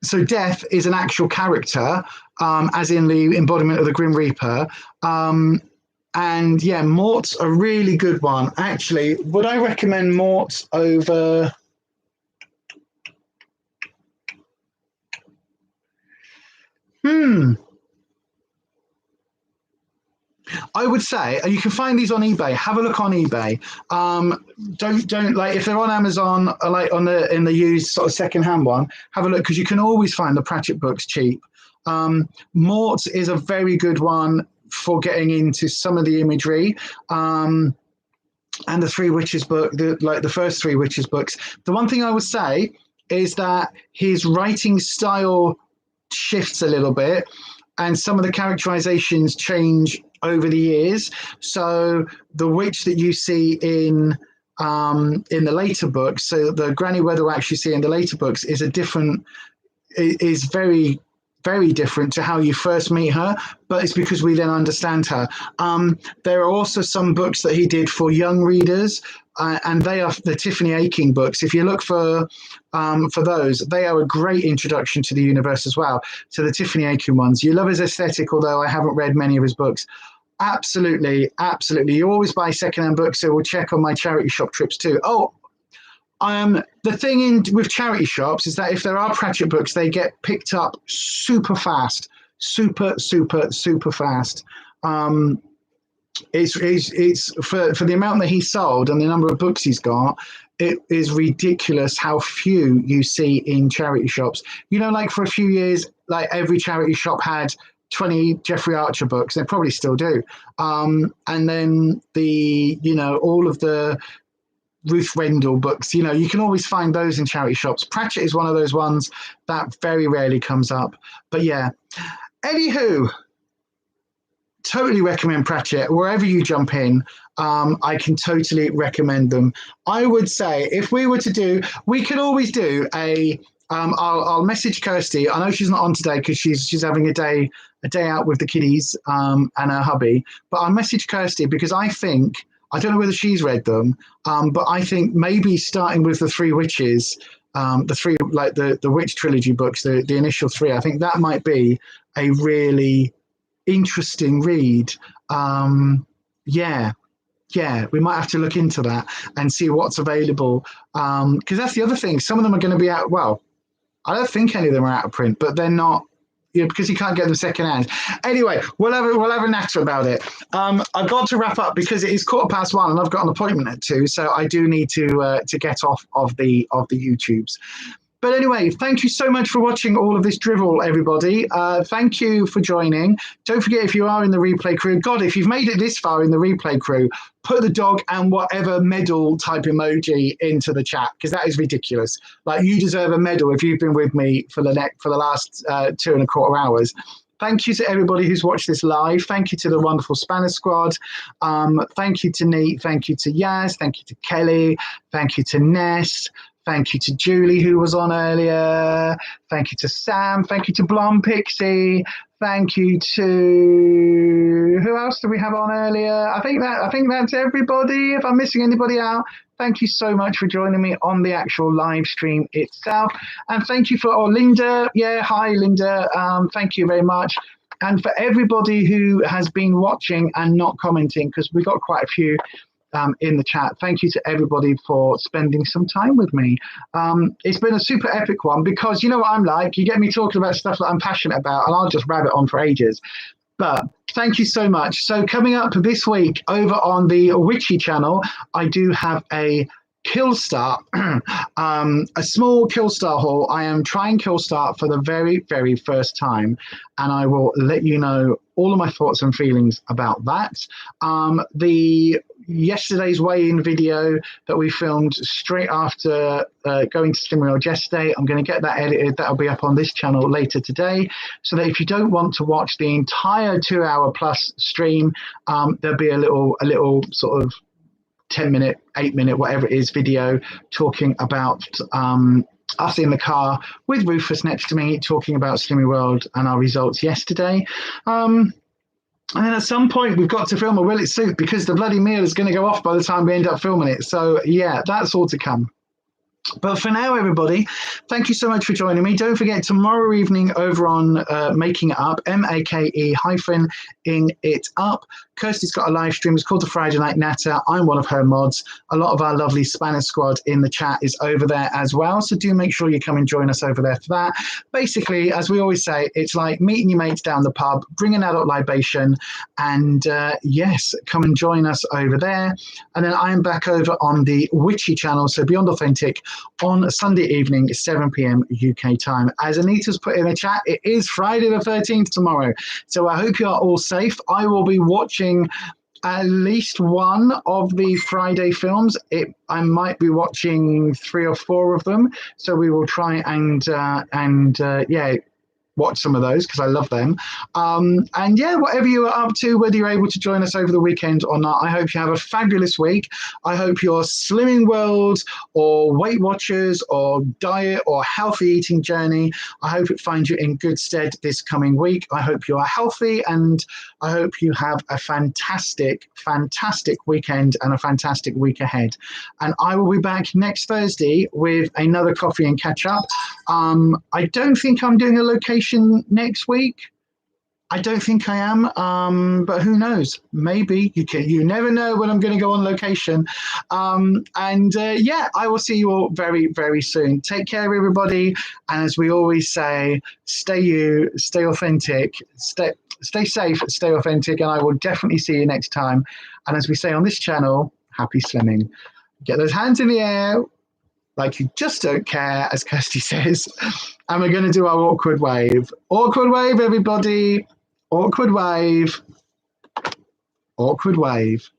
So Death is an actual character, as in the embodiment of the Grim Reaper. And yeah, Mort's a really good one. Actually, would I recommend Mort over? I would say you can find these on eBay. Have a look on eBay. Don't like if they're on Amazon, like in the used sort of secondhand one. Have a look, because you can always find the Pratchett books cheap. Mort is a very good one for getting into some of the imagery. And the Three Witches book, the first Three Witches books. The one thing I would say is that his writing style shifts a little bit, and some of the characterizations change over the years. So the witch that you see in the later books, so the Granny Weather we actually see in the later books, is very, very different to how you first meet her, but it's because we then understand her. There are also some books that he did for young readers, and they are the Tiffany Aching books. If you look for those, they are a great introduction to the universe as well, to the Tiffany Aching ones. You love his aesthetic, although I haven't read many of his books. Absolutely, absolutely. You always buy secondhand books, so we'll check on my charity shop trips too. Oh, the thing with charity shops is that if there are Pratchett books, they get picked up super fast, super fast. It's for the amount that he sold and the number of books he's got, it is ridiculous how few you see in charity shops. You know, like for a few years, like every charity shop had 20 Jeffrey Archer books. They probably still do. And then all of the Ruth Rendell books, you can always find those in charity shops. Pratchett is one of those ones that very rarely comes up. But yeah, anywho, totally recommend Pratchett. Wherever you jump in, I can totally recommend them. I would say if we were to do, we could always do a I'll message Kirsty. I know she's not on today because she's having a day out with the kiddies and her hubby. But I'll message Kirsty because I think, I don't know whether she's read them, but I think maybe starting with the Three Witches, the three, like the Witch trilogy books, the initial three, I think that might be a really interesting read. Yeah, we might have to look into that and see what's available. Because that's the other thing. Some of them are going to be out. Well, I don't think any of them are out of print, but they're not. Because you can't get them secondhand. Anyway, we'll have a natter about it. I've got to wrap up because it is 1:15 and I've got an appointment at 2, so I do need to get off of the YouTubes. But anyway, thank you so much for watching all of this drivel, everybody. Thank you for joining. Don't forget, if you are in the replay crew, God, if you've made it this far in the replay crew, put the dog and whatever medal type emoji into the chat, because that is ridiculous. Like, you deserve a medal if you've been with me for the last 2.25 hours. Thank you to everybody who's watched this live. Thank you to the wonderful Spanish squad. Thank you to Neat. Thank you to Yaz. Thank you to Kelly. Thank you to Ness. Thank you to Julie, who was on earlier. Thank you to Sam. Thank you to Blonde Pixie. Thank you to, who else did we have on earlier? I think that's everybody. If I'm missing anybody out, thank you so much for joining me on the actual live stream itself. And thank you for, Linda. Yeah, hi, Linda. Thank you very much. And for everybody who has been watching and not commenting, because we got quite a few in the chat. Thank you to everybody for spending some time with me. It's been a super epic one because you know what I'm like. You get me talking about stuff that I'm passionate about and I'll just rabbit on for ages. But thank you so much. So coming up this week over on the Witchy channel, I do have a Killstar, a small Killstar haul. I am trying Killstar for the very, very first time, and I will let you know all of my thoughts and feelings about that. The yesterday's weigh-in video that we filmed straight after going to SlimWorld yesterday, I'm going to get that edited. That'll be up on this channel later today, so that if you don't want to watch the entire 2-hour plus stream, there'll be a little sort of 10-minute, 8-minute, whatever it is, video talking about us in the car with Rufus next to me, talking about SlimWorld and our results yesterday. And then at some point we've got to film a Will It Suit, because the bloody meal is going to go off by the time we end up filming it. So yeah, that's all to come. But for now, everybody, thank you so much for joining me. Don't forget, tomorrow evening over on Making It Up, MAKE-ing it up, Kirsty's got a live stream. It's called the Friday Night Natter. I'm one of her mods. A lot of our lovely Spanish squad in the chat is over there as well. So do make sure you come and join us over there for that. Basically, as we always say, it's like meeting your mates down the pub, bring an adult libation, and yes, come and join us over there. And then I am back over on the Witchy channel, so Beyond Authentic, on Sunday evening, 7 p.m. UK time. As Anita's put in the chat, it is Friday the 13th tomorrow. So I hope you are all safe. I will be watching at least one of the Friday films. I might be watching 3 or 4 of them. So we will try and yeah, watch some of those because I love them. And yeah, whatever you are up to, whether you're able to join us over the weekend or not, I hope you have a fabulous week. I hope your Slimming World or Weight Watchers or diet or healthy eating journey, I hope it finds you in good stead this coming week. I hope you are healthy, and I hope you have a fantastic, fantastic weekend and a fantastic week ahead. And I will be back next Thursday with another coffee and catch up. I don't think I'm doing a location next week. I don't think I am, but who knows? Maybe. You never know when I'm going to go on location. Yeah, I will see you all very, very soon. Take care, everybody. And as we always say, stay you, stay authentic, stay safe, stay authentic, and I will definitely see you next time. And as we say on this channel, happy slimming. Get those hands in the air like you just don't care, as Kirsty says. And we're going to do our awkward wave. Awkward wave, everybody. Awkward wave. Awkward wave.